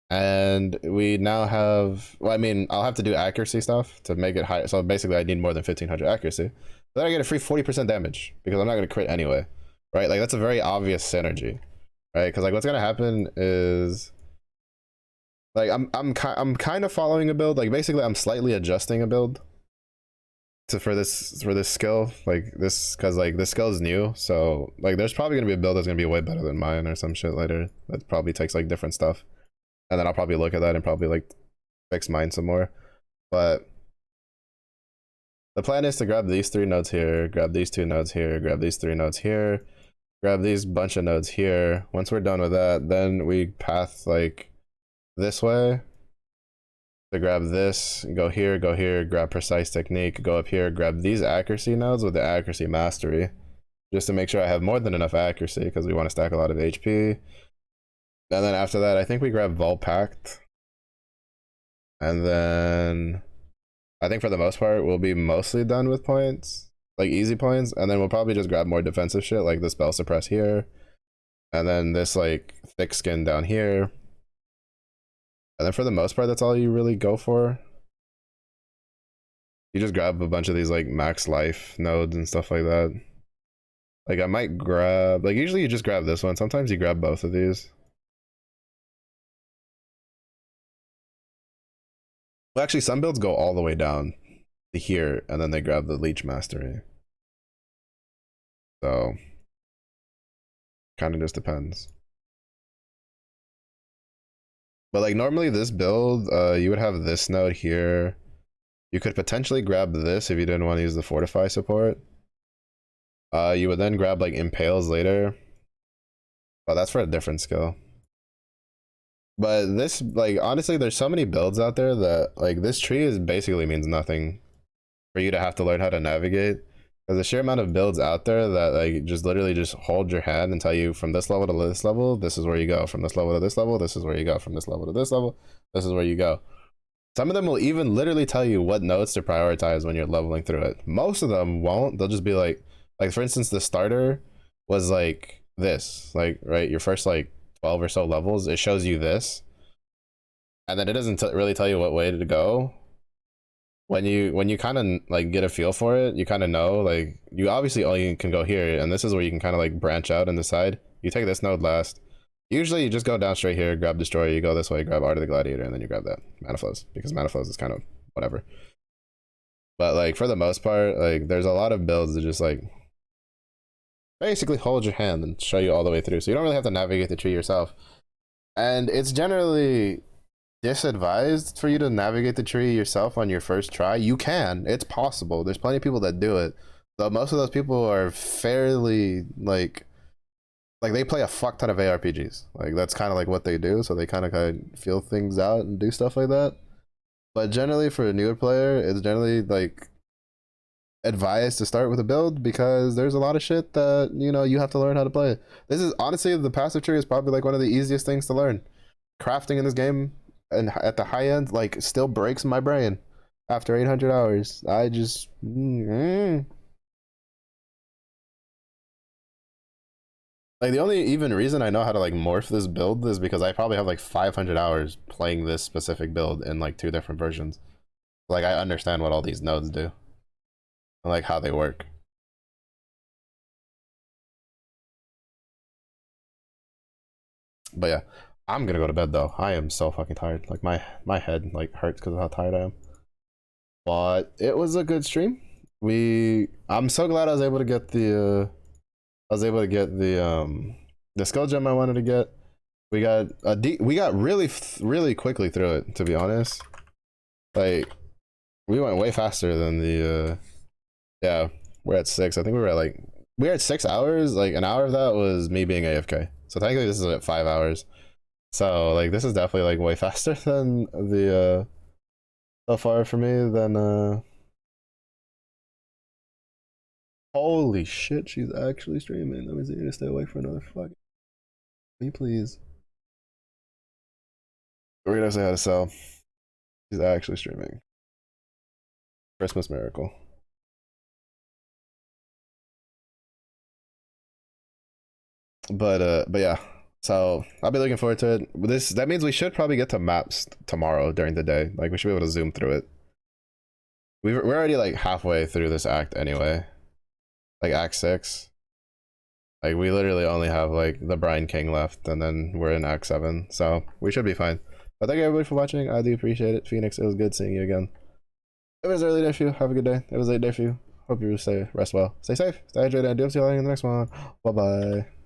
And we now have, well, I mean, I'll have to do accuracy stuff to make it higher. So basically I need more than 1500 accuracy. Then I get a free 40% damage because I'm not going to crit anyway, right? Like that's a very obvious synergy, right? Because like what's going to happen is like I'm kind of following a build. Like basically I'm slightly adjusting a build to for this skill, like this, because like this skill is new. So like there's probably going to be a build that's going to be way better than mine or some shit later that probably takes like different stuff. And then I'll probably look at that and probably like fix mine some more. But the plan is to grab these 3 nodes here, grab these 2 nodes here, grab these 3 nodes here, grab these bunch of nodes here. Once we're done with that, then we path like this way to grab this, go here, grab precise technique, go up here, grab these accuracy nodes with the accuracy mastery, just to make sure I have more than enough accuracy because we want to stack a lot of HP. And then after that, I think we grab Vol Pact. And then I think for the most part, we'll be mostly done with points, like easy points. And then we'll probably just grab more defensive shit, like the spell suppress here. And then this like thick skin down here. And then for the most part, that's all you really go for. You just grab a bunch of these like max life nodes and stuff like that. Like I might grab, like usually you just grab this one. Sometimes you grab both of these. Well, actually, some builds go all the way down to here, and then they grab the leech mastery. So, kind of just depends. But like normally this build, you would have this node here. You could potentially grab this if you didn't want to use the fortify support. You would then grab like impales later. Oh, that's for a different skill. But this, like, honestly, there's so many builds out there that, like, this tree is basically means nothing for you to have to learn how to navigate. There's a sheer amount of builds out there that, like, just literally just hold your hand and tell you from this level to this level, this is where you go. From this level to this level, this is where you go. From this level to this level, this is where you go. Some of them will even literally tell you what nodes to prioritize when you're leveling through it. Most of them won't. They'll just be like for instance, the starter was like this, like, right, your first like 12 or so levels, it shows you this, and then it doesn't really tell you what way to go. When you kind of like get a feel for it, you kind of know, like, you obviously only can go here, and this is where you can kind of like branch out and decide. You take this node last. Usually you just go down straight here, grab destroyer, you go this way, grab Art of the Gladiator, and then you grab that mana flows, because mana flows is kind of whatever. But like for the most part, like there's a lot of builds that just like basically hold your hand and show you all the way through, so you don't really have to navigate the tree yourself. And it's generally disadvised for you to navigate the tree yourself on your first try. You can, it's possible, there's plenty of people that do it, though most of those people are fairly like they play a fuck ton of ARPGs. Like that's kind of like what they do, so they kind of feel things out and do stuff like that. But generally for a newer player, it's generally like advised to start with a build, because there's a lot of shit that, you know, you have to learn how to play. This is honestly, the passive tree is probably like one of the easiest things to learn. Crafting in this game and at the high end like still breaks my brain after 800 hours. I just like the only even reason I know how to like morph this build is because I probably have like 500 hours playing this specific build in like 2 different versions. Like I understand what all these nodes do and like how they work. But yeah, I'm gonna go to bed though. I am so fucking tired. Like my head like hurts because of how tired I am. But it was a good stream. I'm so glad I was able to get the I was able to get the skill gem I wanted to get. We got we got really quickly through it, to be honest. Like we went way faster than the yeah, we're at 6. I think we were at 6 hours. Like an hour of that was me being AFK. So technically this is at 5 hours. So like this is definitely like way faster than the so far for me than holy shit, she's actually streaming. That means I need to stay away for another fucking. Can you please? We're gonna say how to sell. She's actually streaming. Christmas miracle. But yeah. So I'll be looking forward to it. That means we should probably get to maps tomorrow during the day. Like we should be able to zoom through it. We're already like halfway through this act anyway. Like act 6. Like we literally only have like the Brine King left, and then we're in act 7. So we should be fine. But thank you everybody for watching. I do appreciate it. Phoenix, it was good seeing you again. It was early day for you. Have a good day. It was late day for you. Hope you rest well. Stay safe. Stay hydrated. I do see you all in the next one. Bye bye.